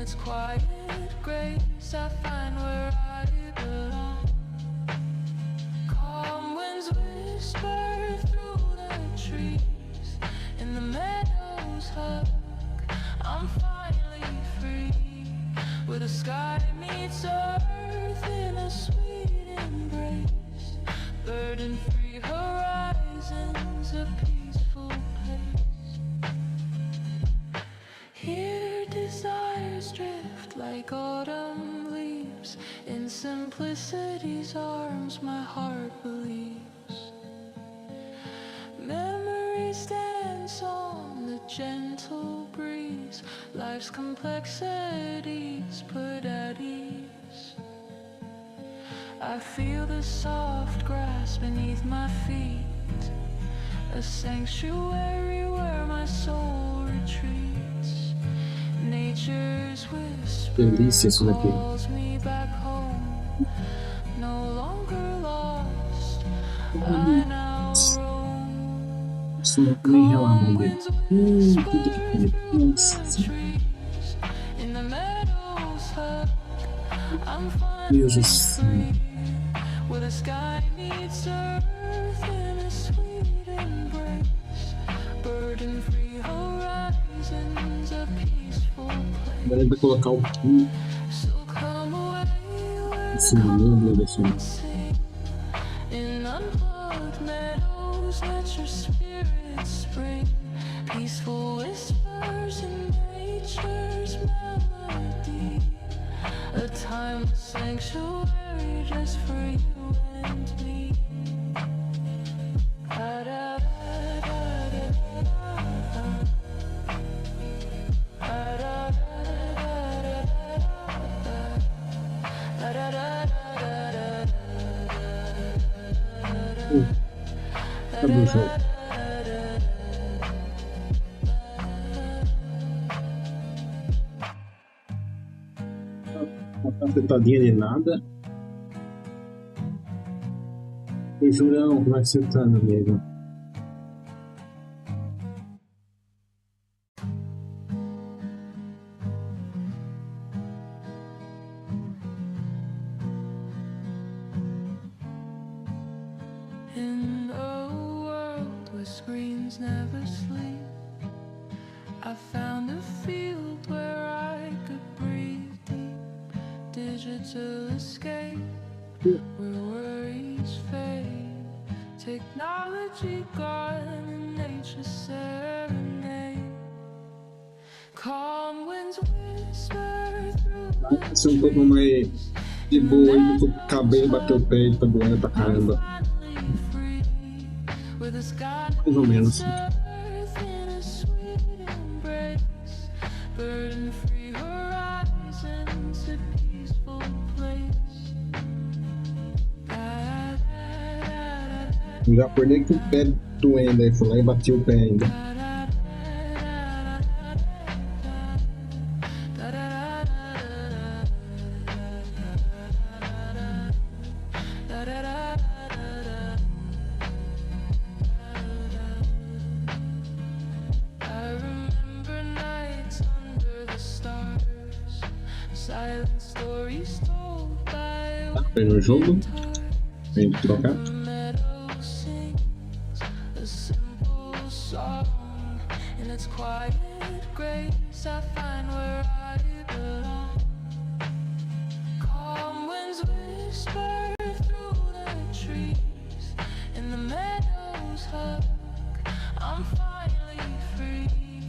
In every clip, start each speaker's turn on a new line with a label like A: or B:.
A: its quiet grace, I find where I belong. Calm winds whisper through the trees, in the meadows hug, I'm finally free, where the sky meets earth in a sweet embrace, burden-free horizons, a peaceful place. Here desires drift like autumn leaves, in simplicity's arms my heart believes. Memories dance on the gentle breeze, life's complexities put at ease. I feel the soft grass beneath my feet, a sanctuary where my soul retreats. Nature's whisper calls me back home, no longer lost, I now roam. Calm winds whisper through the trees, in the meadows hug, I'm finally free, where the sky meets earth in a sweet embrace, burden-free horizons, a peaceful place.
B: Vai colocar o cu
A: So come away where
B: esse mundo desse
A: I sing, in unplugged meadows, let your spirit spring, peaceful whispers in nature's melody, a timeless sanctuary just for you and me.
B: Cadê o jogo? Uma cantadinha de nada. E Jurão, como é que você tá, meu amigo?
A: In a world where screens never sleep, I found a field where I could breathe deep, digital escape, where worries fade, technology gone and nature serenade. Calm winds whisper through
B: Vai ser um pouco mais de boa aí, porque o cabelo bateu o peito, tá doendo pra caramba. Mais ou menos. Eu já acordei com o pé doendo aí, fui lá e bati o pé ainda. Tá, perdeu o jogo. Vem trocar.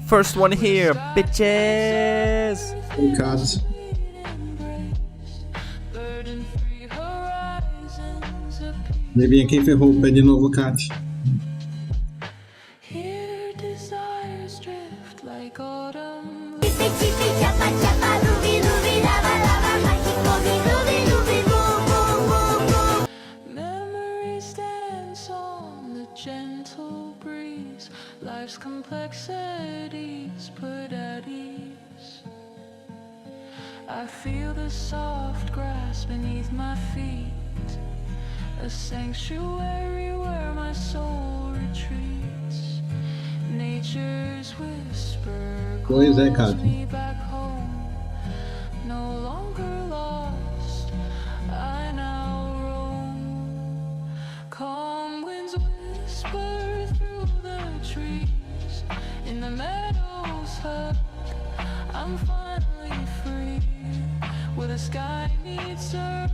C: First one here, bitches!
B: Obrigado. Adivinha quem ferrou o pé de novo, Kat?
A: Life's complexities put at ease. I feel the soft grass beneath my feet, a sanctuary where my soul retreats. Nature's whisper
B: Pois é,
A: calls
B: Kat.
A: me back home, I'm finally free, where the sky meets earth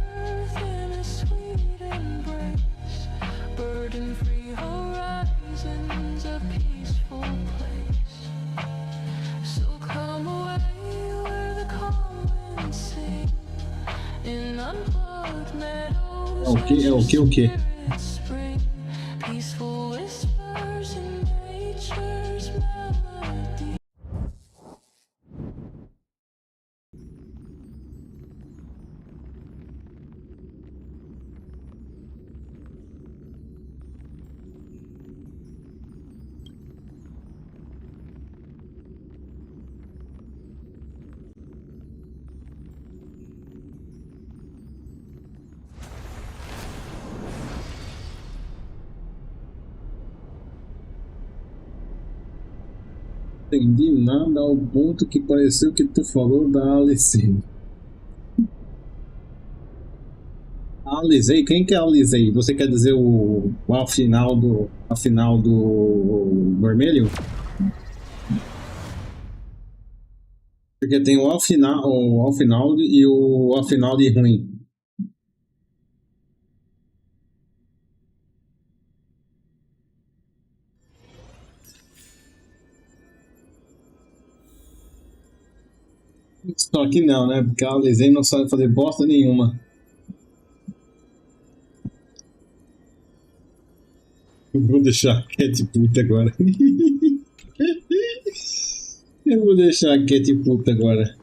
A: in a sweet embrace. Burden-free horizons, a peaceful place. So come away where the calm winds sing, in unplugged meadows where spirits spring. Peaceful whispers in nature's melody.
B: Entendi nada ao ponto que pareceu que tu falou da Alice. Alisei? Quem que é Alisei? Você quer dizer a final do vermelho? Porque tem o ao final e o ao final de ruim. Só que não, né? Porque a Alisei não sabe fazer bosta nenhuma. Eu vou deixar cat puta agora. Eu vou deixar cat puta agora.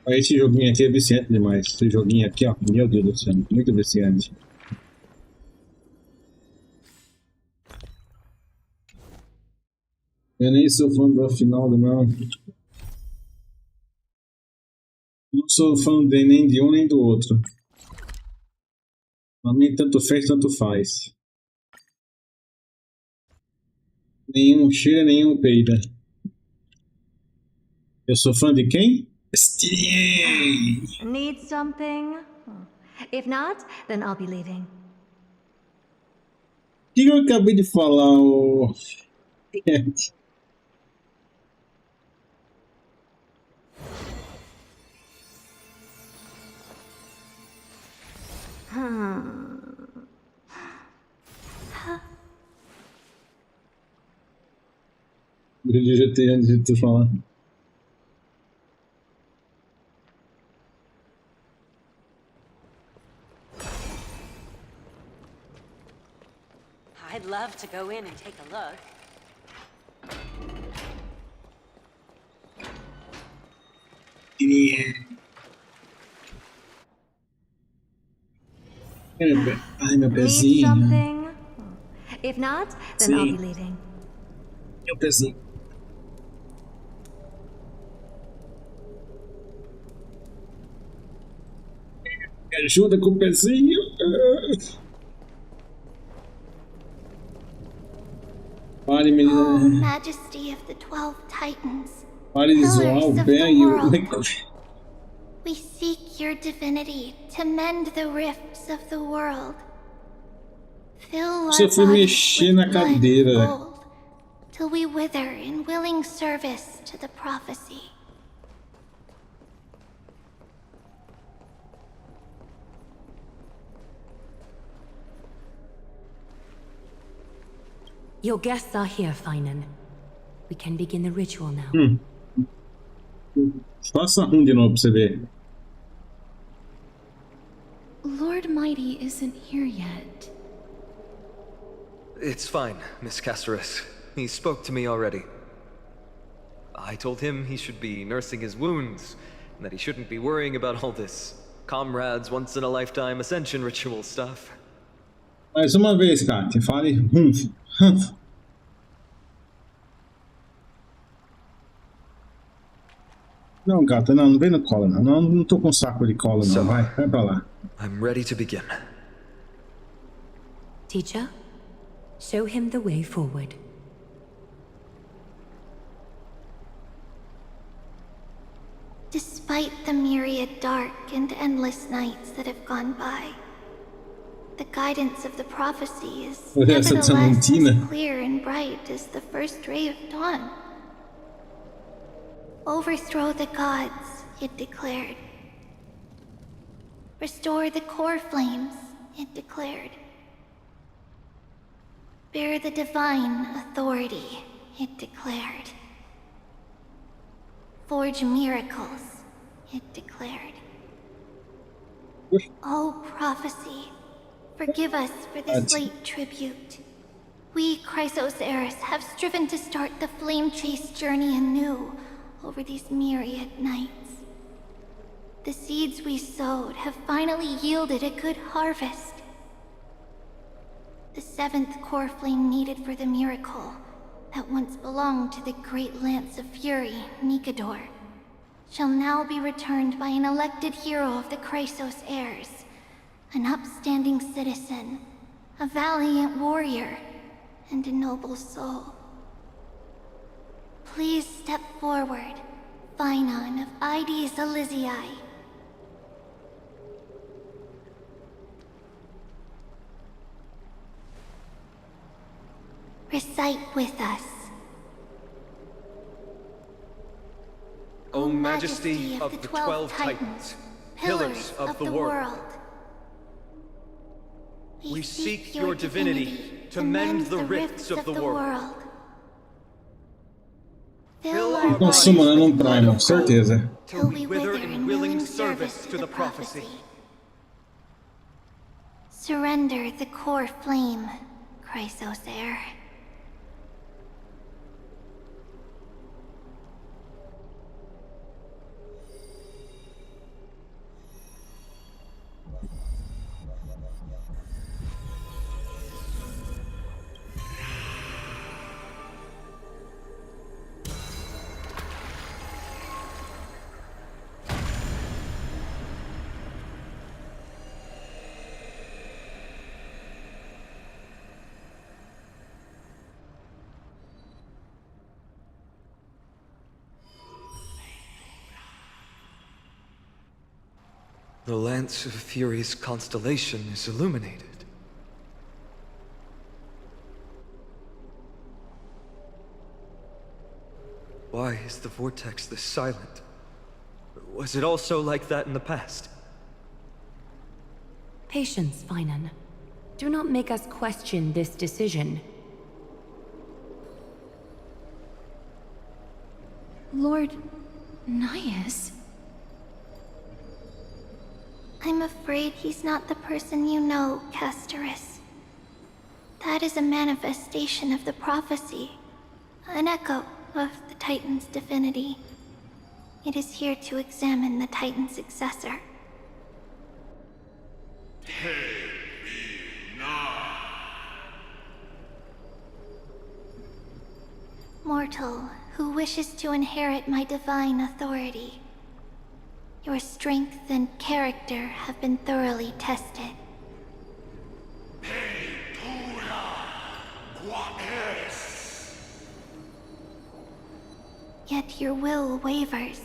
B: Esse joguinho aqui é viciante demais. Esse joguinho aqui, ó. Meu Deus do céu. Muito viciante. Eu nem sou fã do final do não. Não sou fã nem de um nem do outro. Pra mim, tanto fez, tanto faz. Nenhum cheira, nenhum peida. Eu sou fã de quem? Steve!
D: Need something? If not, then I'll be leaving.
B: O que eu acabei de falar, o... Eu digitei antes de tu falar.
E: I'd love to go in and take a look.
B: Ai, meu
D: Need
B: pezinho.
D: something? If not, then I'll be leaving.
B: Meu pezinho. Me ajuda com o pezinho. Pare,
F: Oh,
B: menina.
F: Majesty of the 12 Titans,
B: Pare de zoar o
F: pillars of
B: Ben
F: the
B: e o...
F: world, we seek your divinity to mend the rifts of the world. Fill
B: Você
F: our
B: foi
F: bodies
B: mexer
F: with
B: na
F: blood
B: cadeira.
F: gold, till we wither in willing service to the prophecy.
E: Your guests are here, Finan. We can begin the ritual now.
B: Faça de novo pra você ver.
G: Lord Mighty isn't here yet.
H: It's fine, Miss Casterus. He spoke to me already. I told him he should be nursing his wounds, and that he shouldn't be worrying about all this comrades once-in-a-lifetime ascension ritual stuff.
B: Mais uma vez, Kátia. Fale. Humph. Não, gata, não vem no colo, não. Não tô com saco de colo, não. Vai pra lá.
H: I'm ready to begin.
E: Teacher, show him the way forward.
F: Despite the myriad dark and endless nights that have gone by, The guidance of the prophecy is
B: Olha essa
F: nevertheless
B: Tramontina.
F: as clear and bright as the first ray of dawn. Overthrow the gods, it declared. Restore the core flames, it declared. Bear the divine authority, it declared. Forge miracles, it declared. O prophecy, forgive us for this late tribute. We, Chrysos heirs, have striven to start the flame chase journey anew over these myriad nights. The seeds we sowed have finally yielded a good harvest. The seventh core flame needed for the miracle that once belonged to the great lance of fury, Nikador, shall now be returned by an elected hero of the Chrysos heirs, an upstanding citizen, a valiant warrior, and a noble soul. Please step forward, Phainon of Ides Elysiae. Recite with us.
H: O Majesty of the 12 Titans, pillars of the world, we seek your divinity to mend the rifts of the world. Fill our
B: Nossa, mano, é num Prime, certeza.
H: till we wither in willing service to the prophecy.
F: Surrender the core flame, Chrysos heir.
H: The Lance of Fury's constellation is illuminated. Why is the vortex this silent? Was it also like that in the past?
E: Patience, Phainon. Do not make us question this decision.
G: Lord Nias?
F: I'm afraid he's not the person you know, Castorus. That is a manifestation of the prophecy, an echo of the Titan's divinity. It is here to examine the Titan's successor. Mortal, who wishes to inherit my divine authority. Your strength and character have been thoroughly tested. Yet your will wavers.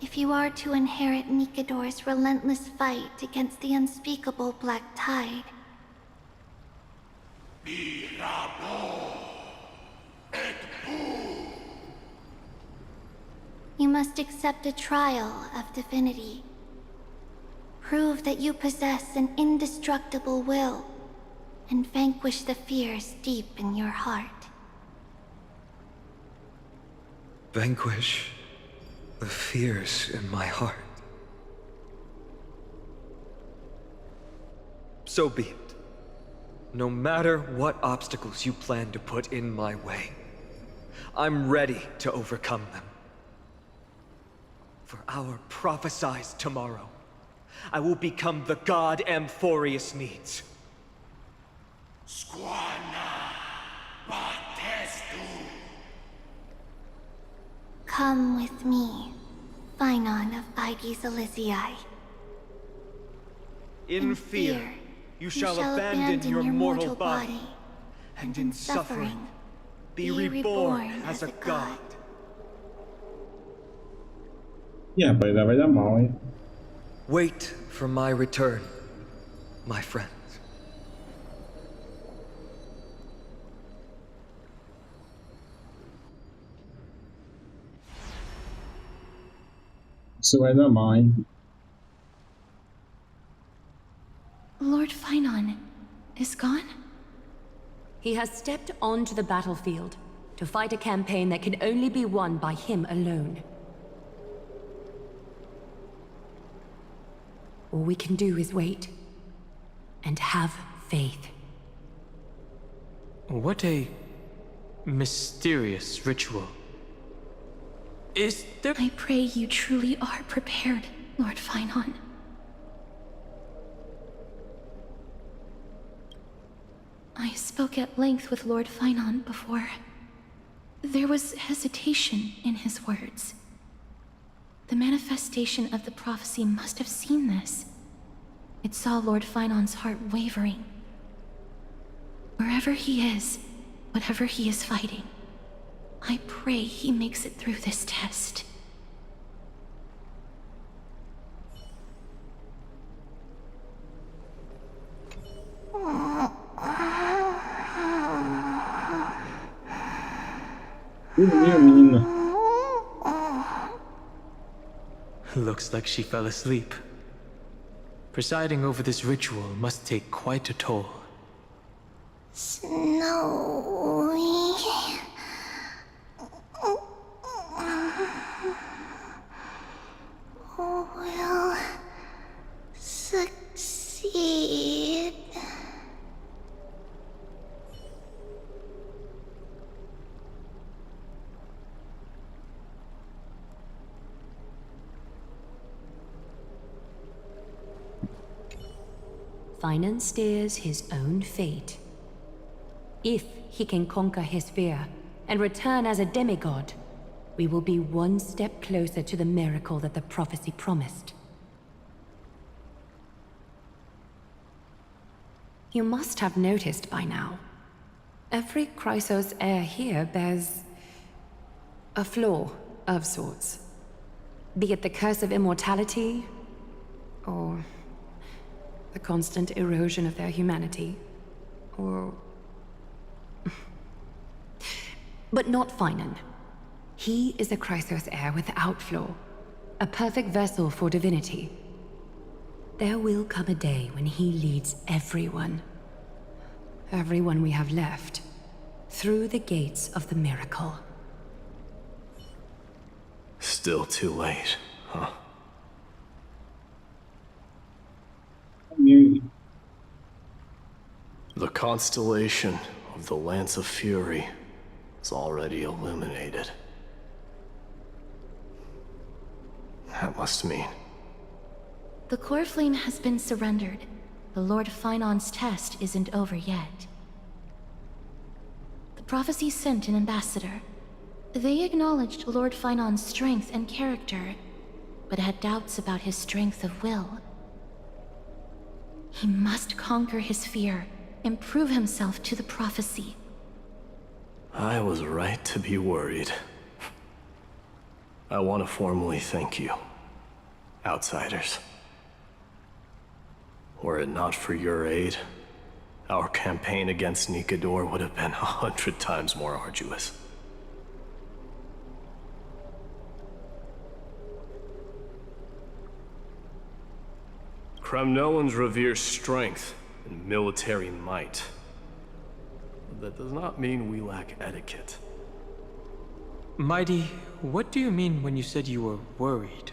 F: If you are to inherit Nikador's relentless fight against the unspeakable Black Tide, you must accept a trial of divinity. Prove that you possess an indestructible will, and vanquish the fears deep in your heart.
H: Vanquish the fears in my heart. So be it. No matter what obstacles you plan to put in my way, I'm ready to overcome them. For our prophesied tomorrow, I will become the god Amphoreus needs.
F: Come with me, Phainon of Ides Elysiae.
H: In fear, you shall abandon your mortal body, and in suffering, be reborn as a god.
B: Ih, rapaz, vai dar mal, hein?
H: Wait for my return. my friend.
B: So I don't mind.
G: Lord Finon is gone?
E: He has stepped onto the battlefield to fight a campaign that can only be won by him alone. All we can do is wait and have faith.
A: What a mysterious ritual. Is there...
G: I pray you truly are prepared, Lord Finon. I spoke at length with Lord Finon before. There was hesitation in his words. The manifestation of the prophecy must have seen this. It saw Lord Finon's heart wavering. Wherever he is, whatever he is fighting, I pray he makes it through this test.
B: Minha menina.
A: Looks like she fell asleep. Presiding over this ritual must take quite a toll.
F: Snowy. Will succeed.
E: Finon steers his own fate. If he can conquer his fear and return as a demigod, we will be one step closer to the miracle that the prophecy promised. You must have noticed by now, every Chrysos heir here bears a flaw of sorts. Be it the curse of immortality, or the constant erosion of their humanity, or... But not Finon. He is a Chrysos heir without flaw, a perfect vessel for divinity. There will come a day when he leads everyone we have left, through the gates of the miracle.
I: Still too late, huh? The constellation of the Lance of Fury is already illuminated. That must mean...
G: The core flame has been surrendered. The Lord Finon's test isn't over yet. The prophecy sent an ambassador. They acknowledged Lord Finon's strength and character, but had doubts about his strength of will. He must conquer his fear and prove himself to the prophecy.
I: I was right to be worried. I want to formally thank you, outsiders. Were it not for your aid, our campaign against Nikador would have been 100 times more arduous. Kremnoans revere strength and military might. But that does not mean we lack etiquette.
A: Mighty, what do you mean when you said you were worried?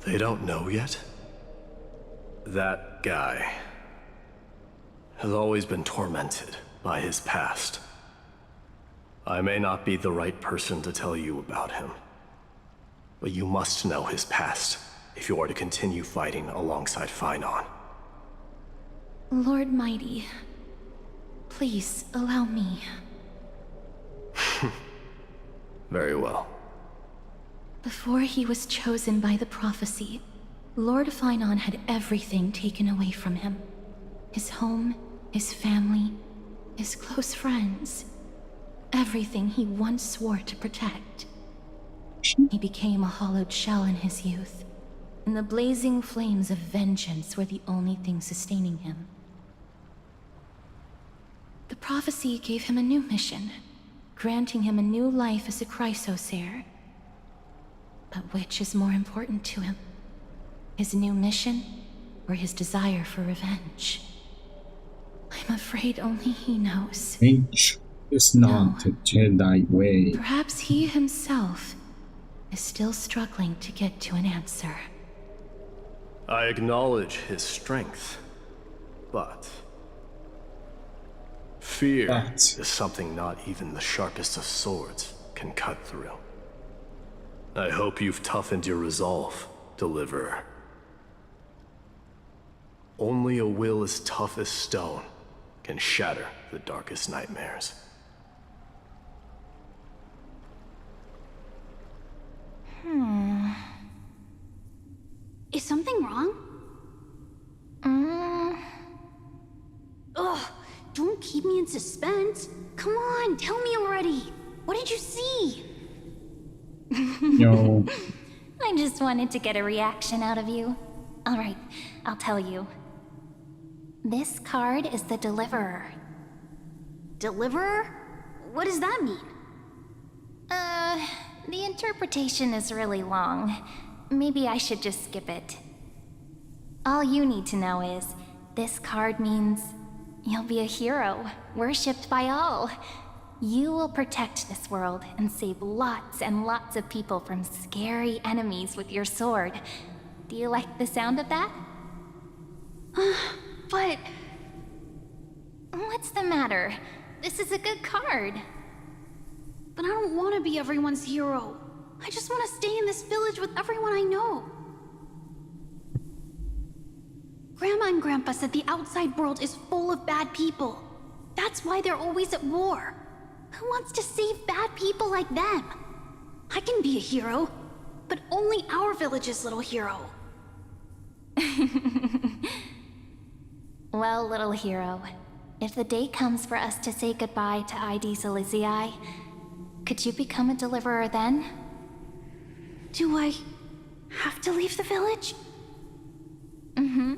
I: They don't know yet? That guy has always been tormented by his past. I may not be the right person to tell you about him, but you must know his past if you are to continue fighting alongside Finon.
G: Lord Mighty, please allow me.
I: Very well.
G: Before he was chosen by the prophecy, Lord Finon had everything taken away from him. His home, his family, his close friends. Everything he once swore to protect. He became a hollowed shell in his youth, and the blazing flames of vengeance were the only thing sustaining him. The prophecy gave him a new mission, granting him a new life as a Chrysos heir. But which is more important to him? His new mission, or his desire for revenge? I'm afraid only he knows.
B: Revenge is not the Jedi way.
G: Perhaps he himself is still struggling to get to an answer.
I: I acknowledge his strength, but fear is something not even the sharpest of swords can cut through. I hope you've toughened your resolve, Deliverer. Only a will as tough as stone can shatter the darkest nightmares.
J: Is something wrong? Ugh, don't keep me in suspense. Come on, tell me already. What did you see?
B: Yo.
F: I just wanted to get a reaction out of you. Alright, I'll tell you. This card is the Deliverer.
J: Deliverer? What does that mean?
F: The interpretation is really long. Maybe I should just skip it. All you need to know is, this card means you'll be a hero, worshipped by all. You will protect this world and save lots and lots of people from scary enemies with your sword. Do you like the sound of that?
J: But...
F: What's the matter? This is a good card.
J: But I don't want to be everyone's hero. I just want to stay in this village with everyone I know. Grandma and Grandpa said the outside world is full of bad people. That's why they're always at war.
F: Who wants to save bad people like them?
J: I can be a hero, but only our village's little hero.
F: Well, little hero, if the day comes for us to say goodbye to ID Silizii, could you become a deliverer then?
J: Do I have to leave the village?
F: Mm-hmm.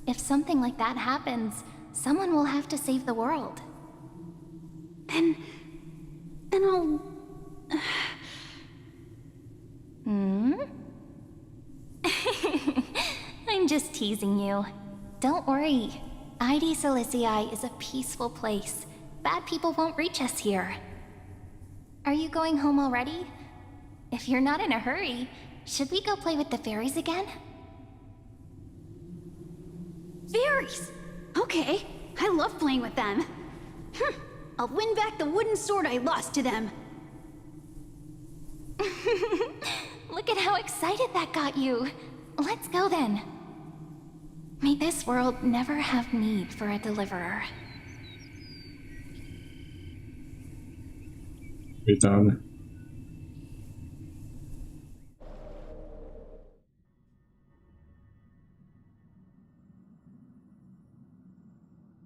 F: If something like that happens, someone will have to save the world.
J: Then I'll...
F: I'm just teasing you. Don't worry. ID Silizii is a peaceful place. Bad people won't reach us here. Are you going home already? If you're not in a hurry, should we go play with the fairies again?
J: Fairies? Okay, I love playing with them. I'll win back the wooden sword I lost to them.
F: Look at how excited that got you. Let's go then. May this world never have need for a deliverer.
B: Coitada.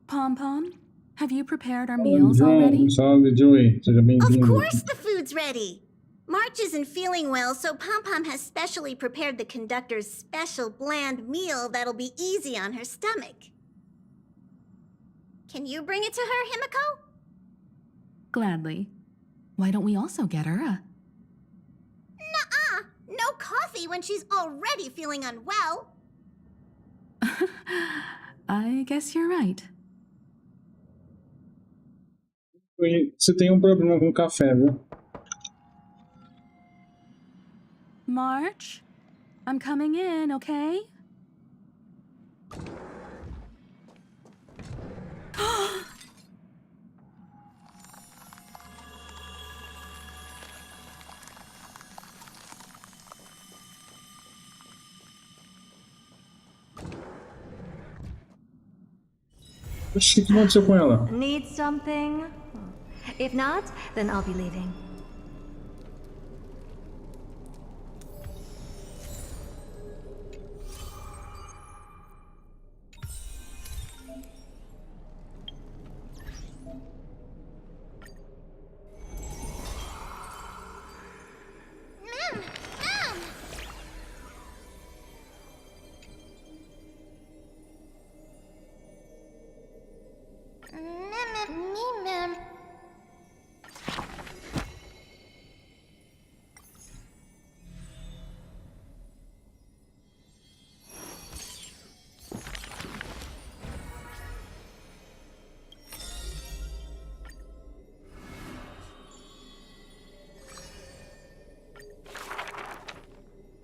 K: Pom-Pom, have you prepared our meals already?
B: Salve, Joey. Seja bem-vindo.
L: Of course the food's ready. March isn't feeling well, so Pom-Pom has specially prepared the conductor's special bland meal that'll be easy on her stomach. Can you bring it to her, Himiko?
K: Gladly. Why don't we also get her a...
L: Nuh-uh! No coffee when she's already feeling unwell.
K: I guess you're right.
B: Você tem problema com café, viu?
K: March, I'm coming in, okay?
B: Oxi, o que aconteceu com ela?
D: Need something? If not, then I'll be leaving.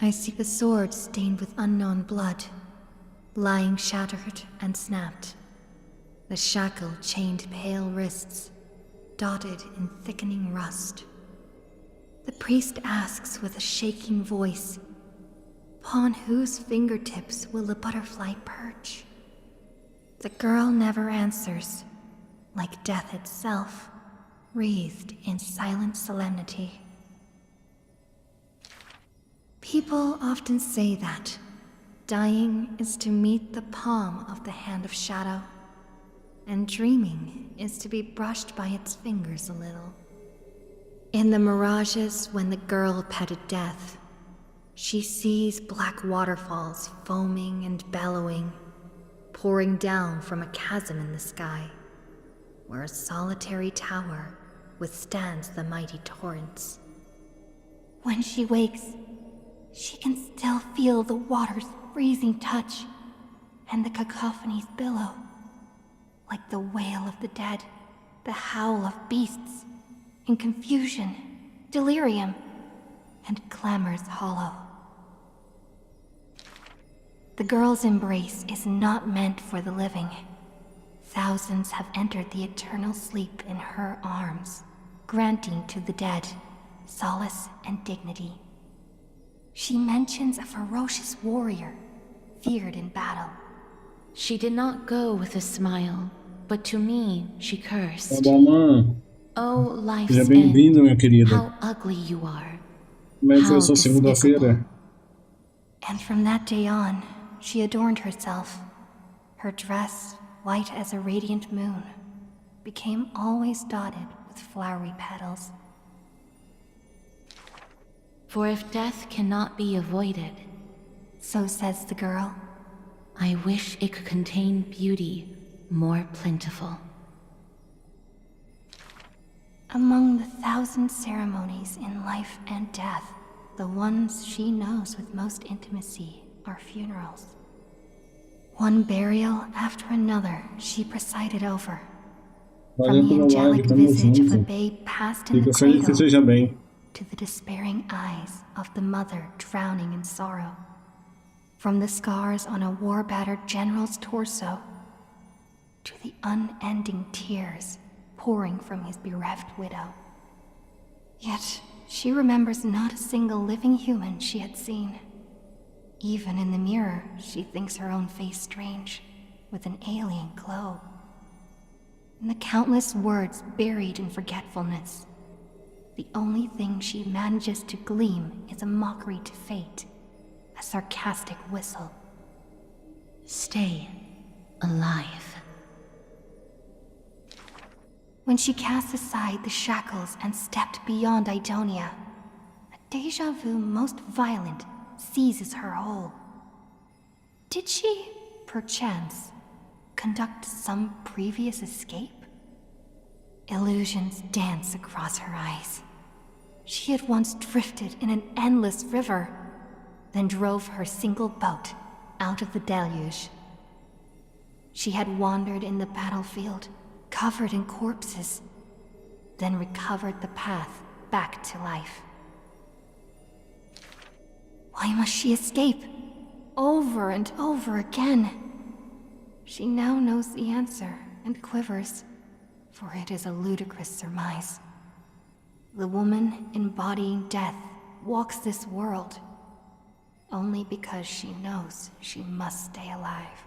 M: I see the sword stained with unknown blood, lying shattered and snapped. The shackle chained pale wrists, dotted in thickening rust. The priest asks with a shaking voice, upon whose fingertips will the butterfly perch? The girl never answers, like death itself, wreathed in silent solemnity. People often say that dying is to meet the palm of the hand of shadow, and dreaming is to be brushed by its fingers a little. In the mirages when the girl petted death, she sees black waterfalls foaming and bellowing, pouring down from a chasm in the sky, where a solitary tower withstands the mighty torrents.
F: When she wakes, she can still feel the water's freezing touch and the cacophonies billow, like the wail of the dead, the howl of beasts, in confusion, delirium, and clamors hollow. The girl's embrace is not meant for the living. Thousands have entered the eternal sleep in her arms, granting to the dead solace and dignity. She mentions a ferocious warrior, feared in battle.
E: She did not go with a smile, but to me she cursed.
B: Tá bom, mano.
E: Oh, life's
B: Seja bem-vindo, minha
E: end,
B: querida.
E: how ugly you are.
B: Como é que foi a
E: How
B: sua segunda-feira?
F: And from that day on, she adorned herself. Her dress, white as a radiant moon, became always dotted with flowery petals.
E: For if death cannot be avoided,
F: so says the girl,
E: I wish it could contain beauty more plentiful.
F: Among the 1,000 ceremonies in life and death, the ones she knows with most intimacy are funerals. One burial after another she presided over. From the angelic visage of a babe passed in the cradle to the despairing eyes of the mother drowning in sorrow. From the scars on a war-battered general's torso to the unending tears pouring from his bereft widow. Yet she remembers not a single living human she had seen. Even in the mirror, she thinks her own face strange, with an alien glow. In the countless words buried in forgetfulness, the only thing she manages to gleam is a mockery to fate, a sarcastic whistle.
E: Stay alive.
F: When she cast aside the shackles and stepped beyond Idonia, a déjà vu most violent seizes her whole. Did she, perchance, conduct some previous escape? Illusions dance across her eyes. She had once drifted in an endless river, then drove her single boat out of the deluge. She had wandered in the battlefield, covered in corpses, then recovered the path back to life. Why must she escape? Over and over again. She now knows the answer and quivers, for it is a ludicrous surmise. The woman embodying death walks this world only because she knows she must stay alive.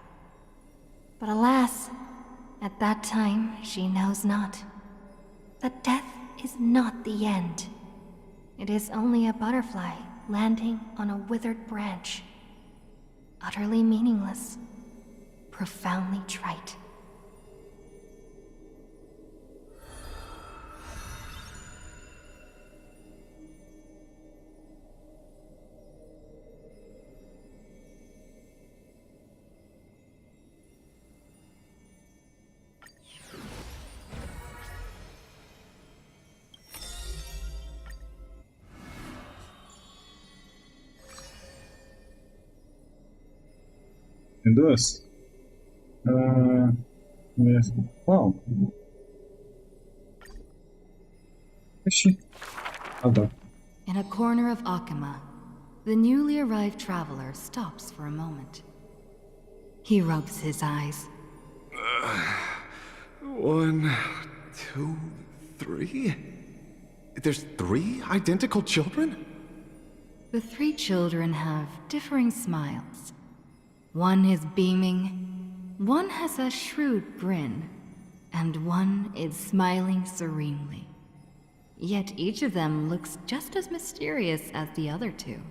F: But alas, at that time she knows not that death is not the end. It is only a butterfly landing on a withered branch, utterly meaningless, profoundly trite.
B: Tem duas? Qual? Ixi. Ah, tá.
M: In a corner of Akima, the newly arrived traveler stops for a moment. He rubs his eyes.
N: 1, 2, 3? There's 3 identical children?
M: The 3 children have differing smiles. One is beaming, one has a shrewd grin, and one is smiling serenely. Yet each of them looks just as mysterious as the other 2.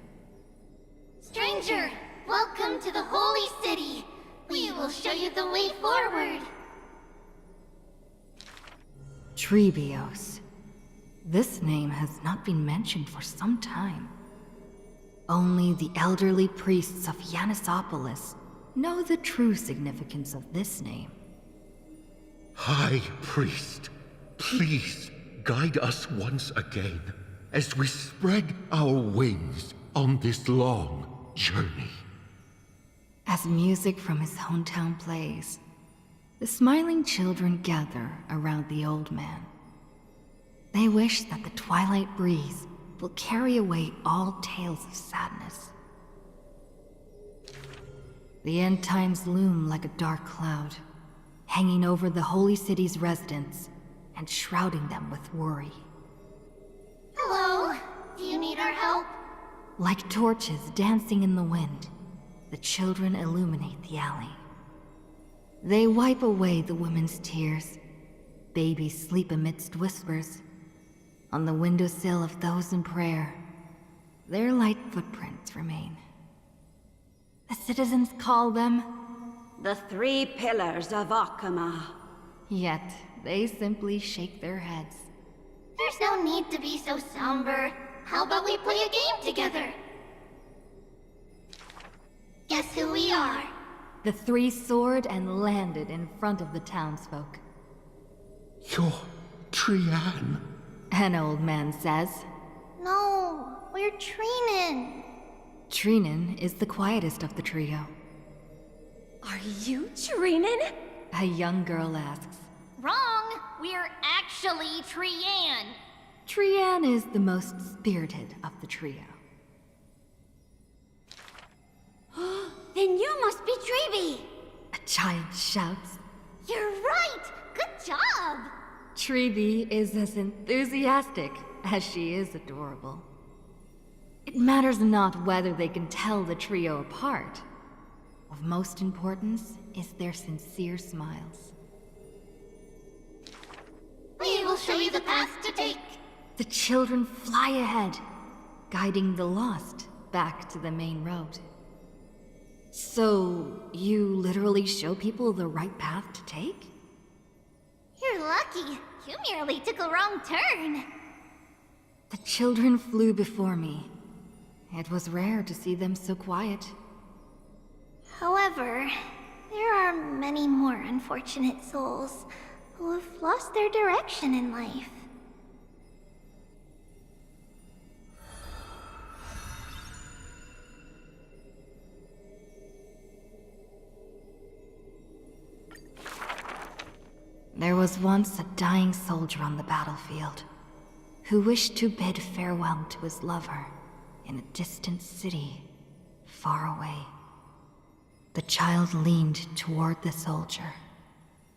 F: Stranger, welcome to the Holy City. We will show you the way forward.
M: Trebios. This name has not been mentioned for some time. Only the elderly priests of Yanissopolis know the true significance of this name.
O: High Priest, please guide us once again as we spread our wings on this long journey.
M: As music from his hometown plays, the smiling children gather around the old man. They wish that the twilight breeze will carry away all tales of sadness. The end times loom like a dark cloud, hanging over the holy city's residents and shrouding them with worry.
F: Hello, do you need our help?
M: Like torches dancing in the wind, the children illuminate the alley. They wipe away the women's tears. Babies sleep amidst whispers. On the windowsill of those in prayer, their light footprints remain. The citizens call them
P: the 3 pillars of Akima.
M: Yet they simply shake their heads.
F: There's no need to be so somber. How about we play a game together? Guess who we are?
M: The 3 soared and landed in front of the townsfolk.
O: You're Trian.
M: An old man says.
F: No, we're Treenan.
M: Treenan is the quietest of the trio.
J: Are you Treenan?
M: A young girl asks.
F: Wrong! We're actually Trian.
M: Trian is the most spirited of the trio.
F: Then you must be Treeby.
M: A child shouts.
F: You're right! Good job!
M: Treeby is as enthusiastic as she is adorable. It matters not whether they can tell the trio apart. Of most importance is their sincere smiles.
F: We will show you the path to take.
M: The children fly ahead, guiding the lost back to the main road. So, you literally show people the right path to take?
F: You're lucky. You merely took a wrong turn.
M: The children flew before me. It was rare to see them so quiet.
F: However, there are many more unfortunate souls who have lost their direction in life.
M: There was once a dying soldier on the battlefield who wished to bid farewell to his lover in a distant city far away. The child leaned toward the soldier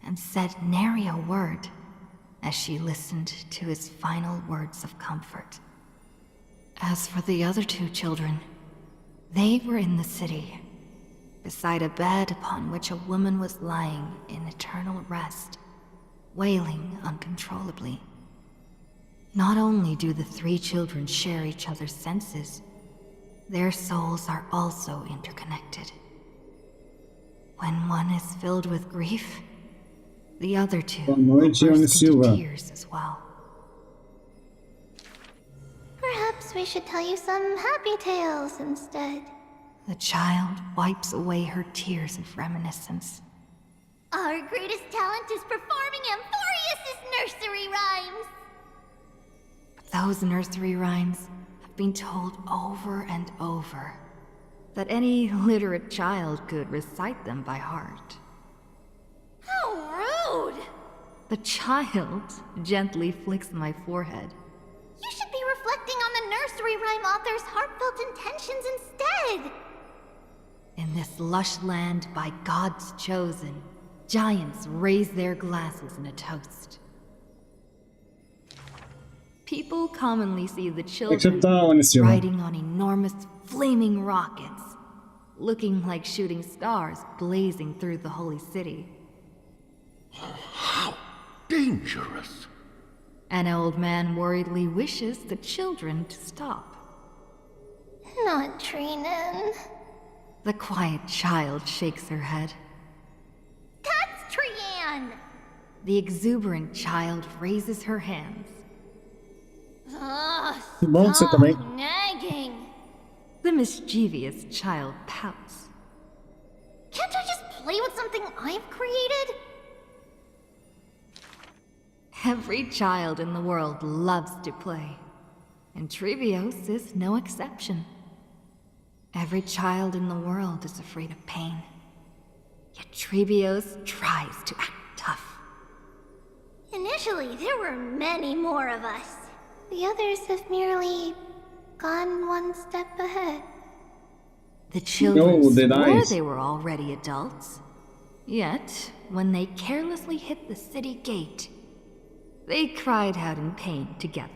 M: and said nary a word as she listened to his final words of comfort. As for the other 2 children, they were in the city, beside a bed upon which a woman was lying in eternal rest, wailing uncontrollably. Not only do the 3 children share each other's senses, their souls are also interconnected. When one is filled with grief, the other 2 will burst into tears as well.
F: Perhaps we should tell you some happy tales instead.
M: The child wipes away her tears of reminiscence.
F: Our greatest talent is performing Amphoreus' nursery rhymes.
M: But those nursery rhymes have been told over and over. that any literate child could recite them by heart.
F: How rude!
M: The child gently flicks my forehead.
F: You should be reflecting on the nursery rhyme author's heartfelt intentions instead!
M: In this lush land by gods chosen, giants raise their glasses in a toast. People commonly see the children riding on enormous flaming rockets, looking like shooting stars blazing through the holy city.
O: How dangerous!
M: An old man worriedly wishes the children to stop.
F: Not Trinan.
M: The quiet child shakes her head.
F: That's Trian!
M: The exuberant child raises her hands.
F: Ugh,
B: Bom, você
F: stop
B: também.
F: nagging.
M: The mischievous child pouts.
F: Can't I just play with something I've created?
M: Every child in the world loves to play, and Trevios is no exception. Every child in the world is afraid of pain, yet Trevios tries to act tough.
F: Initially, there were many more of us. The others have merely gone one step ahead.
M: The children
B: No,
M: swore they were already adults. Yet, when they carelessly hit the city gate, they cried out in pain together.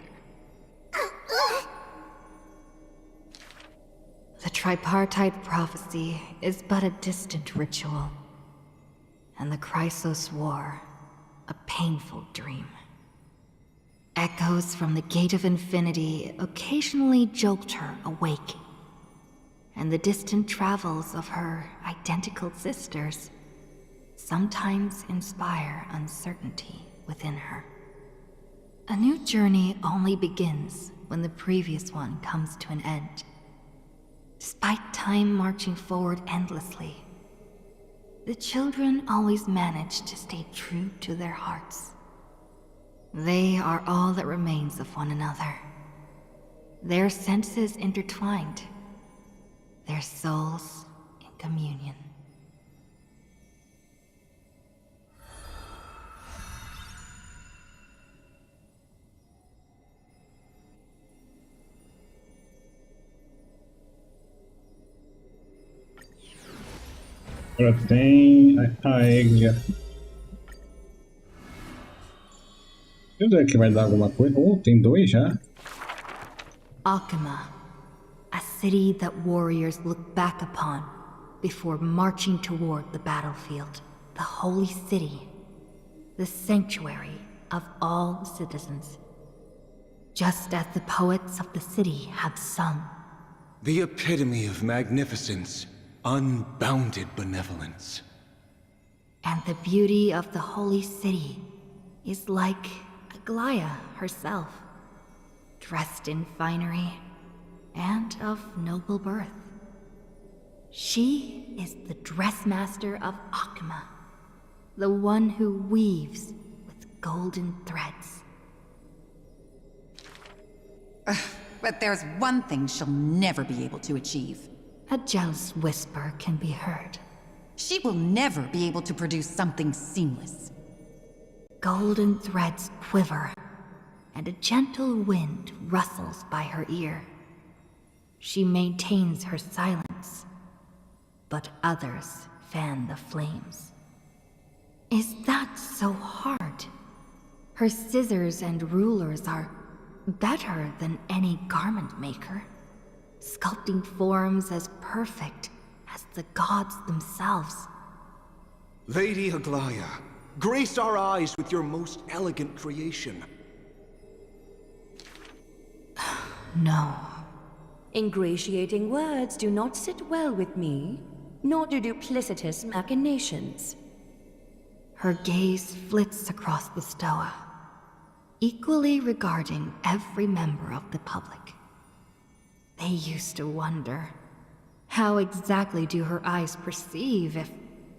M: The tripartite prophecy is but a distant ritual, and the Chrysos War, a painful dream. Echoes from the Gate of Infinity occasionally jolt her awake, and the distant travels of her identical sisters sometimes inspire uncertainty within her. A new journey only begins when the previous one comes to an end. Despite time marching forward endlessly, the children always manage to stay true to their hearts. They are all that remains of one another. Their senses intertwined, their souls in communion.
B: Agora tem a Eglia. Deixa eu ver que vai dar alguma coisa. Oh, tem dois já.
M: Akima, a city that warriors look back upon before marching toward the battlefield. The holy city, the sanctuary of all citizens. Just as the poets of the city have sung.
Q: The epitome of magnificence, unbounded benevolence.
M: And the beauty of the holy city is like Aglaia herself, dressed in finery and of noble birth. She is the dressmaster of Akima, the one who weaves with golden threads.
R: But there's one thing she'll never be able to achieve.
M: A jealous whisper can be heard.
R: She will never be able to produce something seamless.
M: Golden threads quiver, and a gentle wind rustles by her ear. She maintains her silence, but others fan the flames. Is that so hard? Her scissors and rulers are better than any garment maker, sculpting forms as perfect as the gods themselves.
Q: Lady Aglaia, grace our eyes with your most elegant creation.
M: No.
S: Ingratiating words do not sit well with me, nor do duplicitous machinations.
M: Her gaze flits across the stoa, equally regarding every member of the public. They used to wonder, how exactly do her eyes perceive if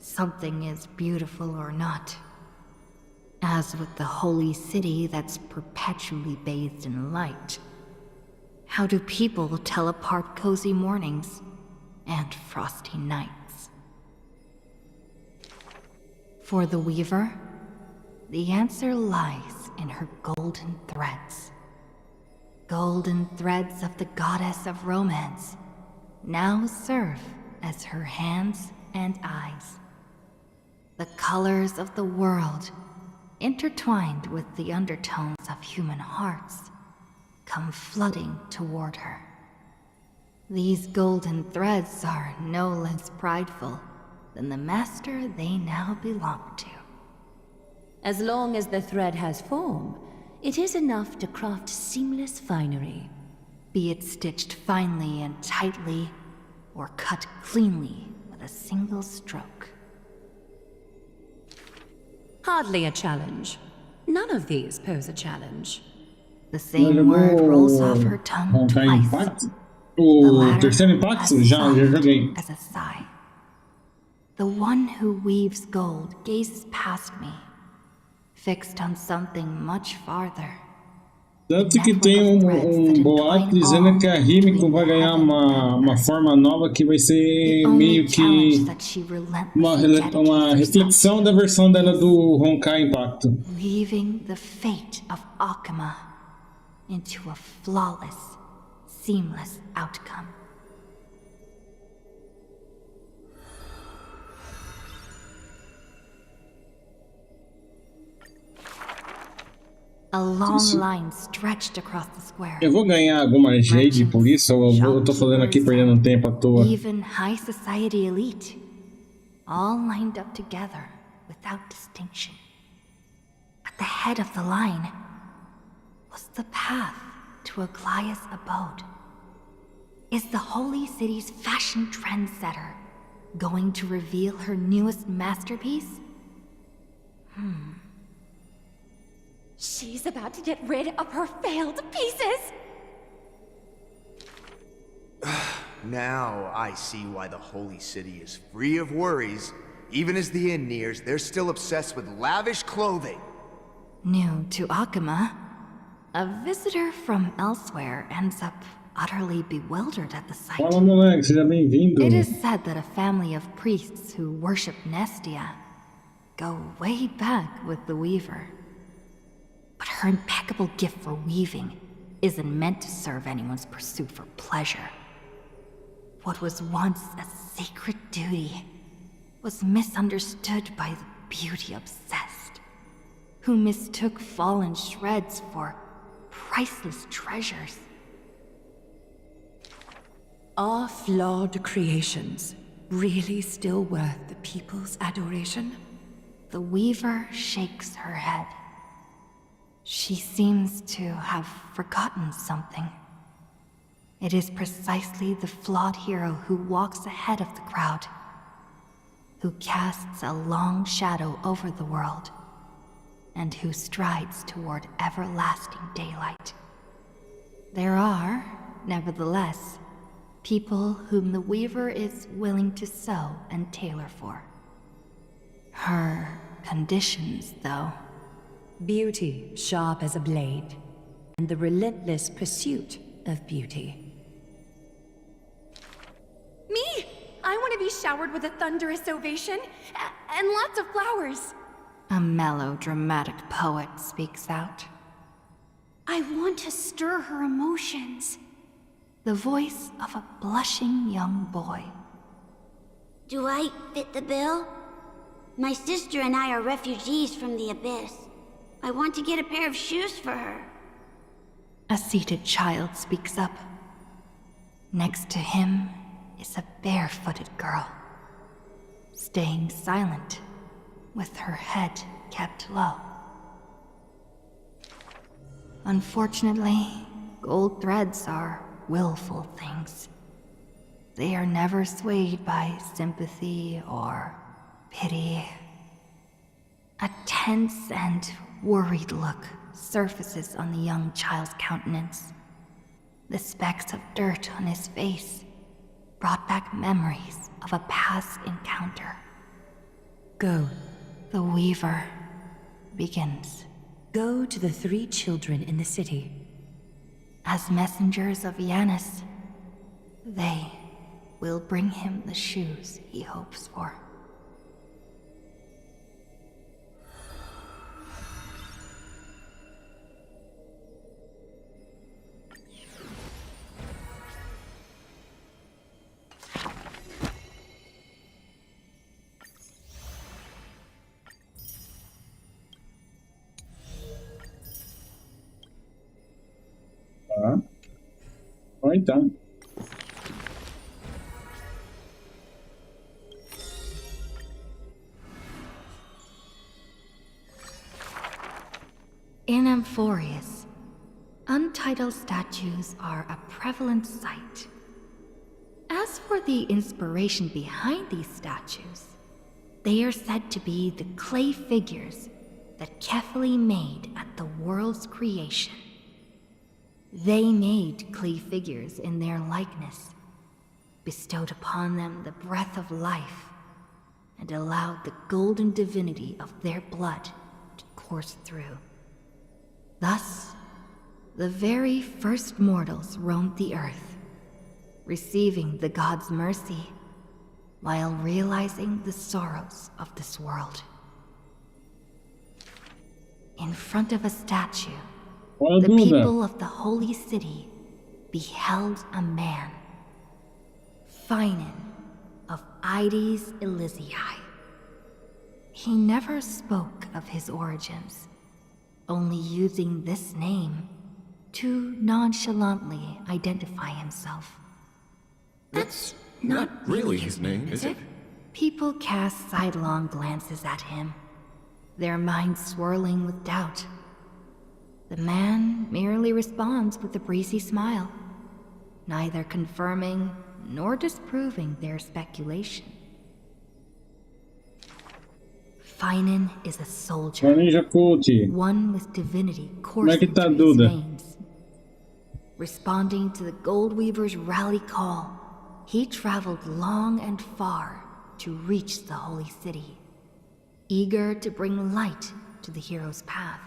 M: something is beautiful or not? As with the holy city that's perpetually bathed in light, how do people tell apart cozy mornings and frosty nights. For the Weaver, the answer lies in her golden threads. Golden threads of the goddess of romance now serve as her hands and eyes. The colors of the world, intertwined with the undertones of human hearts, come flooding toward her. These golden threads are no less prideful than the master they now belong to.
S: As long as the thread has form, it is enough to craft seamless finery.
M: Be it stitched finely and tightly, or cut cleanly with a single stroke.
S: Hardly a challenge. None of these pose a challenge.
M: The same word rolls off her tongue twice.
B: O terceiro impacto? Já joguei.
M: As a sigh. The one who weaves gold gazes past me, fixed on something much farther.
B: Tanto que tem boato dizendo que a Rimiko vai ganhar uma forma nova que vai ser meio que uma reflexão da versão dela do Honkai Impacto.
M: Weaving the fate of Akuma into a flawless, seamless outcome. A long line stretched across the square.
B: Eu vou ganhar alguma Jade por isso ou eu tô fazendo aqui perdendo tempo à toa?
M: Even high society elite, all lined up together without distinction. At the head of the line was the path to Aglaya's abode. Is the holy city's fashion trendsetter going to reveal her newest masterpiece?
E: She's about to get rid of her failed pieces!
Q: Now I see why the Holy City is free of worries. Even as the end nears, they're still obsessed with lavish clothing.
M: New to Akuma, a visitor from elsewhere ends up utterly bewildered at the sight.
B: Fala, moleque, seja bem-vindo.
M: It is said that a family of priests who worship Nestia go way back with the Weaver. But her impeccable gift for weaving isn't meant to serve anyone's pursuit for pleasure. What was once a sacred duty was misunderstood by the beauty-obsessed, who mistook fallen shreds for priceless treasures.
S: Are flawed creations really still worth the people's adoration?
M: The Weaver shakes her head. She seems to have forgotten something. It is precisely the flawed hero who walks ahead of the crowd, who casts a long shadow over the world, and who strides toward everlasting daylight. There are, nevertheless, people whom the Weaver is willing to sew and tailor for. Her conditions, though.
S: Beauty sharp as a blade, and the relentless pursuit of beauty.
E: Me! I want to be showered with a thunderous ovation, and lots of flowers.
M: A melodramatic poet speaks out.
J: I want to stir her emotions.
M: The voice of a blushing young boy.
L: Do I fit the bill? My sister and I are refugees from the Abyss. I want to get a pair of shoes for her.
M: A seated child speaks up. Next to him is a barefooted girl, staying silent, with her head kept low. Unfortunately, gold threads are willful things. They are never swayed by sympathy or pity. A tense and worried look surfaces on the young child's countenance. The specks of dirt on his face brought back memories of a past encounter.
S: Go.
M: The Weaver begins.
S: Go to the 3 children in the city.
M: As messengers of Yanis, they will bring him the shoes he hopes for.
B: Tá. Ó, então.
M: In Amphoreus, untitled statues are a prevalent sight. As for the inspiration behind these statues, they are said to be the clay figures that Kefali made at the world's creation. They made clay figures in their likeness, bestowed upon them the breath of life, and allowed the golden divinity of their blood to course through. Thus, the very first mortals roamed the earth, receiving the gods' mercy while realizing the sorrows of this world. In front of a statue, the people of the holy city beheld a man, Finan of Ides Elysiae. He never spoke of his origins, only using this name to nonchalantly identify himself.
N: That's not really his name, is it?
M: People cast sidelong glances at him, their minds swirling with doubt. The man merely responds with a breezy smile, neither confirming nor disproving their speculation. Finan is a soldier, one with divinity coursing through his veins. Responding to the Goldweaver's rally call, he traveled long and far to reach the holy city, eager to bring light to the hero's path.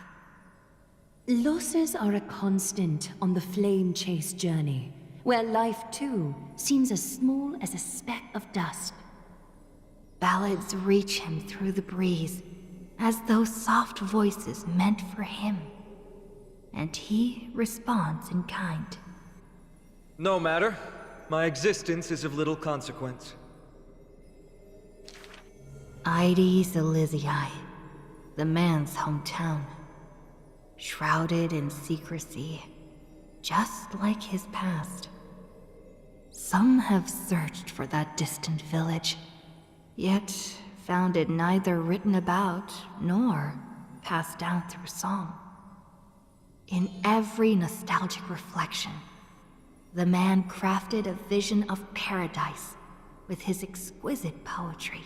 S: Losses are a constant on the flame chase journey, where life too seems as small as a speck of dust.
M: Ballads reach him through the breeze, as though soft voices meant for him, and he responds in kind.
H: No matter. My existence is of little consequence.
M: Ides Elysiae, the man's hometown, shrouded in secrecy, just like his past. Some have searched for that distant village, yet found it neither written about nor passed down through song. In every nostalgic reflection, the man crafted a vision of paradise with his exquisite poetry.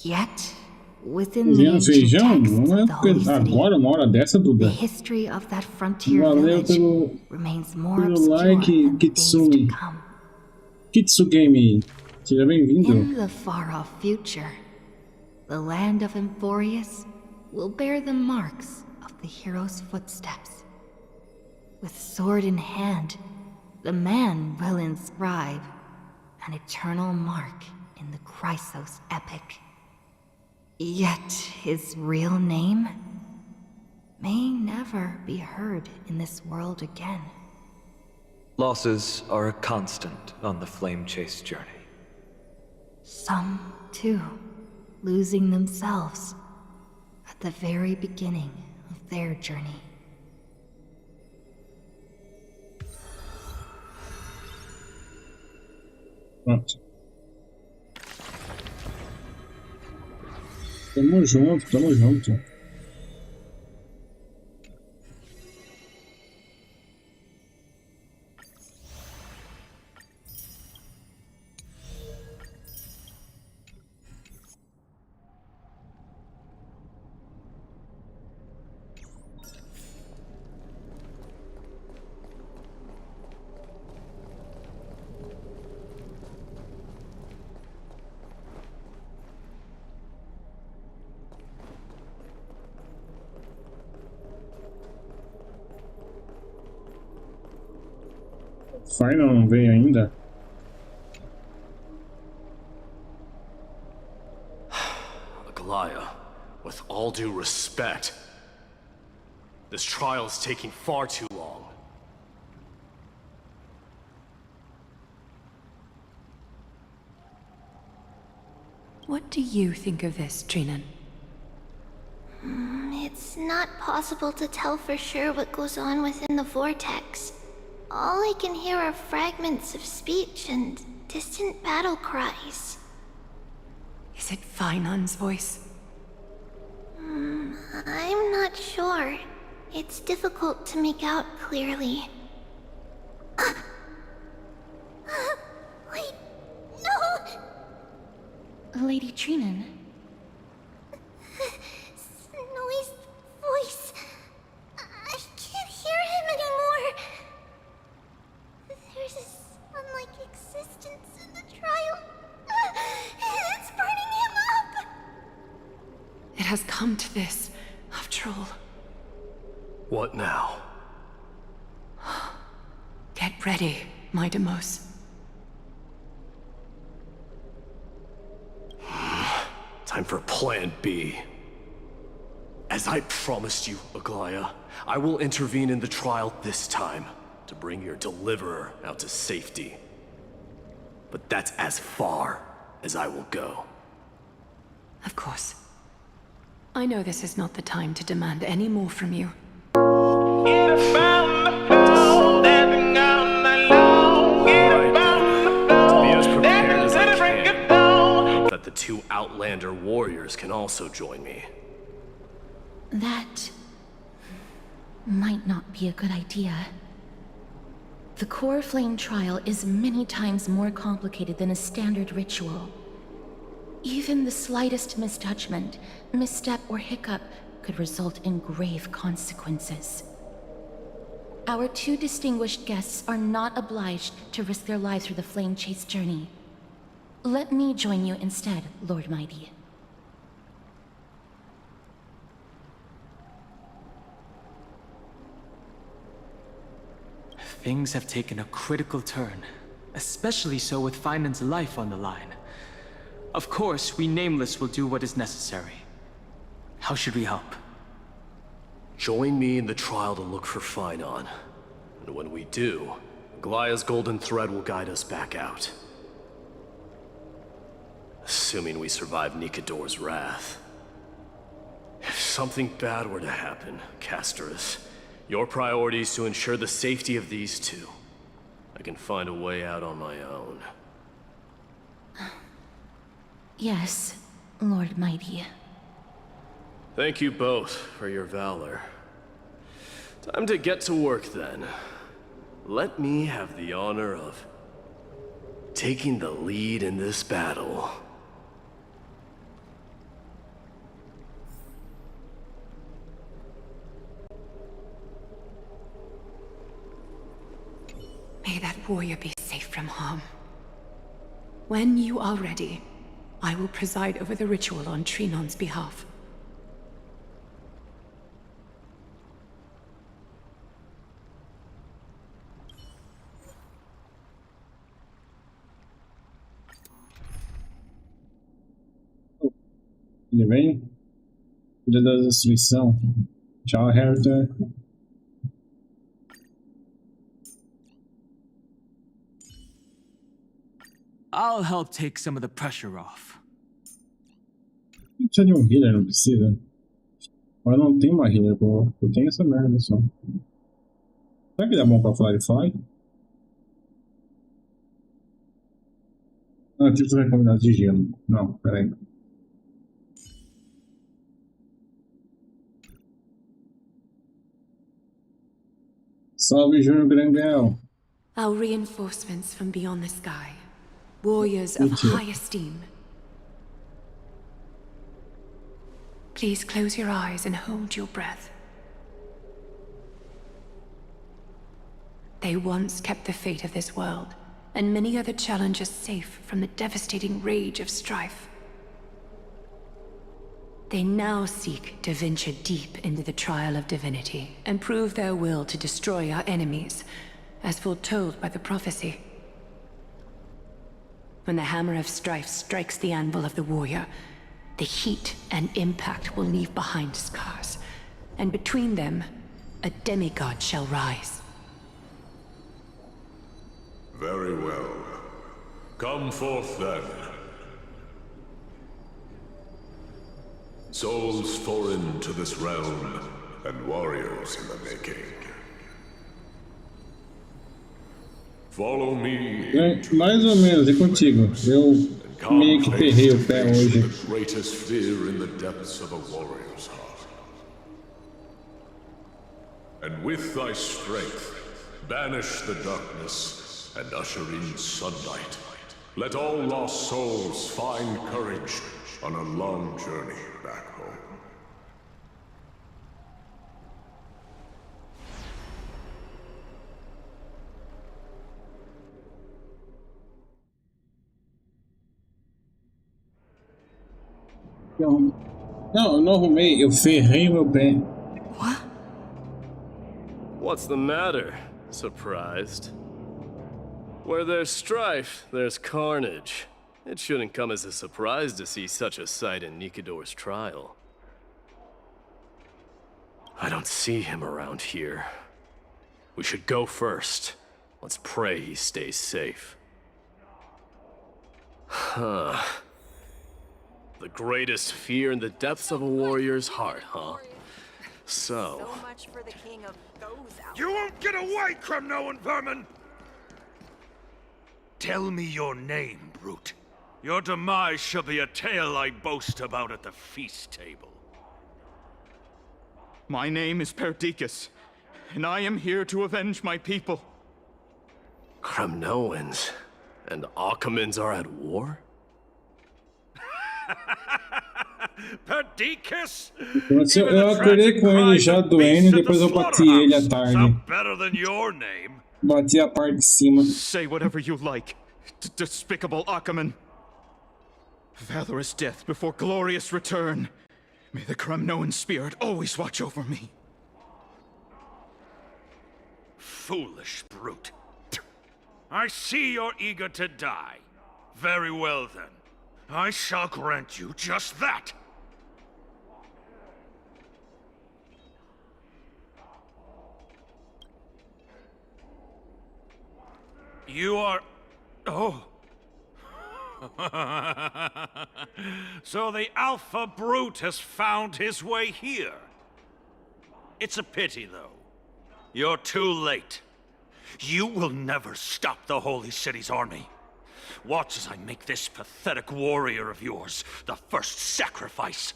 M: Yet, within the ancient texts of the holy city, the history of that frontier village remains more obscure than days to come.
B: Kitsugame, seja bem-vindo.
M: In the far-off future, the land of Amphoreus will bear the marks of the hero's footsteps. With sword in hand, the man will inscribe an eternal mark in the Chrysos epic. Yet his real name may never be heard in this world again.
H: Losses are a constant on the flame chase journey.
M: Some, too, losing themselves at the very beginning of their journey.
B: Pronto. Tamo junto, tamo junto. Final não veio ainda.
I: Aglaya, with all due respect, this trial is taking far too long.
E: What do you think of this, Trinan?
F: It's not possible to tell for sure what goes on within the vortex. All I can hear are fragments of speech and distant battle cries.
E: Is it Finon's voice?
F: I'm not sure. It's difficult to make out clearly. Wait, no!
G: Lady Trinan.
F: Snowy's voice. I can't hear him anymore. There's a sun-like existence in the trial. It's burning him up.
E: It has come to this, after all.
I: What now?
E: Get ready, my Demos.
I: Time for Plan B. As I promised you, Aglaya, I will intervene in the trial this time to bring your deliverer out to safety. But that's as far as I will go.
E: Of course. I know this is not the time to demand any more from you.
I: That the two Outlander warriors can also join me.
G: That might not be a good idea. The core flame trial is many times more complicated than a standard ritual. Even the slightest misjudgment, misstep, or hiccup could result in grave consequences. Our two distinguished guests are not obliged to risk their lives through the flame chase journey. Let me join you instead, Lord Mighty.
A: Things have taken a critical turn, especially so with Finon's life on the line. Of course, we Nameless will do what is necessary. How should we help?
I: Join me in the trial to look for Finon. And when we do, Aglaya's golden thread will guide us back out. Assuming we survive Nikador's wrath. If something bad were to happen, Castorus, your priority is to ensure the safety of these two. I can find a way out on my own.
G: Yes, Lord Mighty.
I: Thank you both for your valor. Time to get to work then. Let me have the honor of taking the lead in this battle.
E: May that warrior be safe from harm. When you are ready, I will preside over the ritual on Trinon's behalf.
B: Ele vem? Filha da destruição. Tchau, Herta.
A: I'll help take some of the pressure off.
B: Não precisa de um healer, não precisa. Agora não tem uma healer boa. Eu tenho essa merda só. Será que dá bom pra Fly? Ah, tipo vai combinar de gelo. Não, peraí. Salve, Júnior Grangel.
E: Our reinforcements from beyond the sky. Warriors of high esteem. Please close your eyes and hold your breath. They once kept the fate of this world, and many other challenges safe from the devastating rage of strife. They now seek to venture deep into the trial of divinity, and prove their will to destroy our enemies, as foretold by the prophecy. When the hammer of strife strikes the anvil of the warrior, the heat An impact will leave behind scars, and between them, a demigod shall rise.
N: Very well. Come forth then. Souls foreign to this realm, and warriors in the making. Follow me.
B: Mais ou menos, e contigo? Eu meio que ferrei o pé hoje.
N: The greatest fear in the depths of a warrior's heart. And with thy strength, banish the darkness and usher in sunlight. Let all lost souls find courage on a long journey back home.
B: Não, eu não arrumei, eu ferrei meu pé.
I: What's the matter? Surprised? Where there's strife, there's carnage. It shouldn't come as a surprise to see such a sight in Nikador's trial. I don't see him around here. We should go first. Let's pray he stays safe. Huh. The greatest fear in the depths of a warrior's heart, huh? So
T: much for the king of those out.
O: You won't get away, Crumnoan vermin!
U: Tell me your name, brute. Your demise shall be a tale I boast about at the feast table.
V: My name is Perdiccas, and I am here to avenge my people.
I: Crumnoans and Akamans are at war?
U: Perdiccas?
B: Eu acordei com ele já doendo e depois eu bati ele à tarde.
U: Better than your name.
B: Bati a parte de cima.
V: Say whatever you like, despicable Akaman. Valorous death before glorious return. May the Crumnoan spirit always watch over me.
U: Foolish brute. I see you're eager to die. Very well then. I shall grant you just that. You are... Oh. So the Alpha Brute has found his way here. It's a pity, though. You're too late. You will never stop the Holy City's army. Watch as I make this pathetic warrior of yours the first sacrifice.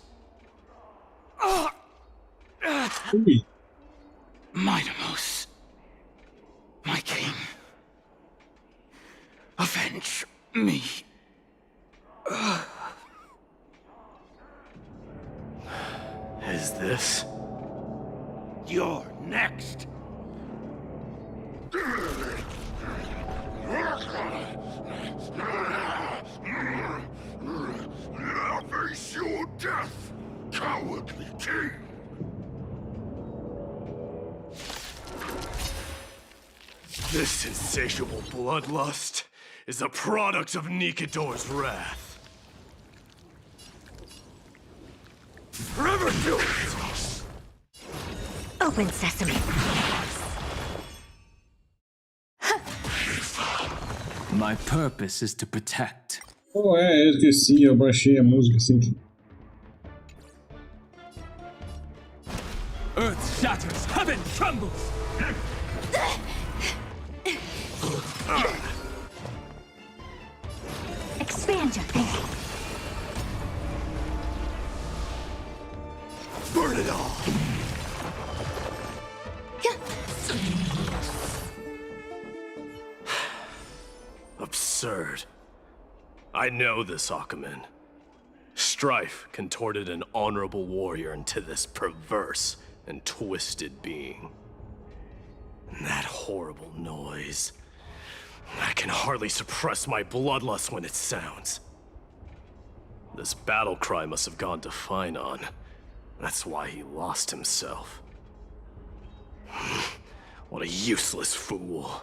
U: Mightimos, my king, avenge me.
I: Is this?
U: You're next.
O: Face your death, cowardly king!
I: This insatiable bloodlust is a product of Nikador's wrath.
U: Forever do it!
L: Open sesame.
A: My purpose is to protect.
B: Oh, eu esqueci, eu baixei a música assim.
A: Earth shatters, heaven trembles!
L: Expand your thinking.
I: Burn it all! Absurd. I know this Akaman. Strife contorted an honorable warrior into this perverse and twisted being. And that horrible noise. I can hardly suppress my bloodlust when it sounds. This battle cry must have gone to Finon. That's why he lost himself. What a useless fool.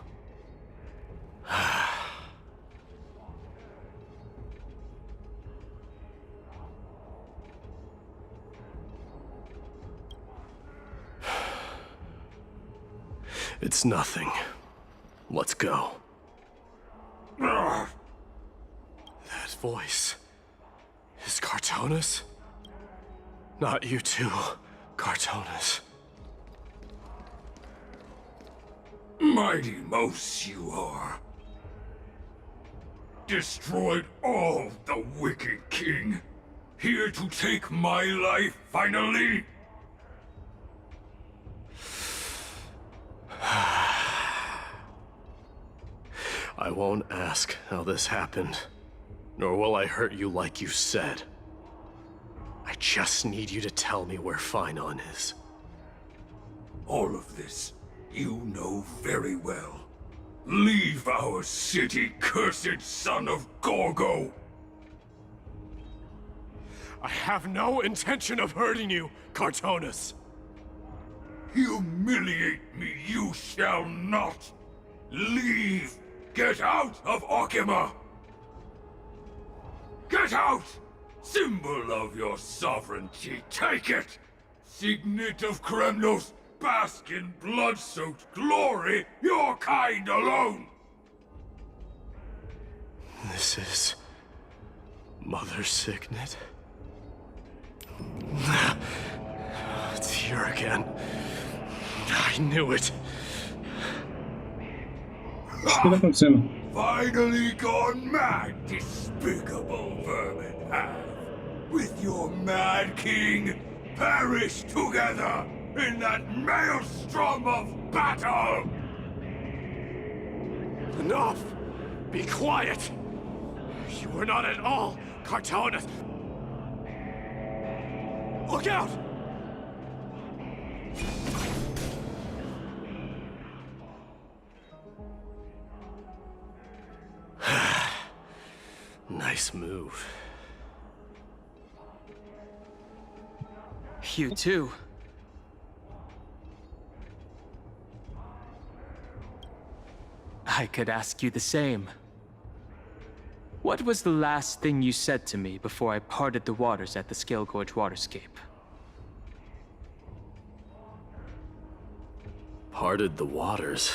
I: It's nothing. Let's go. That voice is Cartonus? Not you too, Cartonus.
O: Mighty Mos you are. Destroyed all the wicked king. Here to take my life, finally?
I: I won't ask how this happened, nor will I hurt you like you said. I just need you to tell me where Finon is.
O: All of this, you know very well. Leave our city, cursed son of Gorgo!
I: I have no intention of hurting you, Cartonus.
O: Humiliate me you shall not! Leave! Get out of Okima! Get out! Symbol of your sovereignty, take it! Signet of Kremnos, bask in blood-soaked glory, your kind alone!
I: This is... Mother's signet? It's here again. I knew it.
B: O que tá acontecendo?
O: Finally gone mad, despicable vermin have. With your mad king, perish together in that maelstrom of battle!
I: Enough! Be quiet! You were not at all Cartonus! Look out! Nice move.
A: You too. I could ask you the same. What was the last thing you said to me before I parted the waters at the Scale Gorge waterscape?
I: Parted the waters?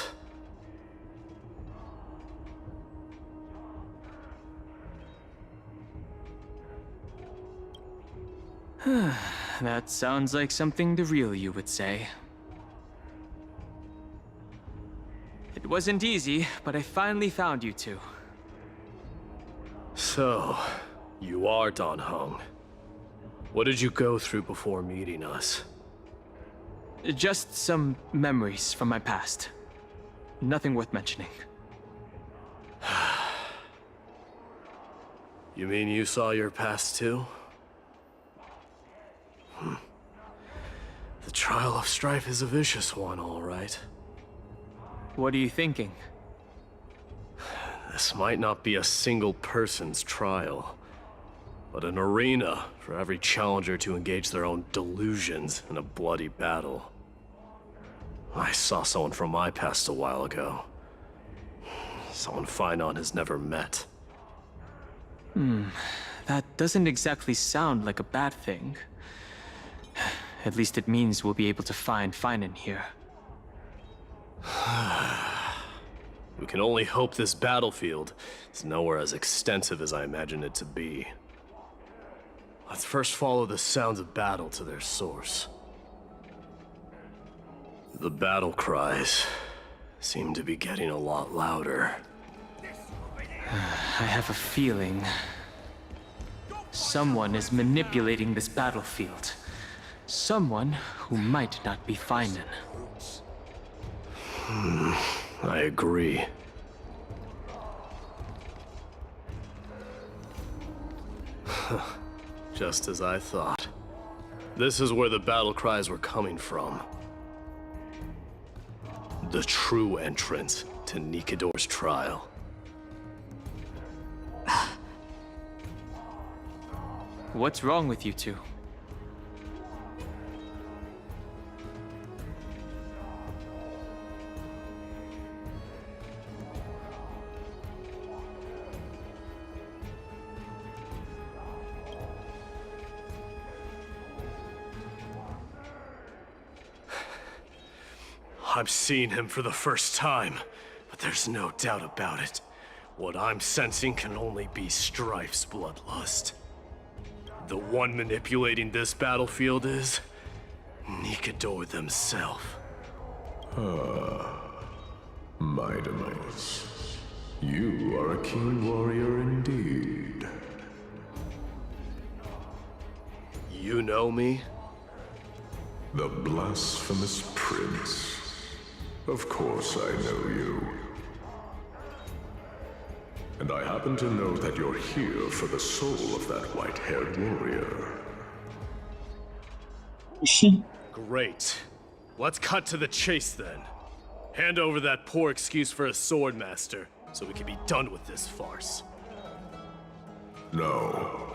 A: That sounds like something the real you would say. It wasn't easy, but I finally found you two.
I: So, you are Dan Heng. What did you go through before meeting us?
A: Just some memories from my past. Nothing worth mentioning.
I: You mean you saw your past too? The trial of strife is a vicious one, all right.
A: What are you thinking?
I: This might not be a single person's trial, but an arena for every challenger to engage their own delusions in a bloody battle. I saw someone from my past a while ago. Someone Finon has never met.
A: That doesn't exactly sound like a bad thing. At least it means we'll be able to find Finon here.
I: We can only hope this battlefield is nowhere as extensive as I imagined it to be. Let's first follow the sounds of battle to their source. The battle cries seem to be getting a lot louder.
A: I have a feeling someone is manipulating this battlefield. Someone who might not be Finon.
I: I agree. Just as I thought. This is where the battle cries were coming from. The true entrance to Nikador's trial.
A: What's wrong with you two?
I: I'm seeing him for the first time, but there's no doubt about it. What I'm sensing can only be Strife's bloodlust. The one manipulating this battlefield is Nikador themselves.
N: My demise. You are a keen warrior indeed.
I: You know me?
N: The blasphemous prince. Of course I know you. And I happen to know that you're here for the soul of that white-haired warrior.
I: Great. Let's cut to the chase then. Hand over that poor excuse for a swordmaster, so we can be done with this farce.
N: No.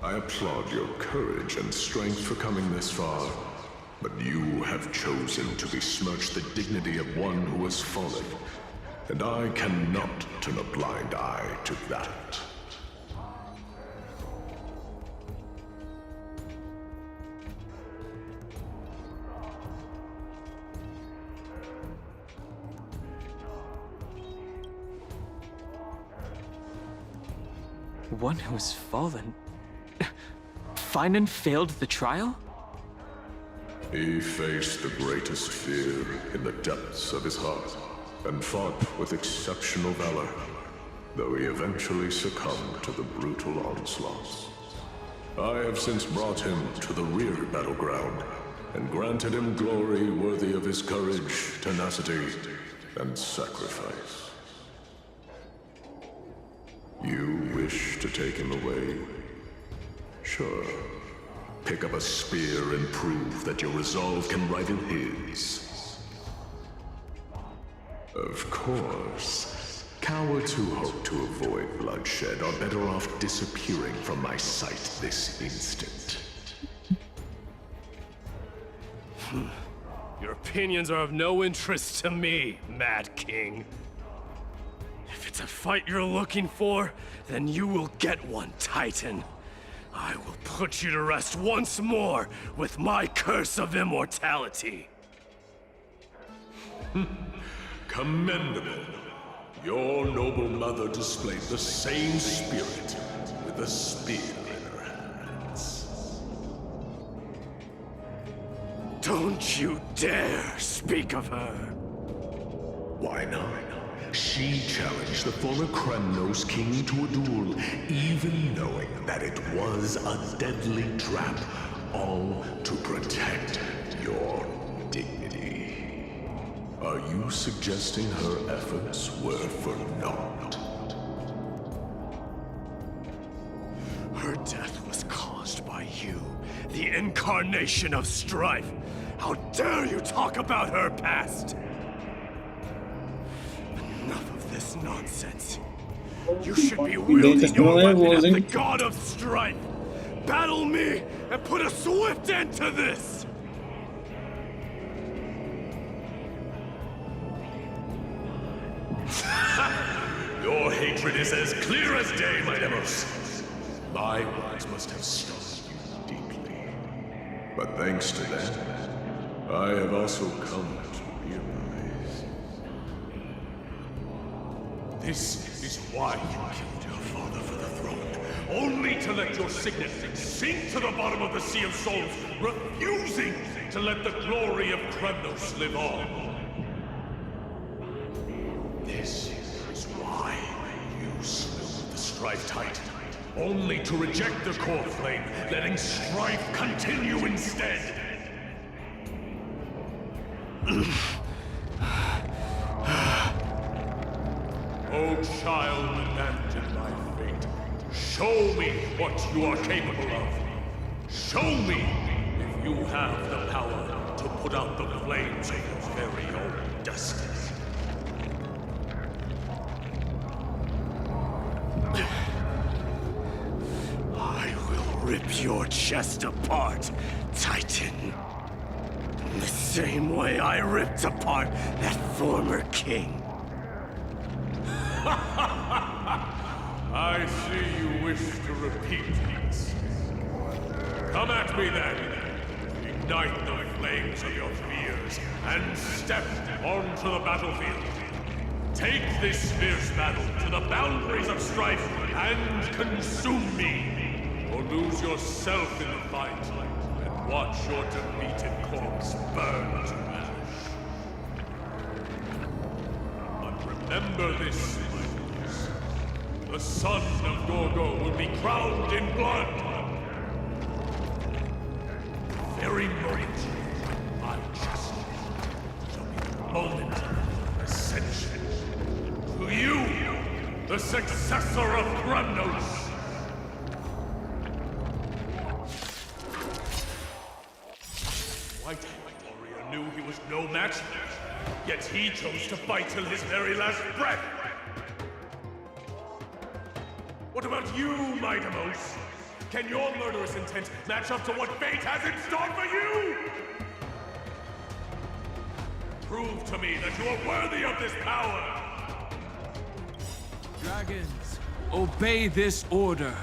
N: I applaud your courage and strength for coming this far, but you have chosen to besmirch the dignity of one who has fallen, and I cannot turn a blind eye to that.
A: One who has fallen? Finan failed the trial?
N: He faced the greatest fear in the depths of his heart, and fought with exceptional valor, though he eventually succumbed to the brutal onslaughts. I have since brought him to the rear battleground, and granted him glory worthy of his courage, tenacity, and sacrifice. You wish to take him away? Sure. Pick up a spear and prove that your resolve can rival his. Of course. Cowards who hope to avoid bloodshed are better off disappearing from my sight this instant.
I: Your opinions are of no interest to me, Mad King. If it's a fight you're looking for, then you will get one, Titan. I will put you to rest once more with my curse of immortality.
N: Commendable. Your noble mother displayed the same spirit with a spear in her hands.
I: Don't you dare speak of her.
N: Why not? She challenged the former Kremnos king to a duel, even knowing that it was a deadly trap, all to protect your dignity. Are you suggesting her efforts were for naught?
I: Her death was caused by you, the incarnation of strife. How dare you talk about her past? Enough of this nonsense. You should be wielding your weapon at the god of strife. Battle me and put a swift end to this!
N: Your hatred is as clear as day, my Demos. My words must have stung you deeply. But thanks to that, I have also come to realize... This is why you killed your father for the throne. Only to let your signet sink to the bottom of the Sea of Souls, refusing to let the glory of Kremnos live on. This is why you slew the Strife Titan. Only to reject the core flame, letting strife continue instead. O child enacted by fate, show me what you are capable of. Show me if you have the power to put out the flames of your very own destiny.
I: I will rip your chest apart, Titan. In the same way I ripped apart that former king.
N: I see you wish to repeat these. Come at me then. Ignite the flames of your fears and step onto the battlefield. Take this fierce battle to the boundaries of strife and consume me, or lose yourself in the fight and watch your defeated corpse burn to ash. But remember this, my friends. The son of Gorgo will be crowned in blood. The very moment I just shall be the moment of ascension. To you, the successor of Kremnos. White-haired warrior knew he was no match, yet he chose to fight till his very last breath. What about you, Maidamos? Can your murderous intent match up to what fate has in store for you? Prove to me that you are worthy of this power!
A: Dragons, obey this order.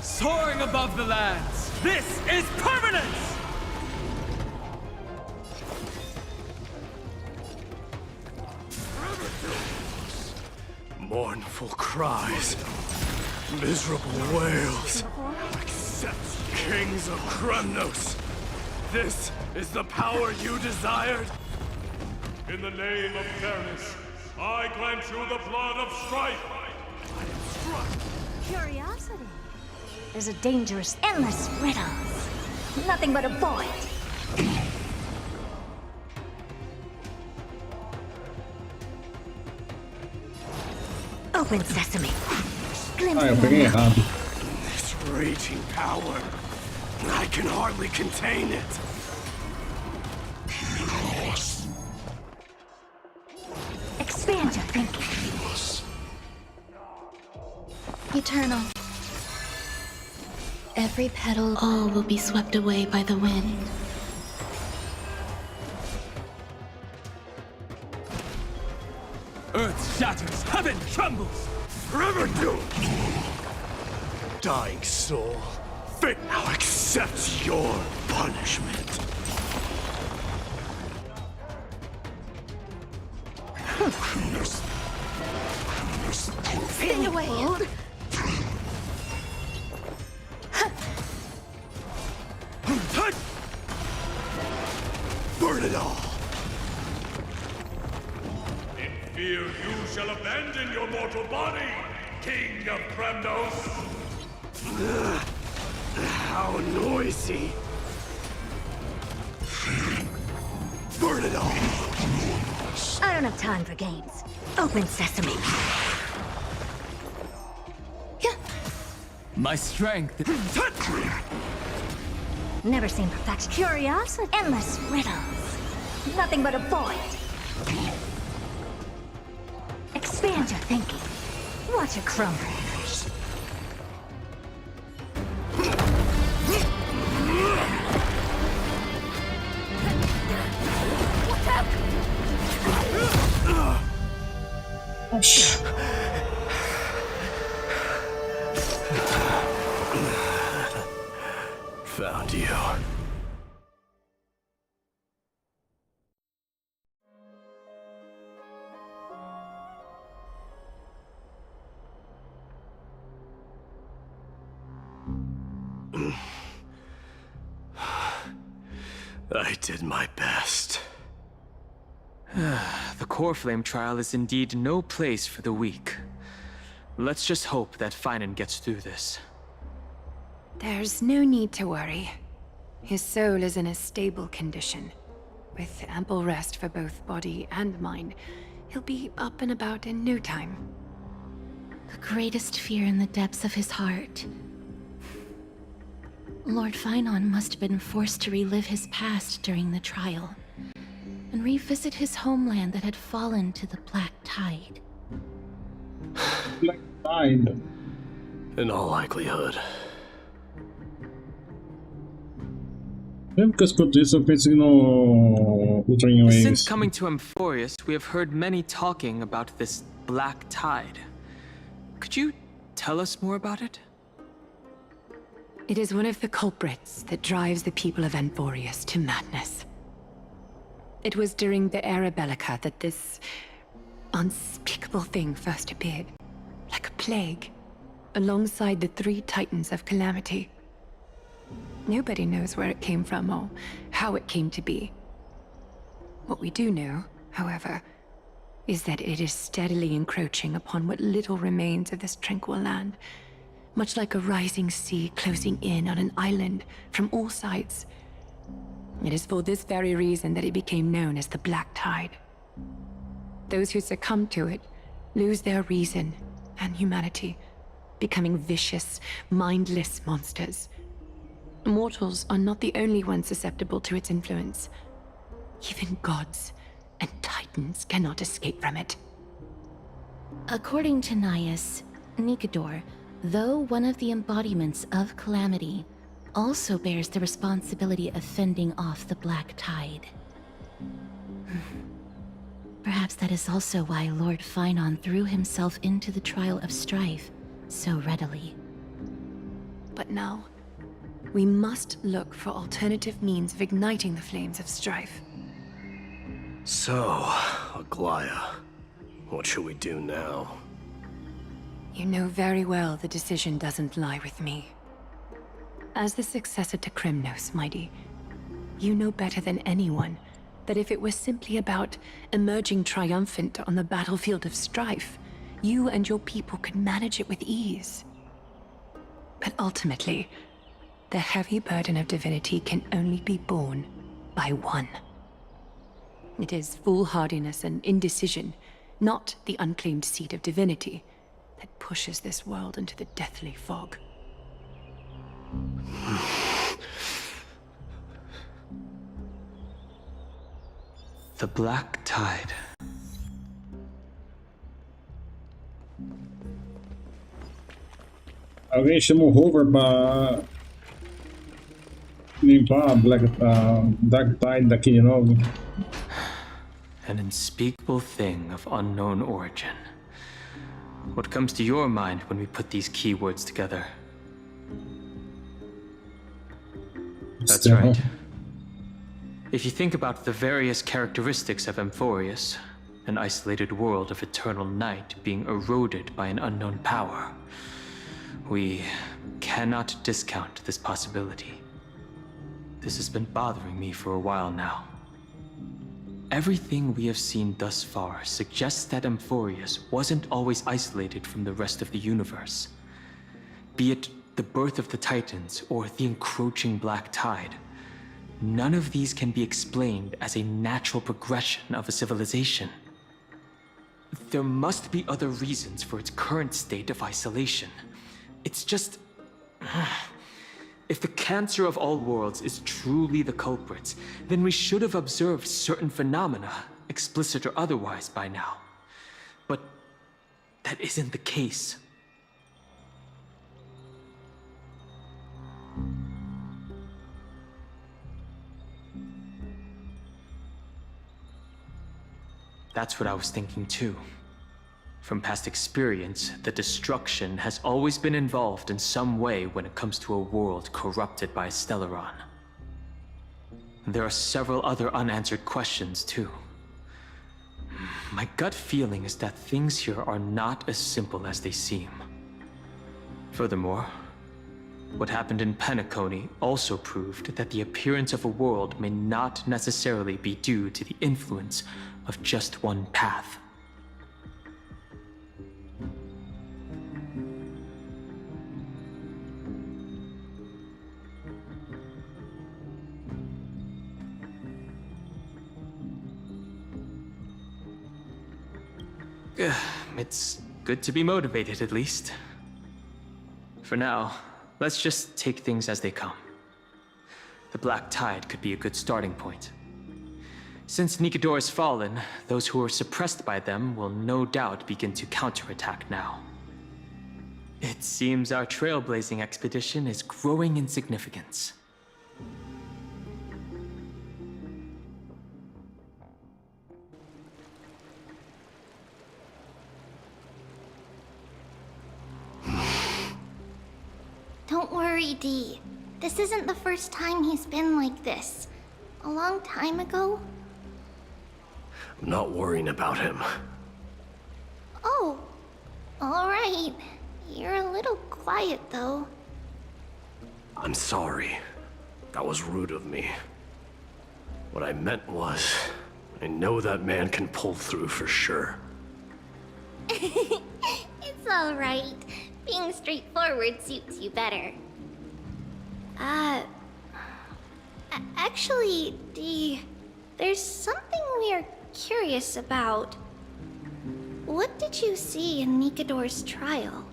A: Soaring above the lands, this is permanence!
I: Mournful cries, miserable wails. Accept, kings of Kremnos. This is the power you desired?
N: In the name of fairness, I grant you the blood of strife.
I: I am struck.
D: Curiosity. There's a dangerous, endless riddles. Nothing but a void. Open sesame.
B: Eu peguei errado.
I: This raging power, I can hardly contain it.
D: Expand your thinking.
G: Eternal. Every petal, all will be swept away by the wind.
A: Earth shatters, heaven trembles!
I: Forever doomed! Dying soul, fate now accepts your punishment.
D: Stay away!
I: Burn it all!
N: In fear you shall abandon your mortal body, King of Kremnos!
I: How noisy! Burn it all!
D: I don't have time for games. Open sesame.
A: My strength.
D: Never seen perfection. Curiosity. Endless riddles. Nothing but a void. Expand your thinking. Watch it crumble.
I: Found you. I did my best.
A: The core flame trial is indeed no place for the weak. Let's just hope that Finan gets through this.
E: There's no need to worry. His soul is in a stable condition. With ample rest for both body and mind, he'll be up and about in no time.
G: The greatest fear in the depths of his heart. Lord Finan must have been forced to relive his past during the trial, and revisit his homeland that had fallen to the Black Tide.
B: Black Tide.
I: In all likelihood.
B: Sempre que eu escuto isso, eu penso que no Filtering waves.
A: Since coming to Amphoreus, we have heard many talking about this black tide. Could you tell us more about it?
E: It is one of the culprits that drives the people of Amphoreus to madness. It was during the Era Bellica that this unspeakable thing first appeared, like a plague, alongside the 3 titans of calamity. Nobody knows where it came from or how it came to be. What we do know, however, is that it is steadily encroaching upon what little remains of this tranquil land, much like a rising sea closing in on an island from all sides. It is for this very reason that it became known as the Black Tide. Those who succumb to it lose their reason and humanity, becoming vicious, mindless monsters. Mortals are not the only ones susceptible to its influence. Even gods and titans cannot escape from it.
G: According to Nias, Nikedor, though one of the embodiments of calamity, also bears the responsibility of fending off the Black Tide. Perhaps that is also why Lord Finon threw himself into the trial of strife so readily.
E: But now, we must look for alternative means of igniting the flames of strife.
I: So, Aglaya, what should we do now?
E: You know very well the decision doesn't lie with me. As the successor to Kremnos, Mighty, you know better than anyone that if it was simply about emerging triumphant on the battlefield of strife, you and your people could manage it with ease. But ultimately, the heavy burden of divinity can only be borne by one. It is foolhardiness and indecision, not the unclaimed seed of divinity, that pushes this world into the deathly fog.
A: The Black Tide.
B: Alguém chama o Hover pra limpar a Dark Tide daqui de novo.
A: An unspeakable thing of unknown origin. What comes to your mind when we put these keywords together? That's right. If you think about the various characteristics of Amphoreus, an isolated world of eternal night being eroded by an unknown power, we cannot discount this possibility. This has been bothering me for a while now. Everything we have seen thus far suggests that Amphoreus wasn't always isolated from the rest of the universe. Be it the birth of the Titans or the encroaching Black Tide, none of these can be explained as a natural progression of a civilization. There must be other reasons for its current state of isolation. It's just... If the cancer of all worlds is truly the culprit, then we should have observed certain phenomena, explicit or otherwise, by now. But that isn't the case. That's what I was thinking too. From past experience, the destruction has always been involved in some way when it comes to a world corrupted by a Stellaron. There are several other unanswered questions too. My gut feeling is that things here are not as simple as they seem. Furthermore, what happened in Penacony also proved that the appearance of a world may not necessarily be due to the influence of just one path. It's good to be motivated, at least. For now, let's just take things as they come. The Black Tide could be a good starting point. Since Nikedor has fallen, those who are suppressed by them will no doubt begin to counterattack now. It seems our trailblazing expedition is growing in significance.
F: Don't worry, Dee. This isn't the first time he's been like this. A long time ago.
I: I'm not worrying about him.
F: Oh, alright. You're a little quiet, though.
I: I'm sorry. That was rude of me. What I meant was, I know that man can pull through for sure.
F: It's alright. Being straightforward suits you better. Actually, Dee, there's something we're curious about. What did you see in Nikador's trial?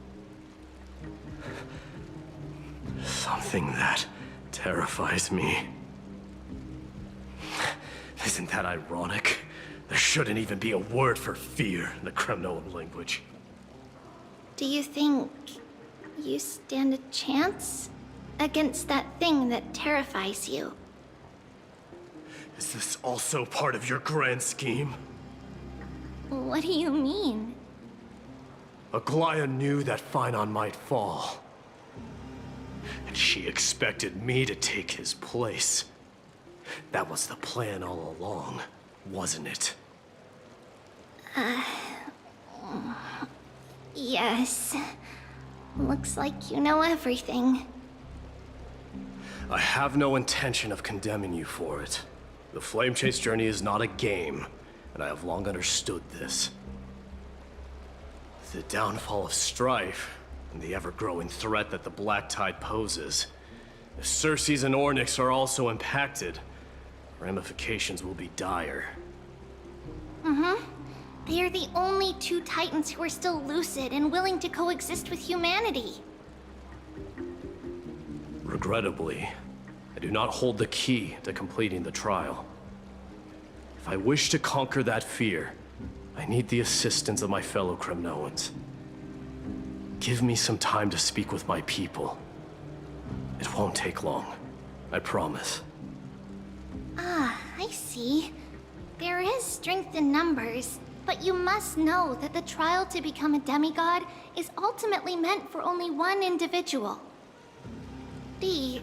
I: Something that terrifies me. Isn't that ironic? There shouldn't even be a word for fear in the Kremnoan language.
F: Do you think you stand a chance against that thing that terrifies you?
I: Is this also part of your grand scheme?
F: What do you mean?
I: Aglaya knew that Finon might fall. And she expected me to take his place. That was the plan all along, wasn't it?
F: Yes. Looks like you know everything.
I: I have no intention of condemning you for it. The Flame Chase journey is not a game, and I have long understood this. The downfall of strife, and the ever-growing threat that the Black Tide poses. If Circes and Ornyx are also impacted, ramifications will be dire.
F: They are the only two Titans who are still lucid and willing to coexist with humanity.
I: Regrettably, I do not hold the key to completing the trial. If I wish to conquer that fear, I need the assistance of my fellow Kremnoans. Give me some time to speak with my people. It won't take long, I promise.
F: I see. There is strength in numbers, but you must know that the trial to become a demigod is ultimately meant for only one individual. Dee,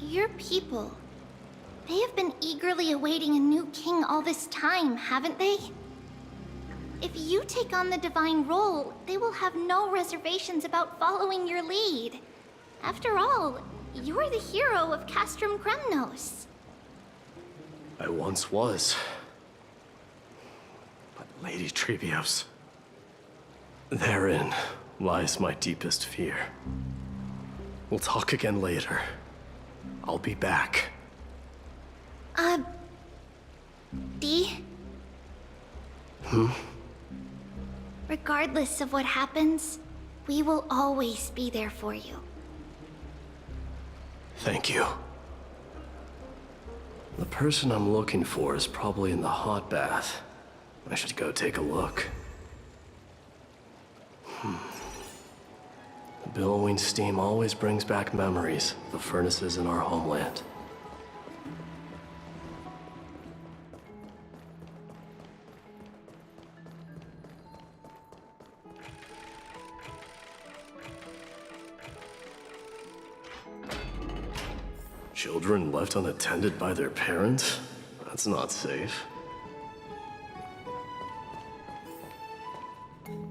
F: your people, they have been eagerly awaiting a new king all this time, haven't they? If you take on the divine role, they will have no reservations about following your lead. After all, you're the hero of Castrum Kremnos.
I: I once was. But Lady Trebios, therein lies my deepest fear. We'll talk again later. I'll be back.
F: Dee? Regardless of what happens, we will always be there for you.
I: Thank you. The person I'm looking for is probably in the hot bath. I should go take a look. The billowing steam always brings back memories of the furnaces in our homeland. Children left unattended by their parents? That's not safe.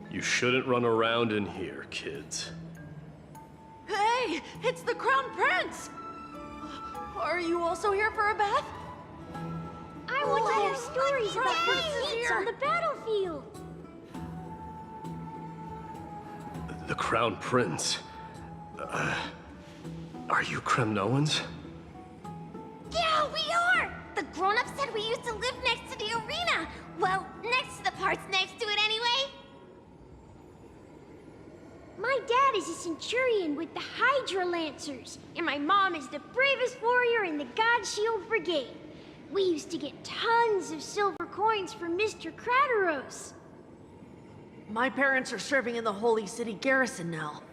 I: You shouldn't run around in here, kids.
C: Hey, it's the Crown Prince! Are you also here for a bath?
D: I want to hear stories about feats on the battlefield.
I: The Crown Prince. Are you Kremnoans?
F: Yeah, we are! The grown-ups said we used to live next to the arena. Well, next to the parts next to it anyway.
D: My dad is a centurion with the Hydra Lancers, and my mom is the bravest warrior in the God Shield Brigade. We used to get tons of silver coins from Mr. Crateros.
C: My parents are serving in the Holy City garrison now.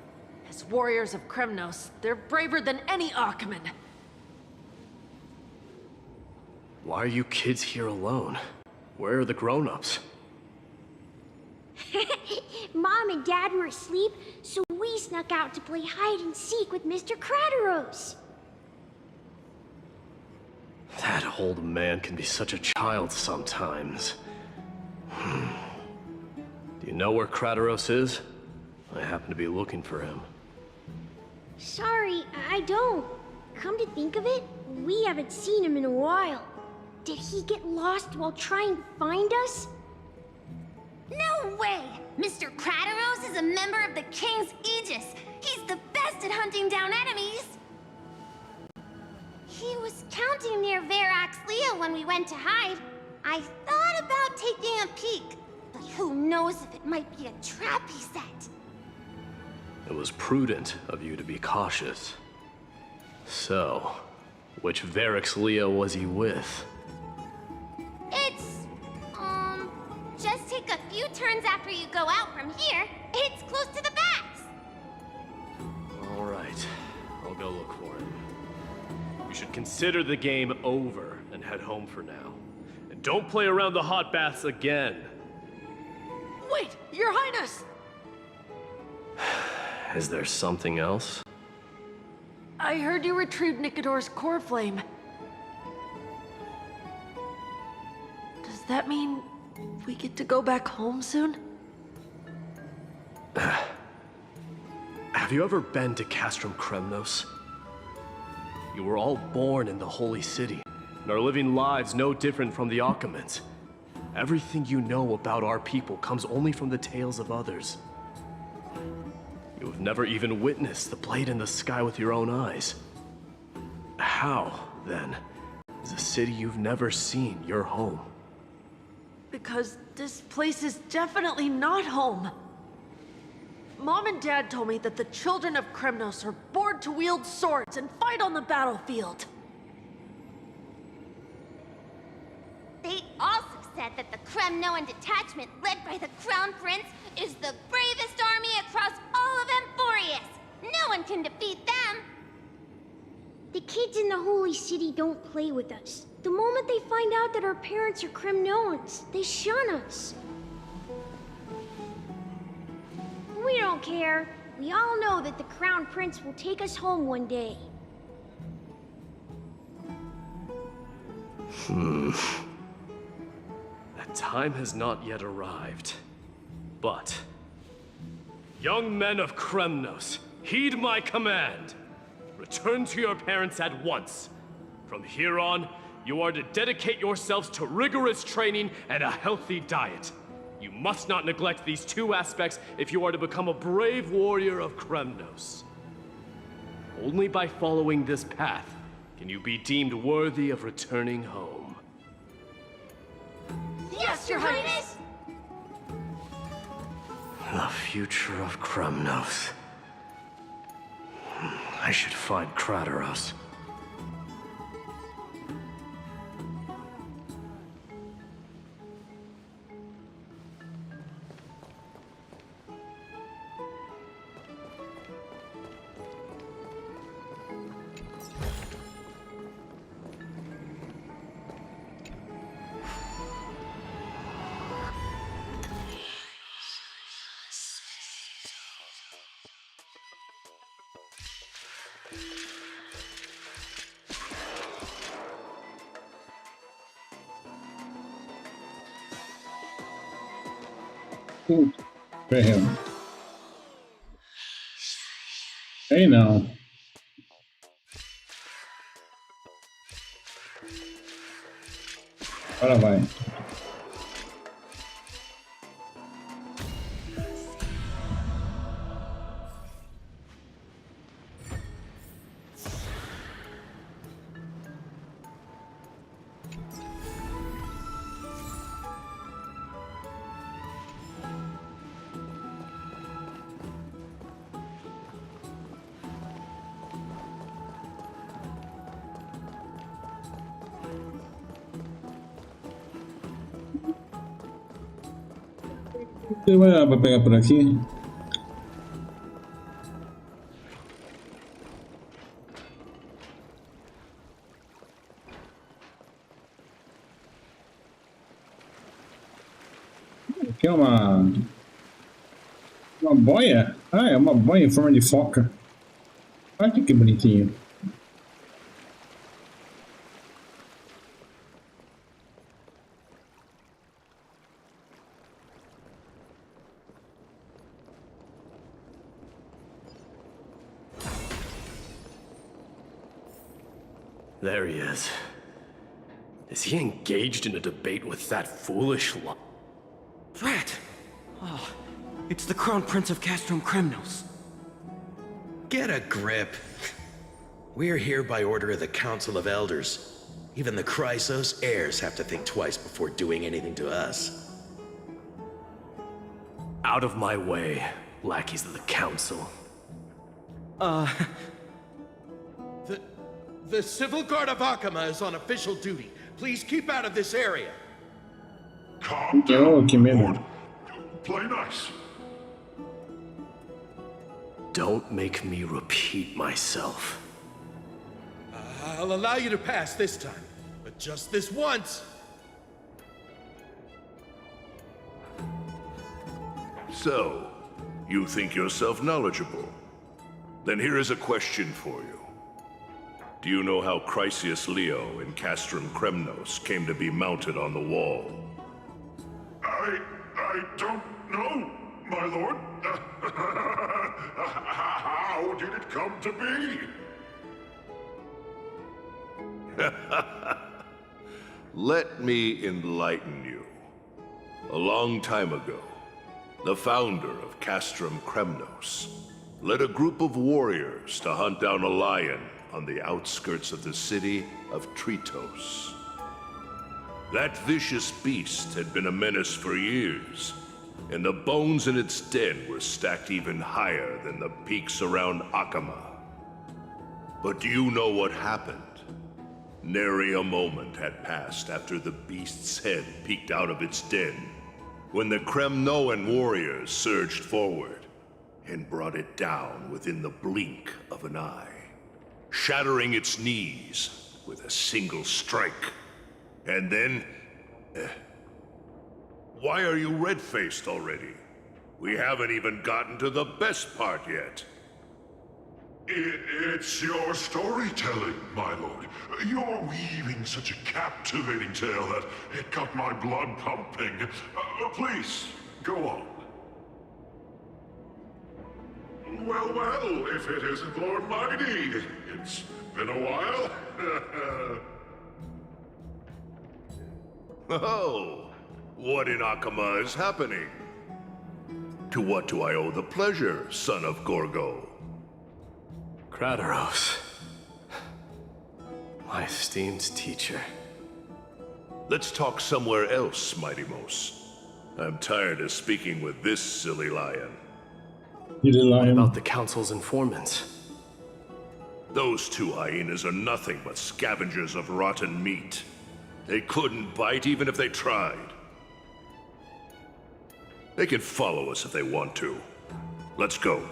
C: As warriors of Kremnos, they're braver than any Achaemen.
I: Why are you kids here alone? Where are the grown-ups?
D: Mom and Dad were asleep, so when we snuck out to play hide and seek with Mr. Crateros.
I: That old man can be such a child sometimes. Do you know where Crateros is? I happen to be looking for him.
D: Sorry, I don't. Come to think of it, we haven't seen him in a while. Did he get lost while trying to find us?
J: No way! Mr. Crateros is a member of the King's Aegis. He's the best at hunting down enemies. He was counting near Verax-Lea when we went to hide. I thought about taking a peek, but who knows if it might be a trap he set.
I: It was prudent of you to be cautious. So, which Verax-Lea was he with?
J: It's, just take a few turns after you go out from here. It's close to the bats.
I: All right, I'll go look for him. You should consider the game over and head home for now. And don't play around the hot baths again.
C: Wait, Your Highness!
I: Is there something else?
C: I heard you retrieved Nikador's core flame. Does that mean we get to go back home soon?
I: Have you ever been to Castrum Kremnos? You were all born in the Holy City, and are living lives no different from the Achaemens. Everything you know about our people comes only from the tales of others. You have never even witnessed the blade in the sky with your own eyes. How, then, is a city you've never seen your home?
C: Because this place is definitely not home. Mom and Dad told me that the children of Kremnos are born to wield swords and fight on the battlefield.
J: They also said that the Kremnoan detachment led by the Crown Prince is the bravest army across all of Amphoreus. No one can defeat them.
D: The kids in the Holy City don't play with us. The moment they find out that our parents are Kremnoans, they shun us. We don't care. We all know that the Crown Prince will take us home one day.
I: That time has not yet arrived. But, young men of Kremnos, heed my command. Return to your parents at once. From here on, you are to dedicate yourselves to rigorous training and a healthy diet. You must not neglect these two aspects if you are to become a brave warrior of Kremnos. Only by following this path can you be deemed worthy of returning home.
J: Yes, Your Highness!
I: The future of Kremnos. I should find Crateros.
B: Ferrendo. Aí não. Agora vai. Você vai pegar por aqui? Aqui é uma boia? Ah, é uma boia em forma de foca. Olha que bonitinho.
I: There he is. Is he engaged in a debate with that foolish
K: Drat! Oh, it's the Crown Prince of Castrum Kremnos.
P: Get a grip. We're here by order of the Council of Elders. Even the Chrysos heirs have to think twice before doing anything to us.
I: Out of my way, lackeys of the Council.
P: The Civil Guard of Akama is on official duty. Please keep out of this area.
N: Calm
B: Oh,
N: down,
B: que medo.
N: Lord. Play nice.
I: Don't make me repeat myself.
P: I'll allow you to pass this time, but just this once.
N: So, you think yourself knowledgeable? Then here is a question for you. Do you know how Chrysius Leo in Castrum Kremnos came to be mounted on the wall? I don't know, my lord. How did it come to be? Let me enlighten you. A long time ago, the founder of Castrum Kremnos led a group of warriors to hunt down a lion on the outskirts of the city of Tritos. That vicious beast had been a menace for years, and the bones in its den were stacked even higher than the peaks around Akama. But do you know what happened? Nary a moment had passed after the beast's head peeked out of its den, when the Kremnoan warriors surged forward and brought it down within the blink of an eye, shattering its knees with a single strike. And then... Why are you red-faced already? We haven't even gotten to the best part yet. It's your storytelling, my lord. You're weaving such a captivating tale that it got my blood pumping. Please, go on. Well, well, if it isn't Lord Mighty. It's been a while. Oh, what in Akama is happening? To what do I owe the pleasure, son of Gorgo?
I: Kratos. My esteemed teacher.
N: Let's talk somewhere else, Mighty Mos. I'm tired of speaking with this silly lion.
I: What about the Council's informants?
N: Those two hyenas are nothing but scavengers of rotten meat. They couldn't bite even if they tried. They can follow us if they want to. Let's go.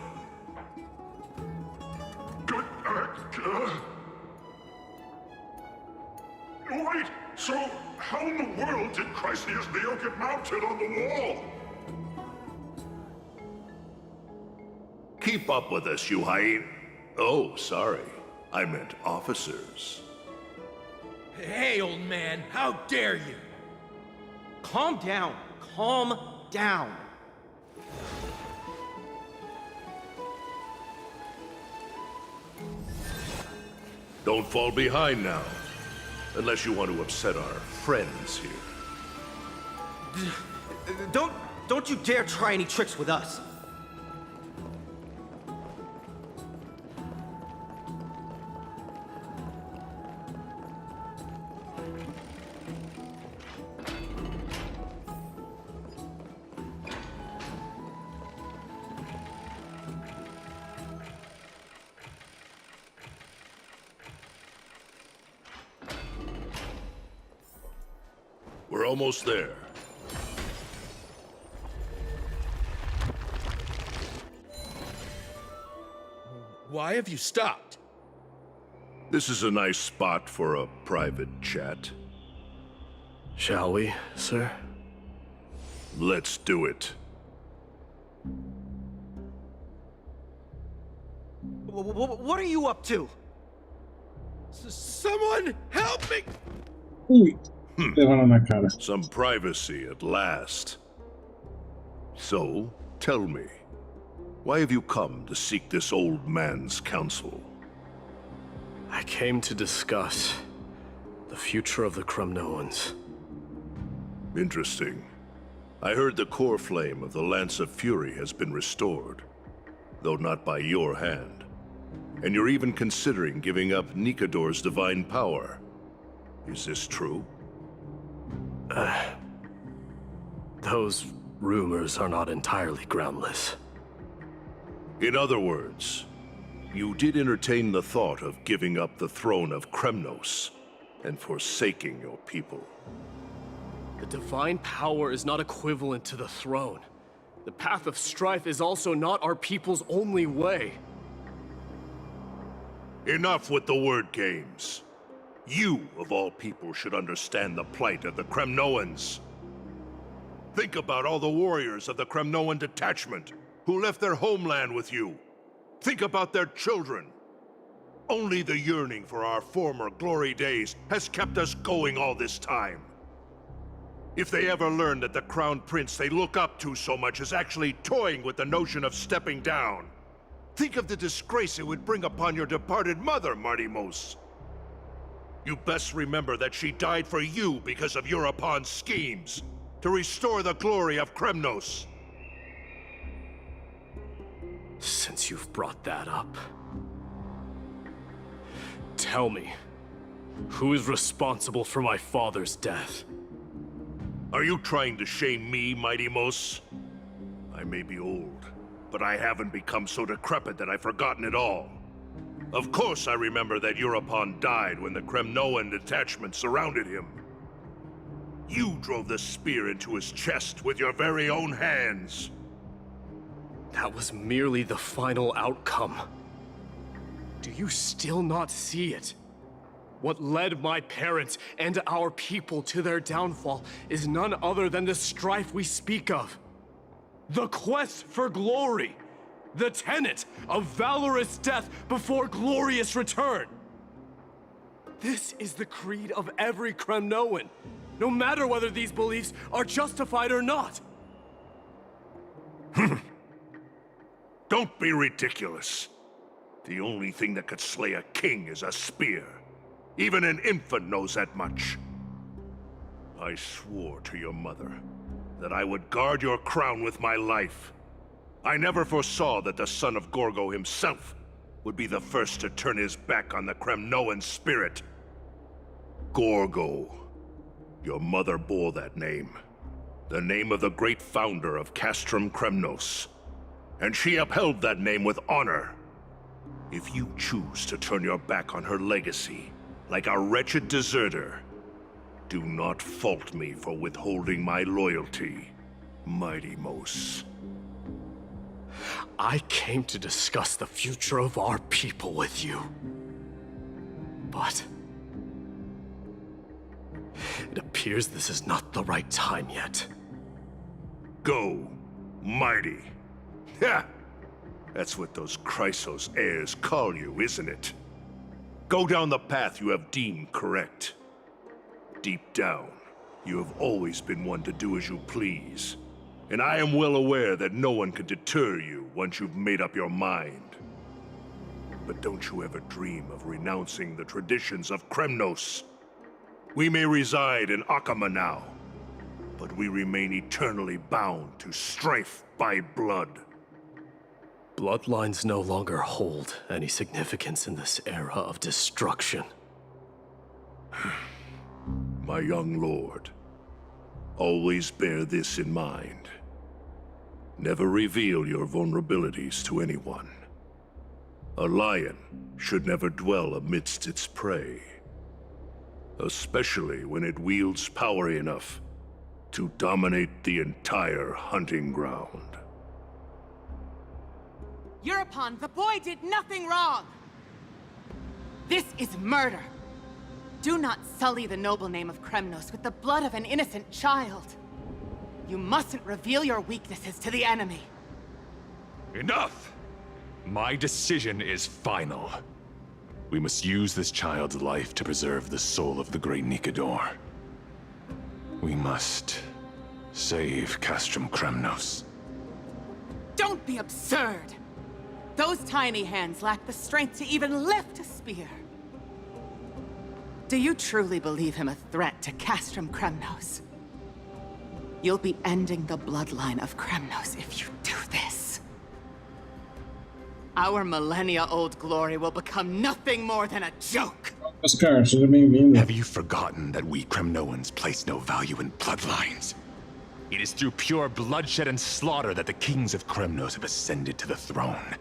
N: Wait, so how in the world did Chrysius Leo get mounted on the wall? Keep up with us, you hyena. Oh, sorry. I meant officers.
K: Hey, old man, how dare you? Calm down. Calm down.
N: Don't fall behind now. Unless you want to upset our friends here.
K: Don't you dare try any tricks with us.
N: We're almost there.
P: Why have you stopped?
N: This is a nice spot for a private chat.
I: Shall we, sir?
N: Let's do it.
K: What are you up to? Someone help me!
B: Ui, levando na cara.
N: Some privacy at last. So, tell me, why have you come to seek this old man's counsel?
I: I came to discuss the future of the Kremnoans.
N: Interesting. I heard the core flame of the Lance of Fury has been restored, though not by your hand. And you're even considering giving up Nikador's divine power. Is this true?
I: Those rumors are not entirely groundless.
N: In other words, you did entertain the thought of giving up the throne of Kremnos and forsaking your people.
I: The divine power is not equivalent to the throne. The path of strife is also not our people's only way.
N: Enough with the word games. You, of all people, should understand the plight of the Kremnoans. Think about all the warriors of the Kremnoan detachment who left their homeland with you. Think about their children. Only the yearning for our former glory days has kept us going all this time. If they ever learn that the Crown Prince they look up to so much is actually toying with the notion of stepping down, think of the disgrace it would bring upon your departed mother, Martimos. You best remember that she died for you because of Europon's schemes, to restore the glory of Kremnos.
I: Since you've brought that up, tell me, who is responsible for my father's death?
N: Are you trying to shame me, Martimos? I may be old, but I haven't become so decrepit that I've forgotten it all. Of course I remember that Europon died when the Kremnoan detachment surrounded him. You drove the spear into his chest with your very own hands.
I: That was merely the final outcome. Do you still not see it? What led my parents and our people to their downfall is none other than the strife we speak of. The quest for glory. The tenet of valorous death before glorious return. This is the creed of every Kremnoan, no matter whether these beliefs are justified or not.
N: Don't be ridiculous. The only thing that could slay a king is a spear. Even an infant knows that much. I swore to your mother that I would guard your crown with my life. I never foresaw that the son of Gorgo himself would be the first to turn his back on the Kremnoan spirit. Gorgo. Your mother bore that name. The name of the great founder of Castrum Kremnos. And she upheld that name with honor. If you choose to turn your back on her legacy, like a wretched deserter, do not fault me for withholding my loyalty, Martimos.
I: I came to discuss the future of our people with you. But it appears this is not the right time yet.
N: Go, mighty. Ha! That's what those Chrysos heirs call you, isn't it? Go down the path you have deemed correct. Deep down, you have always been one to do as you please. And I am well aware that no one can deter you once you've made up your mind. But don't you ever dream of renouncing the traditions of Kremnos. We may reside in Akama now, but we remain eternally bound to strife by blood.
I: Bloodlines no longer hold any significance in this era of destruction.
N: My young lord, always bear this in mind. Never reveal your vulnerabilities to anyone. A lion should never dwell amidst its prey, especially when it wields power enough to dominate the entire hunting ground.
Q: Europon, the boy did nothing wrong! This is murder! Do not sully the noble name of Kremnos with the blood of an innocent child. You mustn't reveal your weaknesses to the enemy.
O: Enough!
N: My decision is final. We must use this child's life to preserve the soul of the great Nikador. We must save Castrum Kremnos.
Q: Don't be absurd! Those tiny hands lack the strength to even lift a spear. Do you truly believe him a threat to Castrum Kremnos? You'll be ending the bloodline of Kremnos if you do this. Our millennia-old glory will become nothing more than a joke.
B: Oscar, seja bem-vindo.
N: Have you forgotten that we Kremnoans place no value in bloodlines? It is through pure bloodshed and slaughter that the kings of Kremnos have ascended to the throne.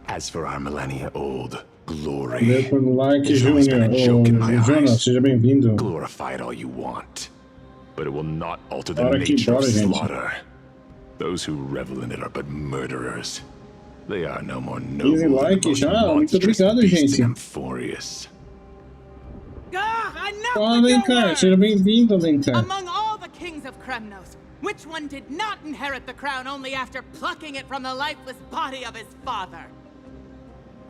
N: As for our millennia-old glory,
B: Valeu pelo like,
N: it's always been a joke in my
B: Jonas,
N: eyes.
B: seja bem-vindo.
N: Glorify it all you want, but it will not alter the
B: Bora aqui,
N: nature of
B: bora, gente.
N: slaughter. Those who revel in it are but murderers. They are no more
B: 15
N: noble than the
B: likes
N: most
B: já, muito
N: monstrous
B: obrigado,
N: beast
B: gente.
N: in Amphoreus.
B: Fala, Alencar, seja bem-vindo, Alencar.
Q: Among all the kings of Kremnos, which one did not inherit the crown only after plucking it from the lifeless body of his father?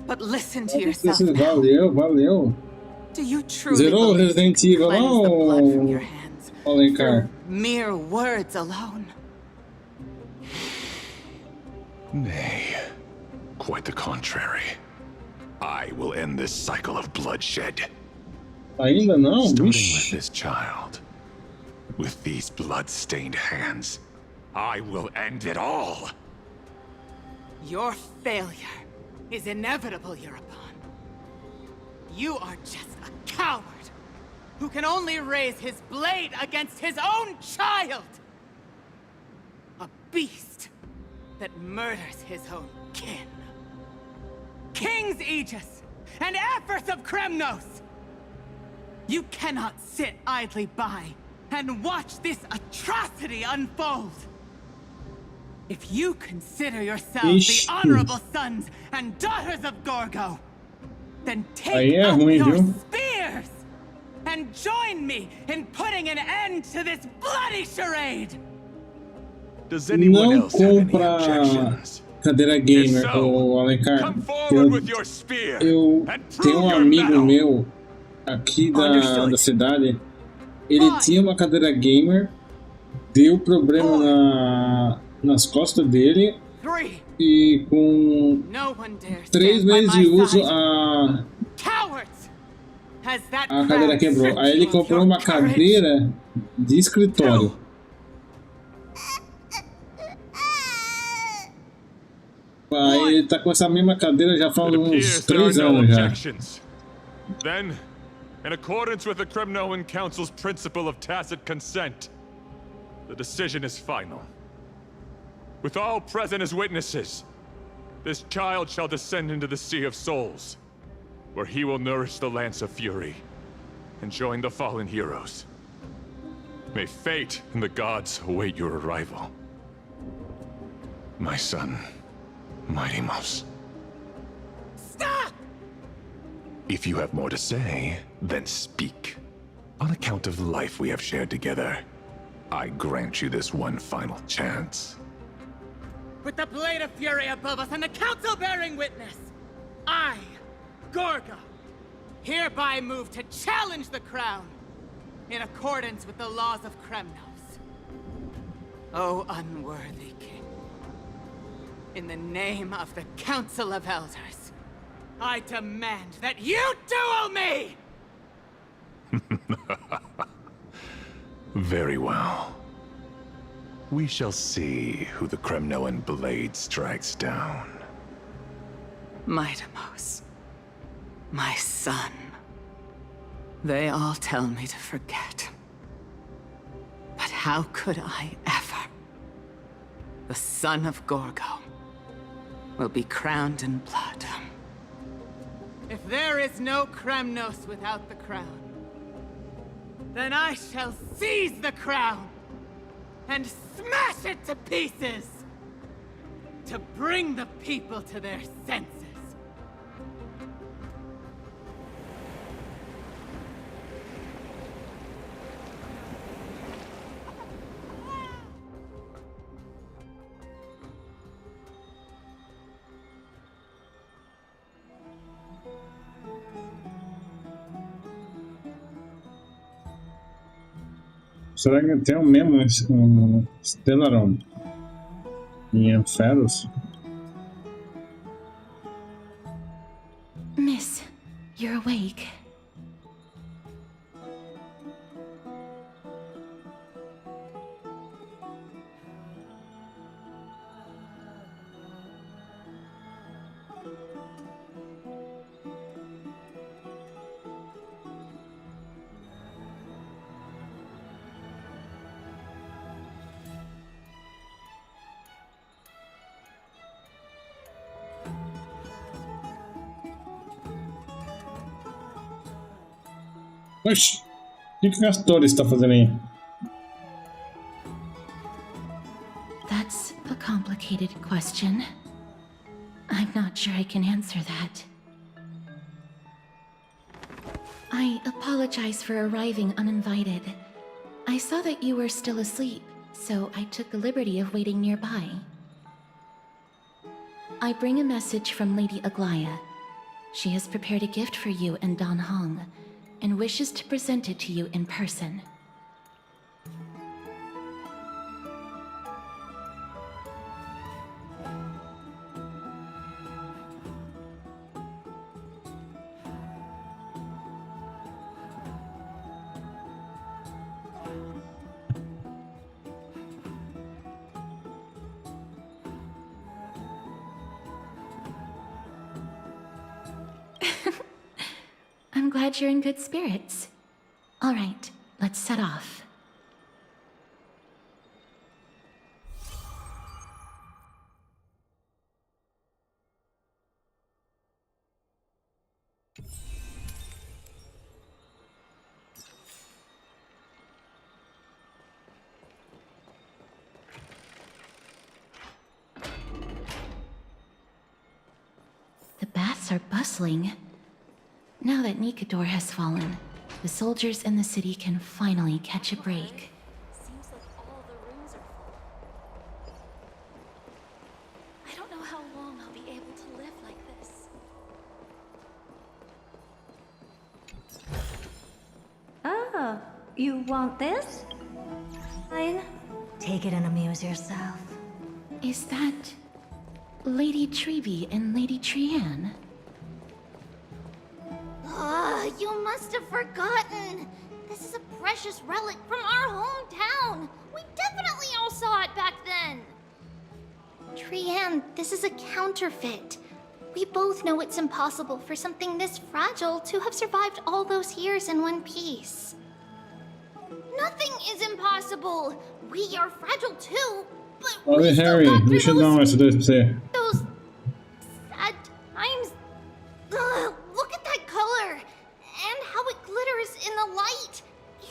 Q: But listen to yourself now.
B: Valeu.
Q: Do you truly
B: Zerou
Q: believe
B: Resident
Q: you
B: Evil,
Q: can cleanse the blood from your
B: não,
Q: hands
B: Alencar?
Q: through mere words alone?
N: Nay, quite the contrary. I will end this cycle of bloodshed.
B: Ainda não?
N: Starting
B: Vixe.
N: with this child. With these blood-stained hands, I will end it all.
Q: Your failure is inevitable, European. You are just a coward who can only raise his blade against his own child. A beast that murders his own kin. King's Aegis and Empress of Kremnos! You cannot sit idly by and watch this atrocity unfold. If you consider yourselves the honorable sons and daughters of Gorgo, then take up
B: ruim,
Q: your
B: viu?
Q: spears and join me in putting an end to this bloody charade.
N: Does anyone
B: Não
N: else have any
B: compra
N: objections?
B: cadeira gamer,
N: If so,
B: ô Alencar.
N: come forward with your spear
B: Eu
N: and
B: tenho um
N: prove your
B: amigo
N: mettle.
B: meu aqui da cidade. Ele tinha uma cadeira gamer, deu problema nas costas dele e com 3 meses de uso a cadeira quebrou. Aí ele comprou uma cadeira de escritório. Aí ele tá com essa mesma cadeira já faz uns 3 anos já.
N: Then, in accordance with the Kremnoan Council's principle of tacit consent, the decision is final. With all present as witnesses, this child shall descend into the Sea of Souls, where he will nourish the Lance of Fury and join the fallen heroes. May fate and the gods await your arrival. My son, Mighty-Mos.
Q: Stop!
N: If you have more to say, then speak. On account of the life we have shared together, I grant you this one final chance.
Q: With the blade of fury above us and the council bearing witness, I, Gorgo, hereby move to challenge the crown in accordance with the laws of Kremnos. O unworthy king, in the name of the Council of Elders, I demand that you duel me!
N: Very well. We shall see who the Kremnoan blade strikes down.
Q: Mighty-Mos, my son. They all tell me to forget. But how could I ever? The son of Gorgo will be crowned in blood. If there is no Kremnos without the crown, then I shall seize the crown and smash it to pieces to bring the people to their senses.
B: Será que tem o mesmo um Stellaron em Amphoreus?
G: Miss, you're awake.
B: Oxi, o que o Castor está fazendo aí?
G: That's a complicated question. I'm not sure I can answer that. I apologize for arriving uninvited. I saw that you were still asleep, so I took the liberty of waiting nearby. I bring a message from Lady Aglaia. She has prepared a gift for you and Dan Hong, and wishes to present it to you in person. I'm glad you're in good spirits. All right, let's set off. The baths are bustling. Now that Nikador has fallen, the soldiers in the city can finally catch a break.
R: Seems like all the rooms are full. I don't know how long I'll be able to live like this.
S: Oh, you want this? Fine. Take it and amuse yourself.
G: Is that Lady Treby and Lady Trianne?
J: You must have forgotten. This is a precious relic from our hometown. We definitely all saw it back then.
F: Trianne, this is a counterfeit. We both know it's impossible for something this fragile to have survived all those years in one piece.
J: Nothing is impossible. We are fragile too, but
B: Olha, Harry, deixa eu dar uma essa dois pra você.
J: those sad times. Look at that color and how it glitters in the light.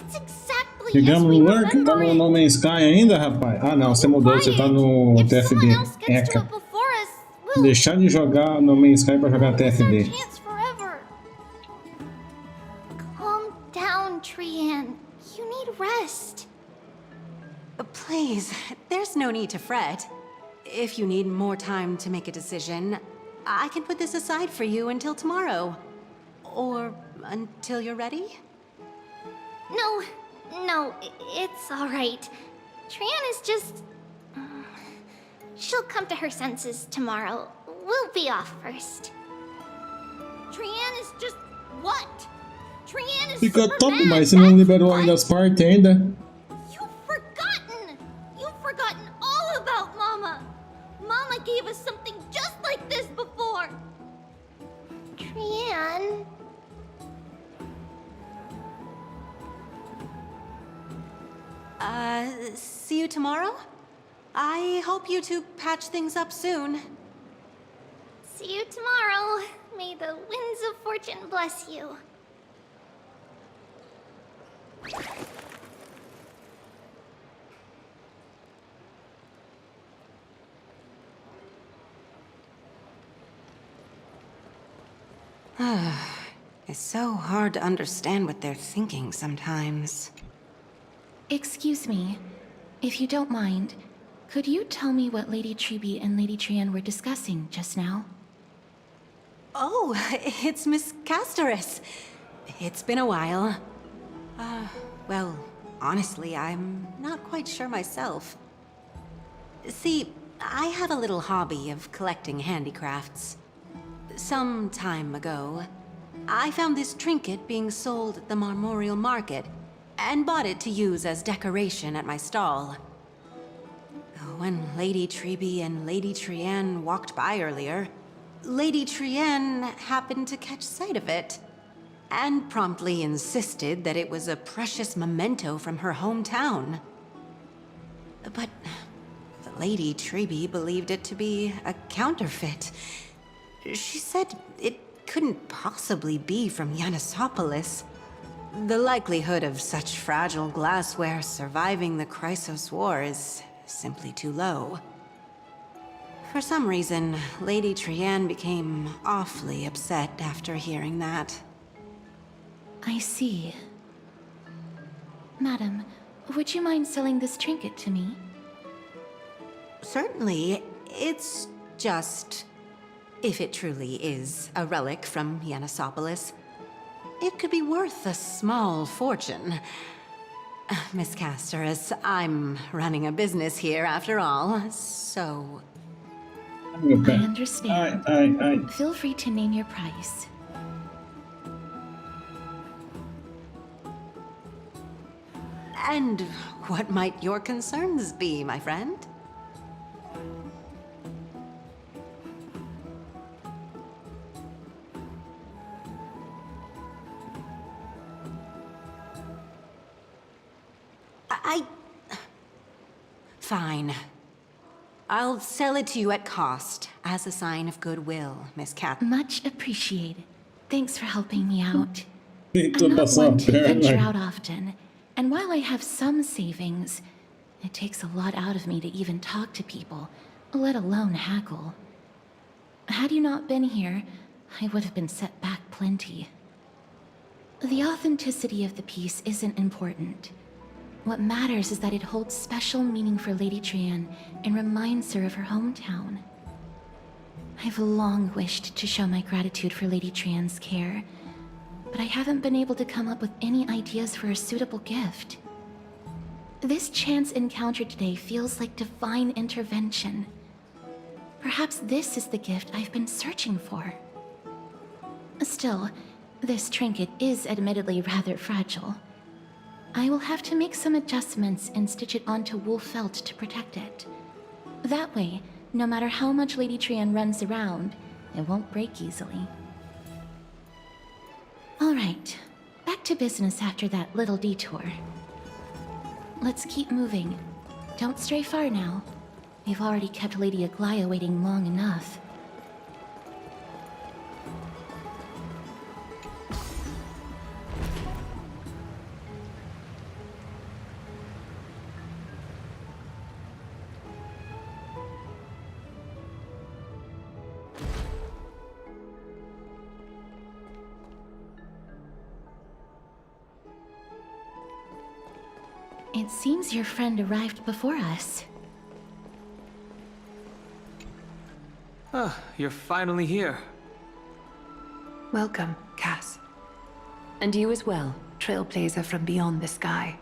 J: It's exactly as
B: Chegamos
J: we
B: no Lurk, tá
J: remember
B: no
J: it.
B: No Man's Sky ainda, rapaz? Ah não, você mudou, você tá no TFD. Eca. Deixar de jogar No Man's Sky pra jogar TFD.
F: Calm down, Trianne. You need rest.
W: Please, there's no need to fret. If you need more time to make a decision, I can put this aside for you until tomorrow. Or until you're ready?
F: No, it's all right. Trianne is just... she'll come to her senses tomorrow. We'll be off first.
J: Trianne is just what? Trianne is
B: Fica top,
J: Superman.
B: mas você não liberou ainda as partes ainda.
J: You've forgotten all about Mama. Mama gave us something just like this before.
F: Trianne...
W: See you tomorrow? I hope you two patch things up soon.
F: See you tomorrow. May the winds of fortune bless you.
W: It's so hard to understand what they're thinking sometimes.
G: Excuse me, if you don't mind, could you tell me what Lady Treby and Lady Trianne were discussing just now?
W: Oh, it's Miss Castorus. It's been a while. Well, Honestly, I'm not quite sure myself. See, I have a little hobby of collecting handicrafts. Some time ago, I found this trinket being sold at the Marmorial Market and bought it to use as decoration at my stall. When Lady Treby and Lady Trienne walked by earlier, Lady Trienne happened to catch sight of it and promptly insisted that it was a precious memento from her hometown. But Lady Treby believed it to be a counterfeit. She said it couldn't possibly be from Yanisopolis. The likelihood of such fragile glassware surviving the Chrysos War is simply too low. For some reason, Lady Trienne became awfully upset after hearing that.
G: I see. Madam, would you mind selling this trinket to me?
W: Certainly. It's just... if it truly is a relic from Yanisopolis, it could be worth a small fortune. Miss Casterus, I'm running a business here after all, so...
G: I understand. Feel free to name your price.
W: And what might your concerns be, my friend? Fine. I'll sell it to you at cost, as a sign of goodwill, Miss Cat.
G: Much appreciated. Thanks for helping me out.
B: Tentou
G: I'm not
B: passar
G: one
B: a
G: to venture
B: perna.
G: out often, and while I have some savings, it takes a lot out of me to even talk to people, let alone haggle. Had you not been here, I would have been set back plenty. The authenticity of the piece isn't important. What matters is that it holds special meaning for Lady Trienne and reminds her of her hometown. I've long wished to show my gratitude for Lady Trienne's care, but I haven't been able to come up with any ideas for a suitable gift. This chance encounter today feels like divine intervention. Perhaps this is the gift I've been searching for. Still, this trinket is admittedly rather fragile. I will have to make some adjustments and stitch it onto wool felt to protect it. That way, no matter how much Lady Trienne runs around, it won't break easily. Alright, back to business after that little detour. Let's keep moving. Don't stray far now. We've already kept Lady Aglaia waiting long enough. It seems your friend arrived before us.
A: Ah, you're finally here.
E: Welcome, Cass. And you as well, trailblazer from beyond the sky.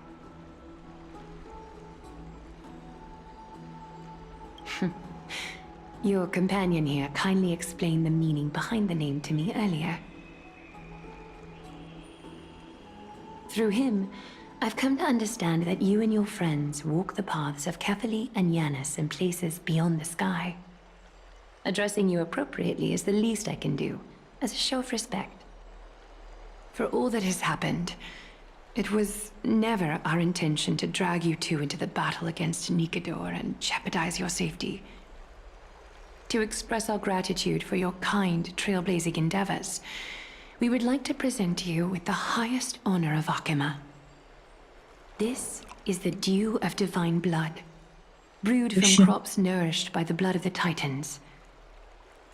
E: Your companion here kindly explained the meaning behind the name to me earlier. Through him, I've come to understand that you and your friends walk the paths of Kefali and Yanis in places beyond the sky. Addressing you appropriately is the least I can do, as a show of respect. For all that has happened, it was never our intention to drag you two into the battle against Nikador and jeopardize your safety. To express our gratitude for your kind, trailblazing endeavors, we would like to present you with the highest honor of Akima. This is the dew of divine blood, brewed from crops nourished by the blood of the Titans.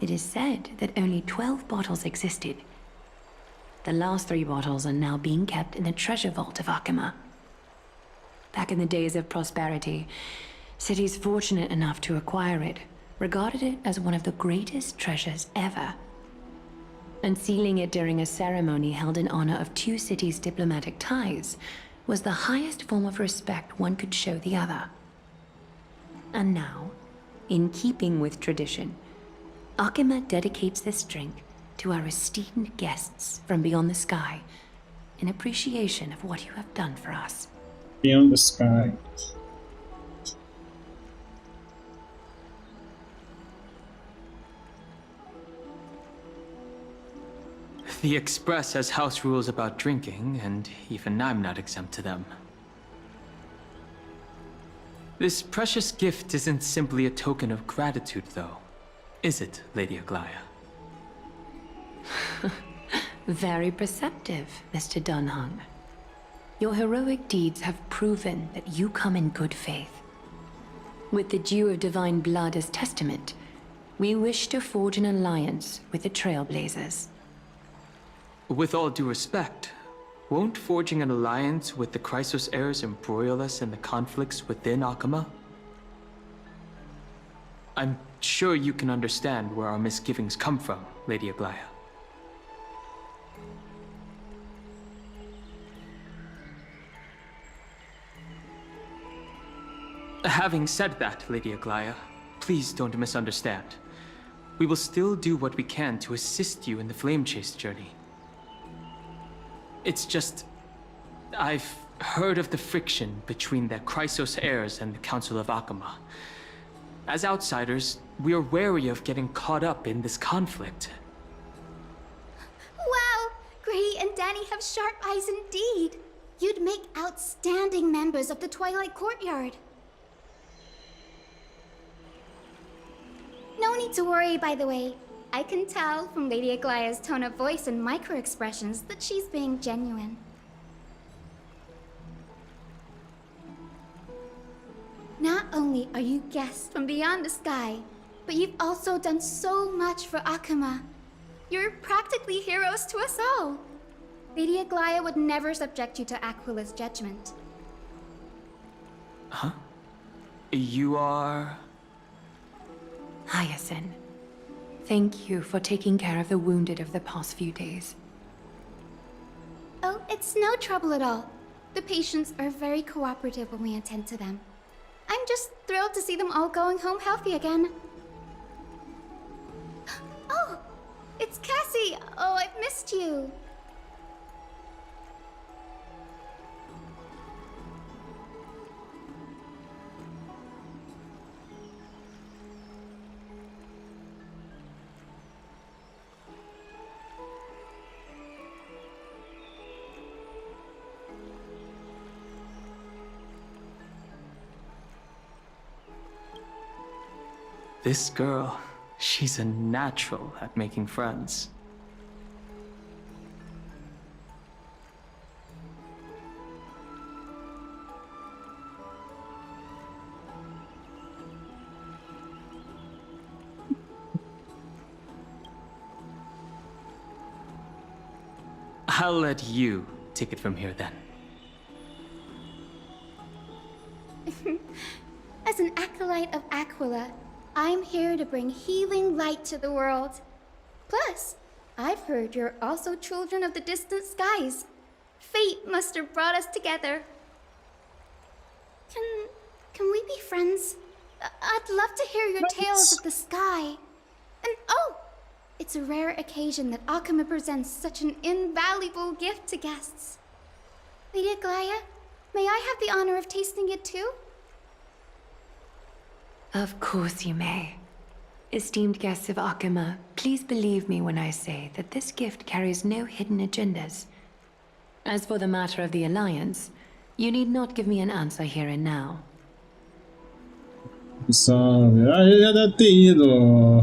E: It is said that only 12 bottles existed. The last 3 bottles are now being kept in the treasure vault of Akima. Back in the days of prosperity, cities fortunate enough to acquire it regarded it as one of the greatest treasures ever. Unsealing it during a ceremony held in honor of 2 cities' diplomatic ties was the highest form of respect one could show the other. And now, in keeping with tradition, Akima dedicates this drink to our esteemed guests from beyond the sky in appreciation of what you have done for us.
B: Beyond the sky.
A: The Express has house rules about drinking, and even I'm not exempt to them. This precious gift isn't simply a token of gratitude, though, is it, Lady Aglaya?
E: Very perceptive, Mr. Dunhung. Your heroic deeds have proven that you come in good faith. With the dew of divine blood as testament, we wish to forge an alliance with the Trailblazers.
A: With all due respect, won't forging an alliance with the Chrysos heirs embroil us in the conflicts within Akima? I'm sure you can understand where our misgivings come from, Lady Aglaya. Having said that, Lady Aglaya, please don't misunderstand. We will still do what we can to assist you in the Flame Chase journey. It's just, I've heard of the friction between the Chrysos heirs and the Council of Akima. As outsiders, we are wary of getting caught up in this conflict.
F: Wow! Gray and Danny have sharp eyes indeed. You'd make outstanding members of the Twilight Courtyard. No need to worry, by the way. I can tell from Lady Aglaya's tone of voice and micro-expressions that she's being genuine. Not only are you guests from beyond the sky, but you've also done so much for Akima. You're practically heroes to us all. Lady Aglaya would never subject you to Aquila's judgment.
A: Huh? You are...
E: Hyacinth. Thank you for taking care of the wounded of the past few days.
F: Oh, it's no trouble at all. The patients are very cooperative when we attend to them. I'm just thrilled to see them all going home healthy again. Oh, it's Cassie! Oh, I've missed you.
A: This girl, she's a natural at making friends. I'll let you take it from here then.
F: As an acolyte of Aquila, I'm here to bring healing light to the world. Plus, I've heard you're also children of the distant skies. Fate must have brought us together. Can we be friends? I'd love to hear your tales of the sky. And oh, it's a rare occasion that Akima presents such an invaluable gift to guests. Lady Aglaya, may I have the honor of tasting it too?
E: Of course you may. Esteemed guests of Akima, please believe me when I say that this gift carries no hidden agendas. As for the matter of the Alliance, you need not give me an answer here and now.
B: Salve. Ah, ele já deve ter ido,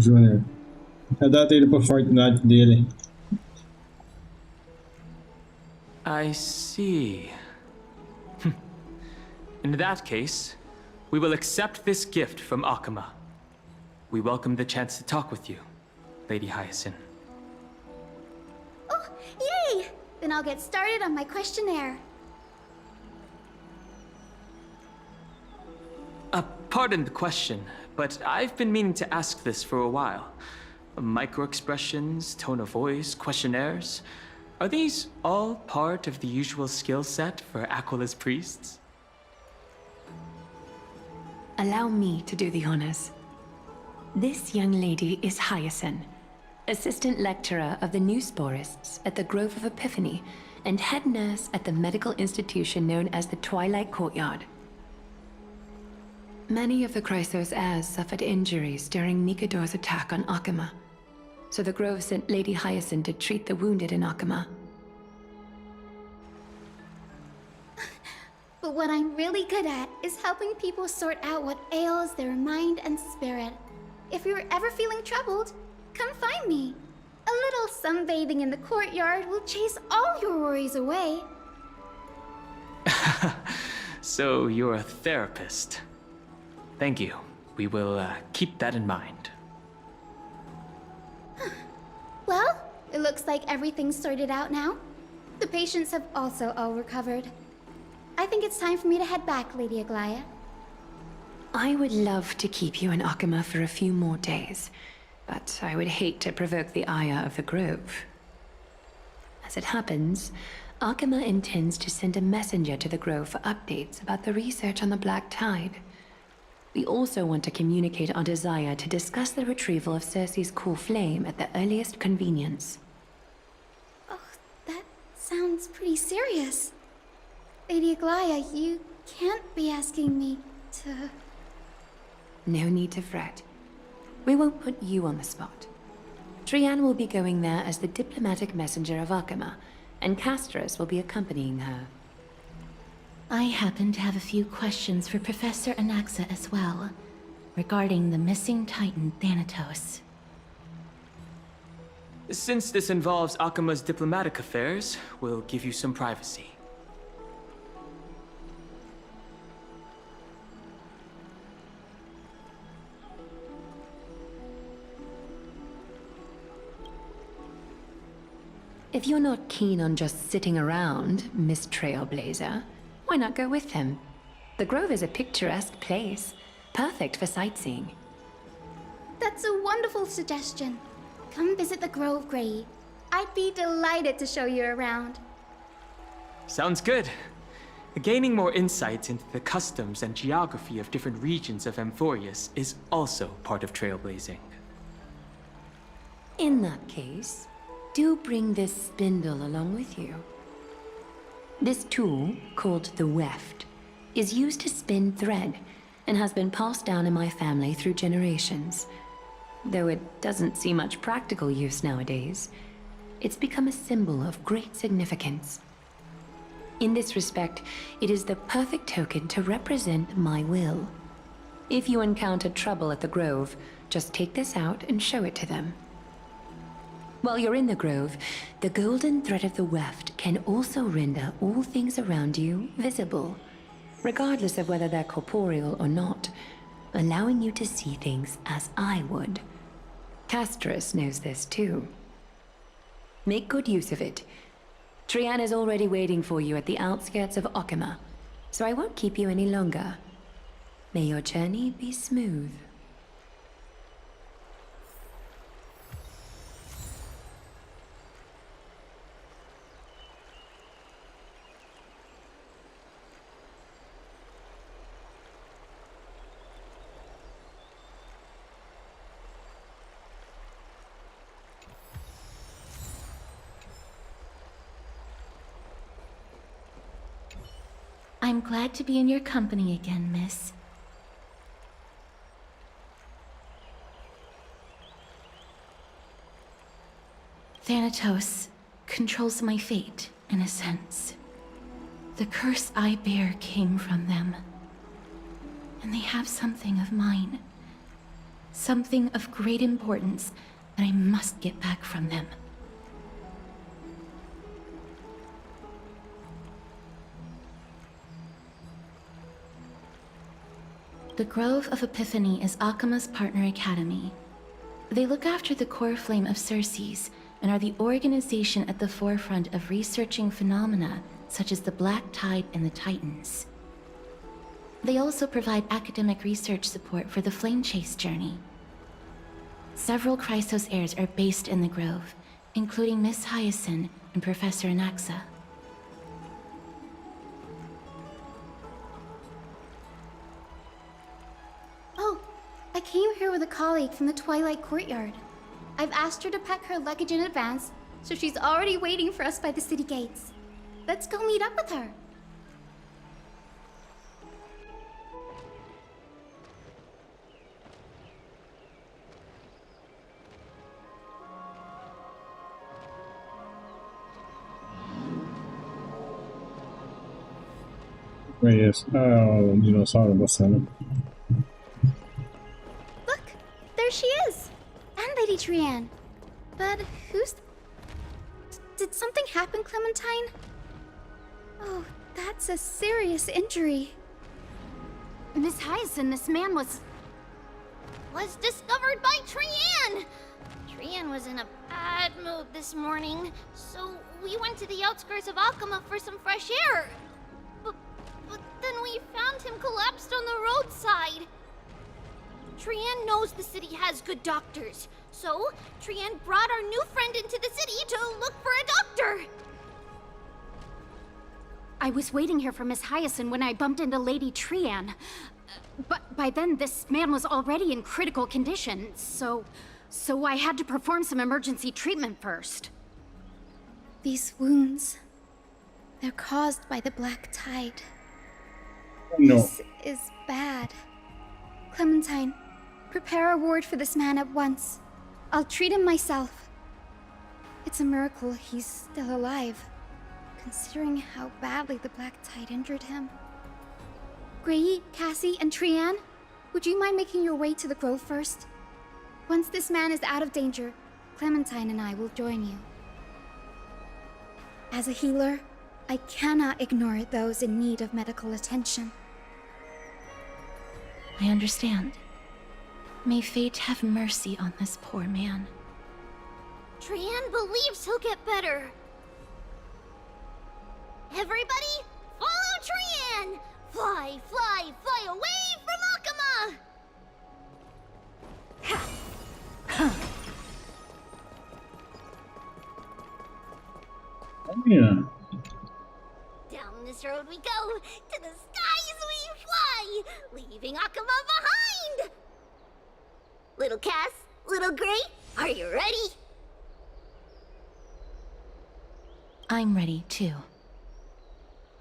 B: Júnior. Já deve ter ido pro Fortnite dele.
A: I see. In that case, we will accept this gift from Akima. We welcome the chance to talk with you, Lady Hyacinth.
F: Oh, yay! Then I'll get started on my questionnaire.
A: Pardon the question, but I've been meaning to ask this for a while. Micro-expressions, tone of voice, questionnaires. Are these all part of the usual skill set for Aquila's priests?
E: Allow me to do the honors. This young lady is Hyacinth, assistant lecturer of the new sporists at the Grove of Epiphany and head nurse at the medical institution known as the Twilight Courtyard. Many of the Chrysos heirs suffered injuries during Nikador's attack on Akama, so the Grove sent Lady Hyacinth to treat the wounded in Akama.
F: But what I'm really good at is helping people sort out what ails their mind and spirit. If you're ever feeling troubled, come find me. A little sunbathing in the courtyard will chase all your worries away.
A: So you're a therapist. Thank you. We will keep that in mind.
F: Well, it looks like everything's sorted out now. The patients have also all recovered. I think it's time for me to head back, Lady Aglaia.
E: I would love to keep you in Akama for a few more days, but I would hate to provoke the ire of the Grove. As it happens, Akama intends to send a messenger to the Grove for updates about the research on the Black Tide. We also want to communicate our desire to discuss the retrieval of Circe's core flame at the earliest convenience.
F: Oh, that sounds pretty serious. Lady Aglaia, you can't be asking me to...
E: No need to fret. We won't put you on the spot. Trianne will be going there as the diplomatic messenger of Akama, and Castris will be accompanying her.
G: I happen to have a few questions for Professor Anaxa as well, regarding the missing Titan Thanatos.
A: Since this involves Akama's diplomatic affairs, we'll give you some privacy.
E: If you're not keen on just sitting around, Miss Trailblazer, why not go with him? The Grove is a picturesque place, perfect for sightseeing.
F: That's a wonderful suggestion. Come visit the Grove, Grey. I'd be delighted to show you around.
A: Sounds good. Gaining more insights into the customs and geography of different regions of Amphoreus is also part of trailblazing.
E: In that case, do bring this spindle along with you. This tool, called the weft, is used to spin thread and has been passed down in my family through generations. Though it doesn't see much practical use nowadays, it's become a symbol of great significance. In this respect, it is the perfect token to represent my will. If you encounter trouble at the Grove, just take this out and show it to them. While you're in the Grove, the golden thread of the weft can also render all things around you visible, regardless of whether they're corporeal or not, allowing you to see things as I would. Castris knows this too. Make good use of it. Trianne is already waiting for you at the outskirts of Akama, so I won't keep you any longer. May your journey be smooth.
G: I'm glad to be in your company again, miss. Thanatos controls my fate, in a sense. The curse I bear came from them. And they have something of mine. Something of great importance that I must get back from them. The Grove of Epiphany is Akama's partner academy. They look after the core flame of Circe's and are the organization at the forefront of researching phenomena such as the Black Tide and the Titans. They also provide academic research support for the Flame Chase journey. Several Chrysos heirs are based in the Grove, including Miss Hyacinth and Professor Anaxa.
H: Oh, I came here with a colleague from the Twilight Courtyard. I've asked her to pack her luggage in advance, so she's already waiting for us by the city gates. Let's go meet up with her.
B: Conheço. Ah, o dinossauro bastante.
H: Look, there she is! And Lady Trianne. But who's... Did something happen, Clementine? Oh, that's a serious injury.
D: Miss Hyacinth, this man was discovered by Trianne! Trianne was in a bad mood this morning, so we went to the outskirts of Akama for some fresh air. But then we found him collapsed on the roadside. Trianne knows the city has good doctors, so Trianne brought our new friend into the city to look for a doctor. I was waiting here for Miss Hyacinth when I bumped into Lady Trianne. But by then, this man was already in critical condition, so I had to perform some emergency treatment first.
H: These wounds, they're caused by the black tide.
B: No.
H: This is bad. Clementine, prepare a ward for this man at once. I'll treat him myself. It's a miracle he's still alive, considering how badly the black tide injured him. Gray, Cassie, and Trianne, would you mind making your way to the grove first? Once this man is out of danger, Clementine and I will join you. As a healer, I cannot ignore those in need of medical attention.
G: I understand. May fate have mercy on this poor man.
D: Trianne believes he'll get better. Everybody, follow Trianne! Fly, fly, fly away from Akama!
B: Oh, yeah.
D: Down this road we go, to the skies we fly, leaving Akama behind! Little Cass, little Gray, are you ready?
G: I'm ready, too.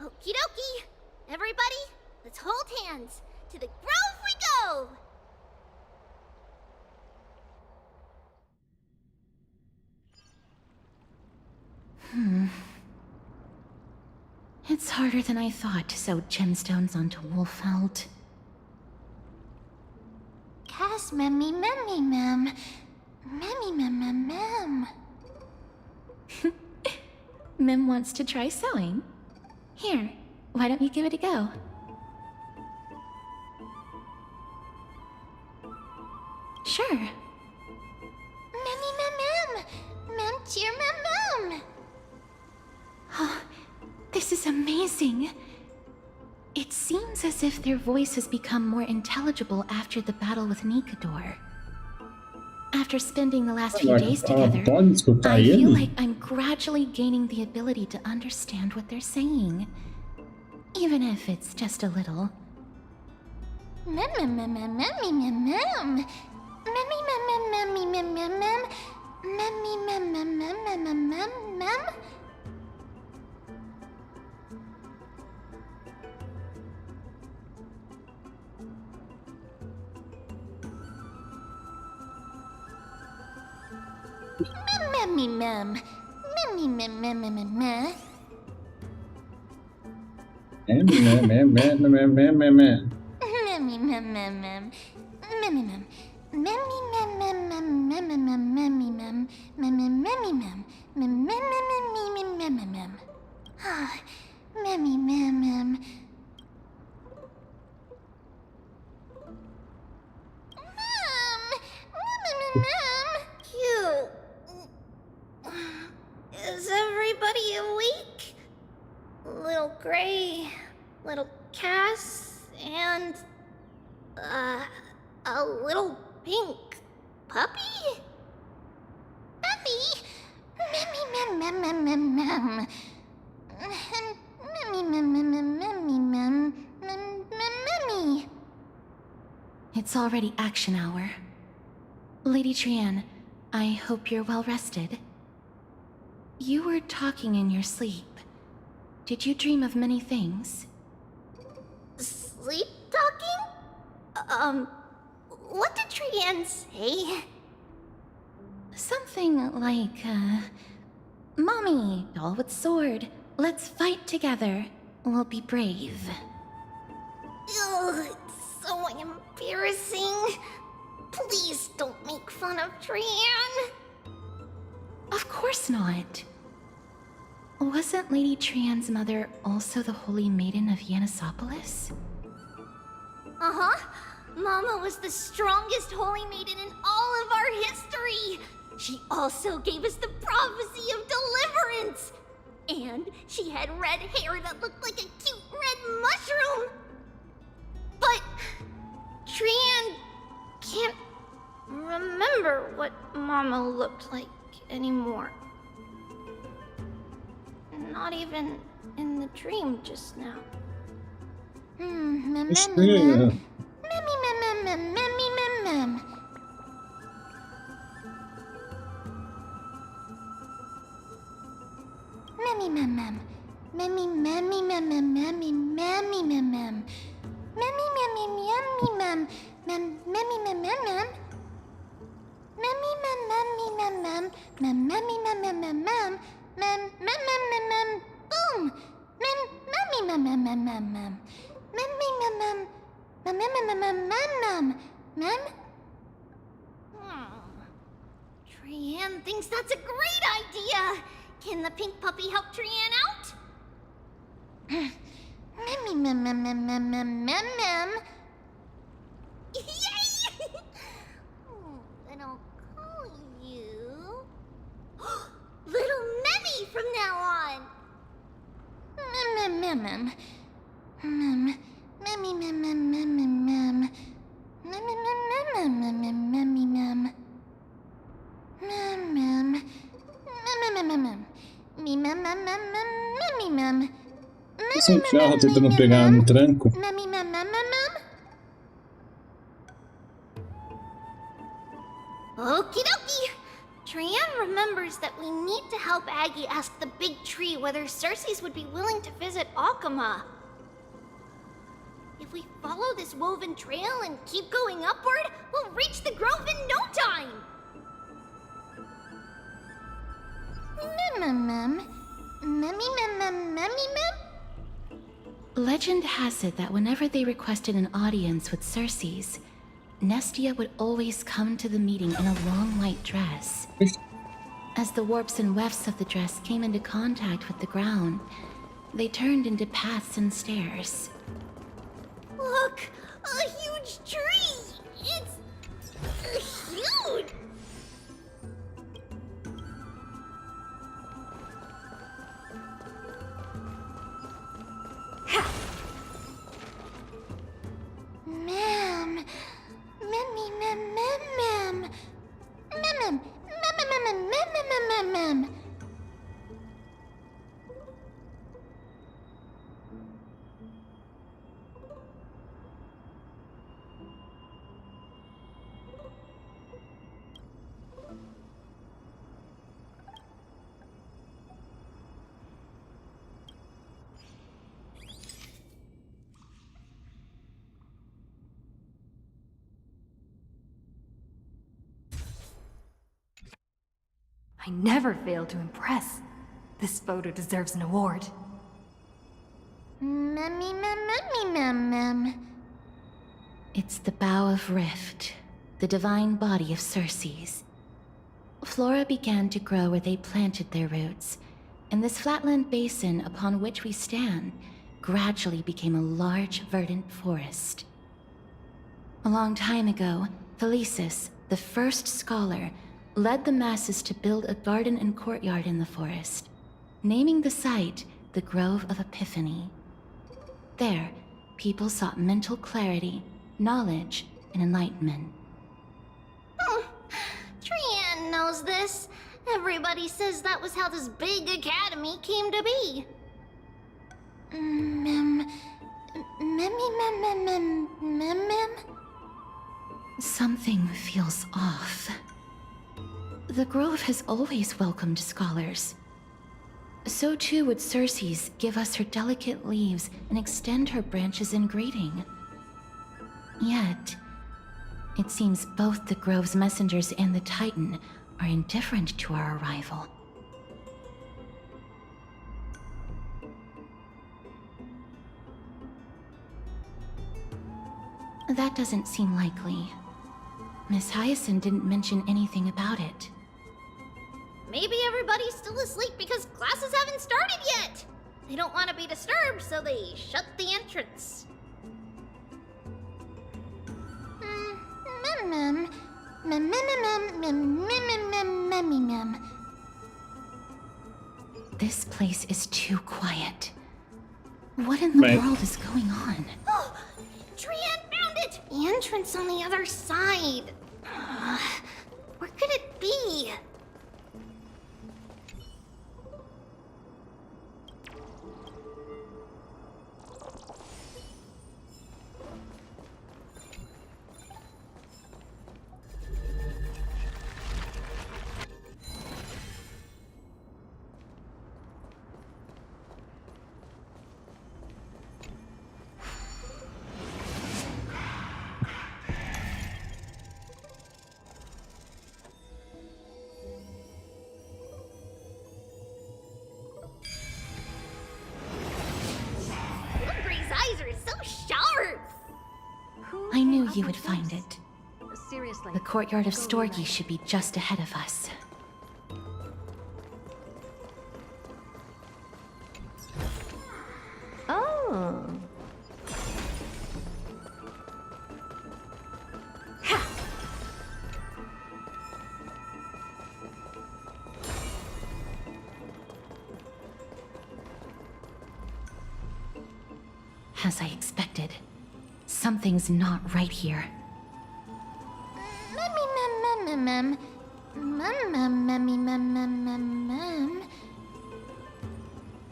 D: Okie dokie. Everybody, let's hold hands. To the grove we go!
G: It's harder than I thought to sew gemstones onto Wolfeld.
F: Cass, memmy, memmy, mem. Memmy, mem, mem, mem.
G: Mem wants to try sewing. Here, why don't you give it a go? Sure.
F: Memmy, mem, mem. Mem, cheer, mem, mem.
G: Oh, this is amazing. It seems as if their voice has become more intelligible after the battle with Nikador. After spending the last few days together, I feel like I'm gradually gaining the ability to understand what they're saying. Even if it's just a little.
F: Mem, mem, mem, mem, memmy, mem, mem. Memmy, mem, mem, memmy, mem, mem, mem. Memmy, mem, mem, mem, mem, mem, mem, mem. Memmy, mem. Memmy, mem, mem, mem, mem, mem.
B: Memmy, mem, mem, mem, mem, mem, mem.
F: Memmy, mem, mem, mem. Memmy, mem. Memmy, mem, mem, mem, mem, mem, mem, memmy, mem. Memmy, memmy, mem. Mem, mem, mem, mem, mem, mem, mem. Ah, memmy, mem, mem. Cute. Is everybody awake? Little Gray, little Cass, and a little pink puppy? Puppy?
G: It's already action hour. Lady Trianne, I hope you're well rested. You were talking in your sleep. Did you dream of many things?
L: Sleep talking? What did Trianne say?
G: Something like, Mommy, doll with sword, let's fight together. We'll be brave.
L: Ugh, it's so embarrassing. Please don't make fun of Trianne.
G: Of course not. Wasn't Lady Trianne's mother also the Holy Maiden of Yanisopolis?
L: Uh-huh. Mama was the strongest Holy Maiden in all of our history. She also gave us the prophecy of deliverance. And she had red hair that looked like a cute red mushroom. But Trianne can't remember what Mama looked like anymore. Not even in the dream just now. Trianne thinks that's a great idea. Can the pink puppy help Trianne out? Yay! Then I'll call you Little Memmy from now on.
B: Sem ferro tentando pegar no tranco.
L: Okie dokie. Trianne remembers that we need to help Aggie ask the big tree whether Cersei's would be willing to visit Akama. If we follow this woven trail and keep going upward, we'll reach the grove in no time!
G: Legend has it that whenever they requested an audience with Cersei's, Nestia would always come to the meeting in a long white dress. As the warps and wefts of the dress came into contact with the ground, they turned into paths and stairs.
L: Look! A huge tree! It's huge!
S: I never fail to impress. This photo deserves an award.
G: It's the Bough of Rift, the divine body of Cersei's. Flora began to grow where they planted their roots, and this flatland basin upon which we stand gradually became a large, verdant forest. A long time ago, Thelesis, the first scholar, led the masses to build a garden and courtyard in the forest, naming the site the Grove of Epiphany. There, people sought mental clarity, knowledge, and enlightenment.
L: Trianne knows this. Everybody says that was how this big academy came to be. Mem.
G: Something feels off. The Grove has always welcomed scholars. So too would Circe's give us her delicate leaves and extend her branches in greeting. Yet, it seems both the Grove's messengers and the Titan are indifferent to our arrival. That doesn't seem likely. Miss Hyacinth didn't mention anything about it.
L: Maybe everybody's still asleep because classes haven't started yet. They don't want to be disturbed, so they shut the entrance.
G: This place is too quiet. What in the world is going on?
L: Oh, Trian found it! The entrance on the other side. Where could it be?
G: I knew you would find it.
S: Seriously.
G: The courtyard of Storgi should be just ahead of us.
S: Oh.
G: As I expected, something's not right here.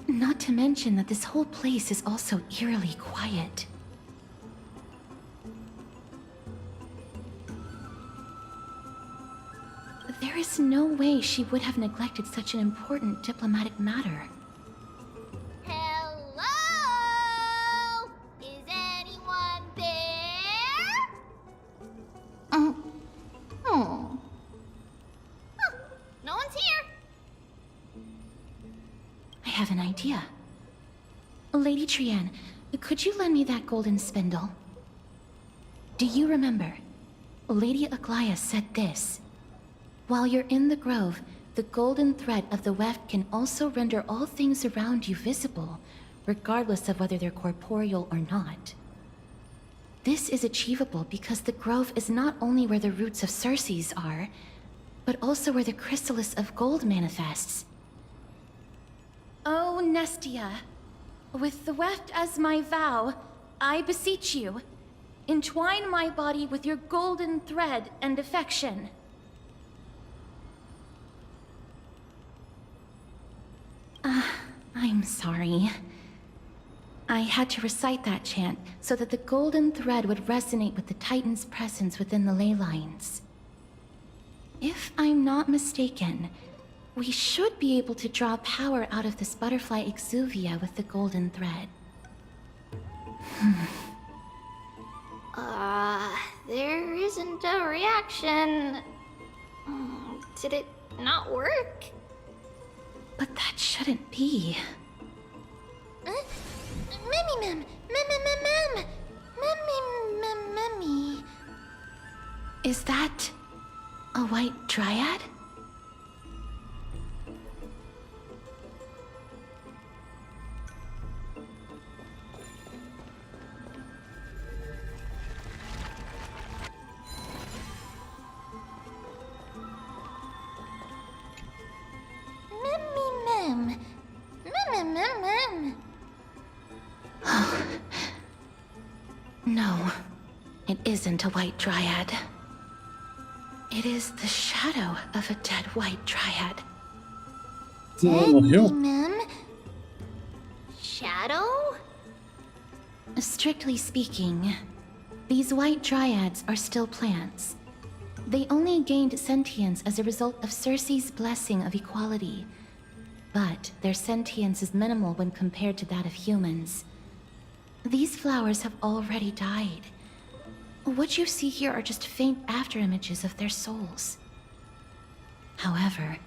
G: Not to mention that this whole place is also eerily quiet. There is no way she would have neglected such an important diplomatic matter.
L: Hello? Is anyone there? No one's here.
G: I have an idea. Lady Trian, could you lend me that golden spindle? Do you remember? Lady Aglaia said this. While you're in the grove, the golden thread of the weft can also render all things around you visible, regardless of whether they're corporeal or not. This is achievable because the grove is not only where the roots of Circe's are, but also where the chrysalis of gold manifests. Oh, Nestia, with the weft as my vow, I beseech you, entwine my body with your golden thread and affection. I'm sorry. I had to recite that chant so that the golden thread would resonate with the Titan's presence within the ley lines. If I'm not mistaken, we should be able to draw power out of this butterfly exuvia with the golden thread.
L: There isn't a reaction. Did it not work?
G: But that shouldn't be. Is that a white dryad? No, it isn't a white dryad. It is the shadow of a dead white dryad.
B: Dead,
L: Mem? Shadow?
G: Strictly speaking, these white dryads are still plants. They only gained sentience as a result of Circe's blessing of equality. But their sentience is minimal when compared to that of humans. These flowers have already died. What you see here are just faint afterimages of their souls. However,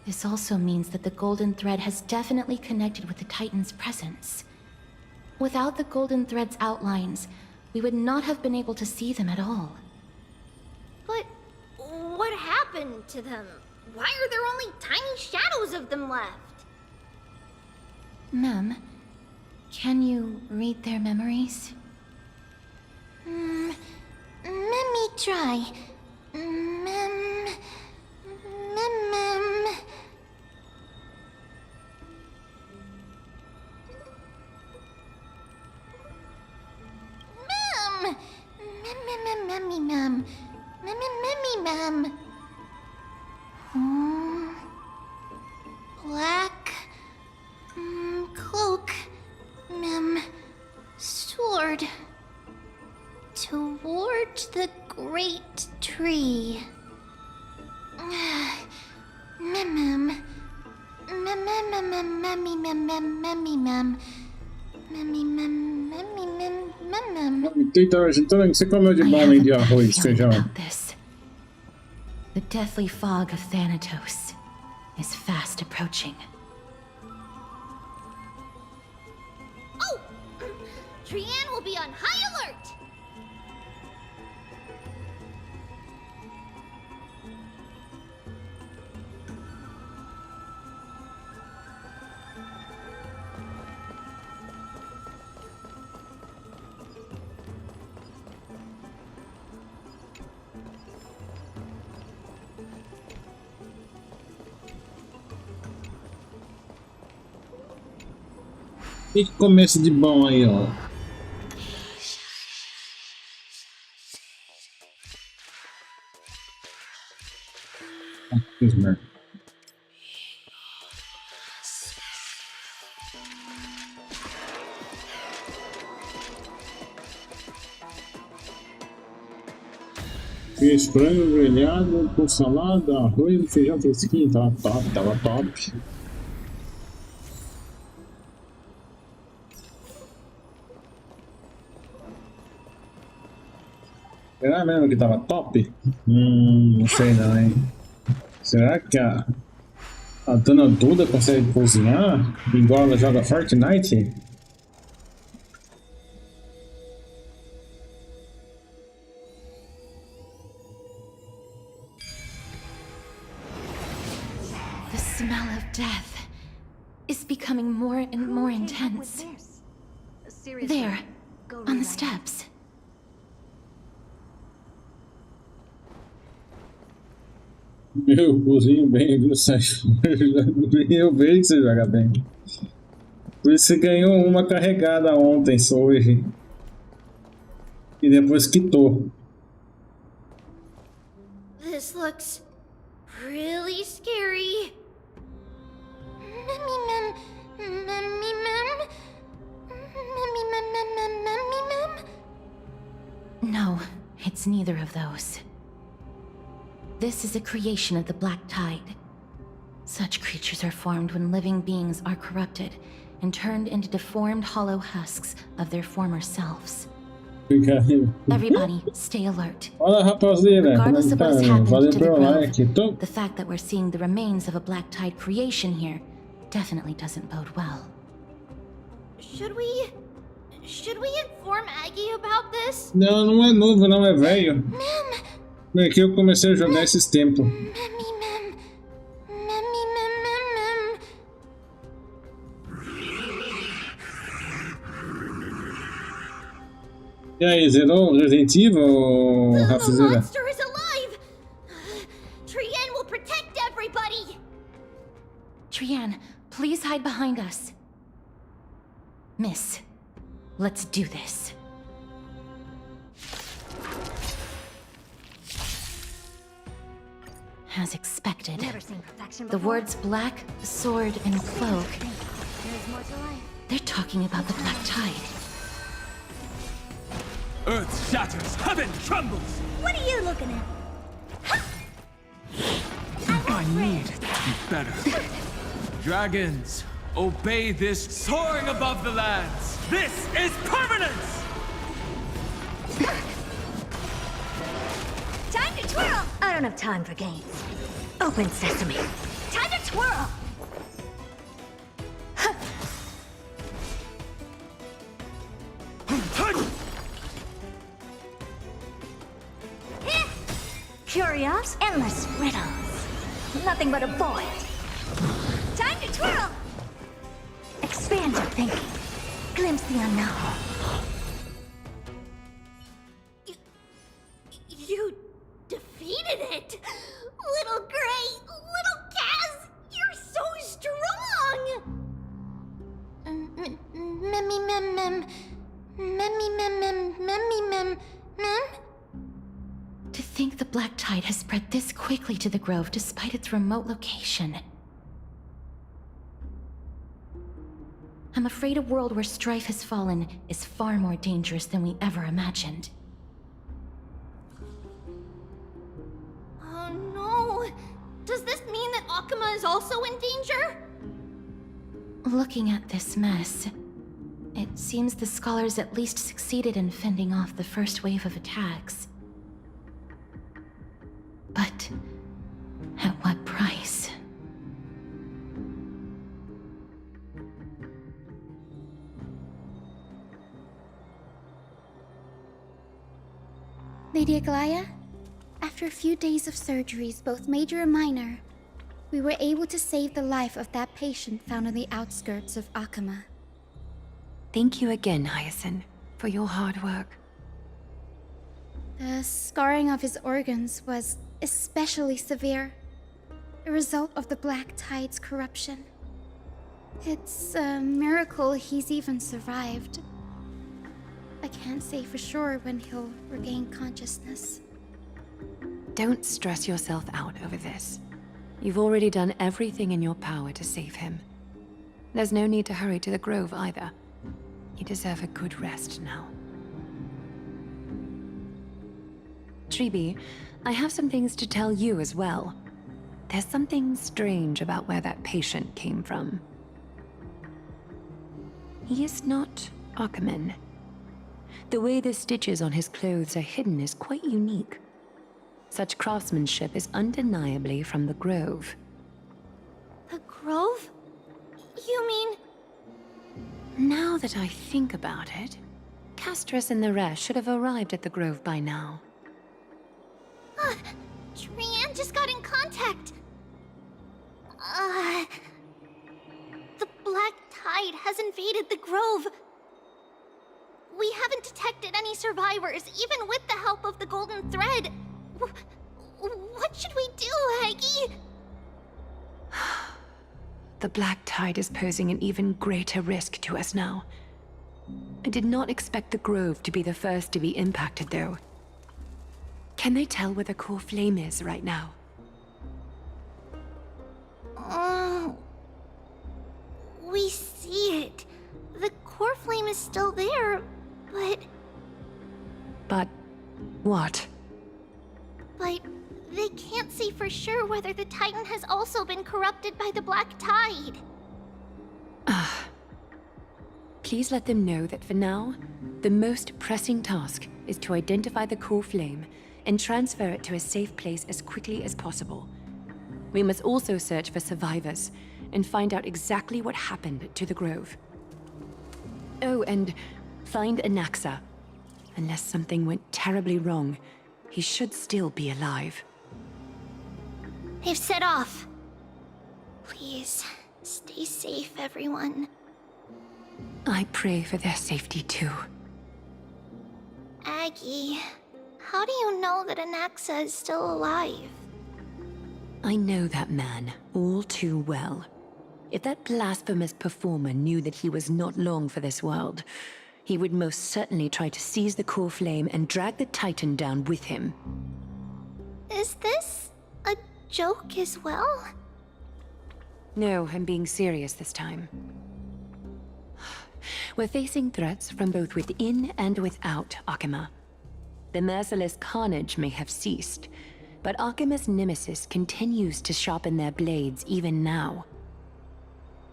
G: this also means that the golden thread has definitely connected with the Titan's presence. Without the golden thread's outlines, we would not have been able to see them at all.
L: But what happened to them? Why are there only tiny shadows of them left?
G: Mem, can you read their memories?
F: Let me try. Mem. Black cloak, sword toward the great tree.
B: Então, você comeu de bom de arroz, feijão.
G: This. The deathly fog of Thanatos is fast approaching.
L: Oh! Trianne will be on high alert!
B: E que começo de bom aí, ó. Fiz frango grelhado com salada, arroz e feijão fresquinho. Tava top, tava top. Será mesmo que tava top? Não sei não, hein? Será que a Dona Duda consegue cozinhar igual ela joga Fortnite?
G: The smell of death is becoming more and more intense. There, on the steps.
B: Eu cozinho bem, viu, Sérgio? Eu vejo que você joga bem. Por isso você ganhou uma carregada ontem, só hoje. E depois quitou.
L: This looks really scary.
G: No, it's neither of those. This is a creation of the Black Tide. Such creatures are formed when living beings are corrupted and turned into deformed hollow husks of their former selves. Everybody, stay alert.
B: Olha, rapaziada,
G: Regardless of what has happened
B: valeu
G: to the
B: pelo like.
G: grove, the fact that we're seeing the remains of a Black Tide creation here definitely doesn't bode well.
L: Should we inform Aggie about this?
B: Não, não é novo, não é velho. É que eu comecei a jogar esses tempos. E aí, zerou Resident Evil, Rafazeira?
L: The monster is alive! Trianne will protect everybody!
G: Trianne, please hide behind us. Miss, let's do this. As expected.
S: Never seen perfection
G: The
S: before.
G: words black, sword, and cloak.
S: There's more to life.
G: They're talking about the Black Tide.
K: Earth shatters, heaven trembles!
L: What are you looking at?
K: I need to be better. Dragons, obey this soaring above the lands. This is permanence!
L: Time to twirl!
S: I don't have time for games. Open sesame.
L: Time to twirl!
S: Curious? Endless riddles. Nothing but a void.
L: Time to twirl!
S: Expand your thinking. Glimpse the unknown.
L: You defeated it! Little Gray, little Kaz, you're so strong!
G: To think the Black Tide has spread this quickly to the Grove despite its remote location. I'm afraid a world where strife has fallen is far more dangerous than we ever imagined.
L: Oh no! Does this mean that Akuma is also in danger?
G: Looking at this mess, it seems the scholars at least succeeded in fending off the first wave of attacks. But at what price?
H: Lady Aglaya, after a few days of surgeries, both major and minor, we were able to save the life of that patient found on the outskirts of Akuma.
E: Thank you again, Hyacinth, for your hard work.
H: The scarring of his organs was especially severe, a result of the Black Tide's corruption. It's a miracle he's even survived. I can't say for sure when he'll regain consciousness.
E: Don't stress yourself out over this. You've already done everything in your power to save him. There's no need to hurry to the Grove either. You deserve a good rest now. Treeby, I have some things to tell you as well. There's something strange about where that patient came from. He is not Akuman. The way the stitches on his clothes are hidden is quite unique. Such craftsmanship is undeniably from the Grove.
L: The Grove? You mean...
E: Now that I think about it, Castris and the rest should have arrived at the Grove by now.
L: Trianne just got in contact! The Black Tide has invaded the Grove. We haven't detected any survivors, even with the help of the Golden Thread. What should we do, Haggy?
E: The Black Tide is posing an even greater risk to us now. I did not expect the Grove to be the first to be impacted, though. Can they tell where the core flame is right now?
L: We see it. The core flame is still there, but...
E: But what?
L: But they can't see for sure whether the Titan has also been corrupted by the Black Tide.
E: Please let them know that for now, the most pressing task is to identify the core flame and transfer it to a safe place as quickly as possible. We must also search for survivors and find out exactly what happened to the Grove. Oh, and find Anaxa. Unless something went terribly wrong, he should still be alive.
L: They've set off. Please, stay safe, everyone.
E: I pray for their safety too.
L: Aggie, how do you know that Anaxa is still alive?
E: I know that man all too well. If that blasphemous performer knew that he was not long for this world, he would most certainly try to seize the core flame and drag the Titan down with him.
L: Is this a
F: joke as well?
E: No, I'm being serious this time. We're facing threats from both within and without Akima. The merciless carnage may have ceased, but Akima's nemesis continues to sharpen their blades even now.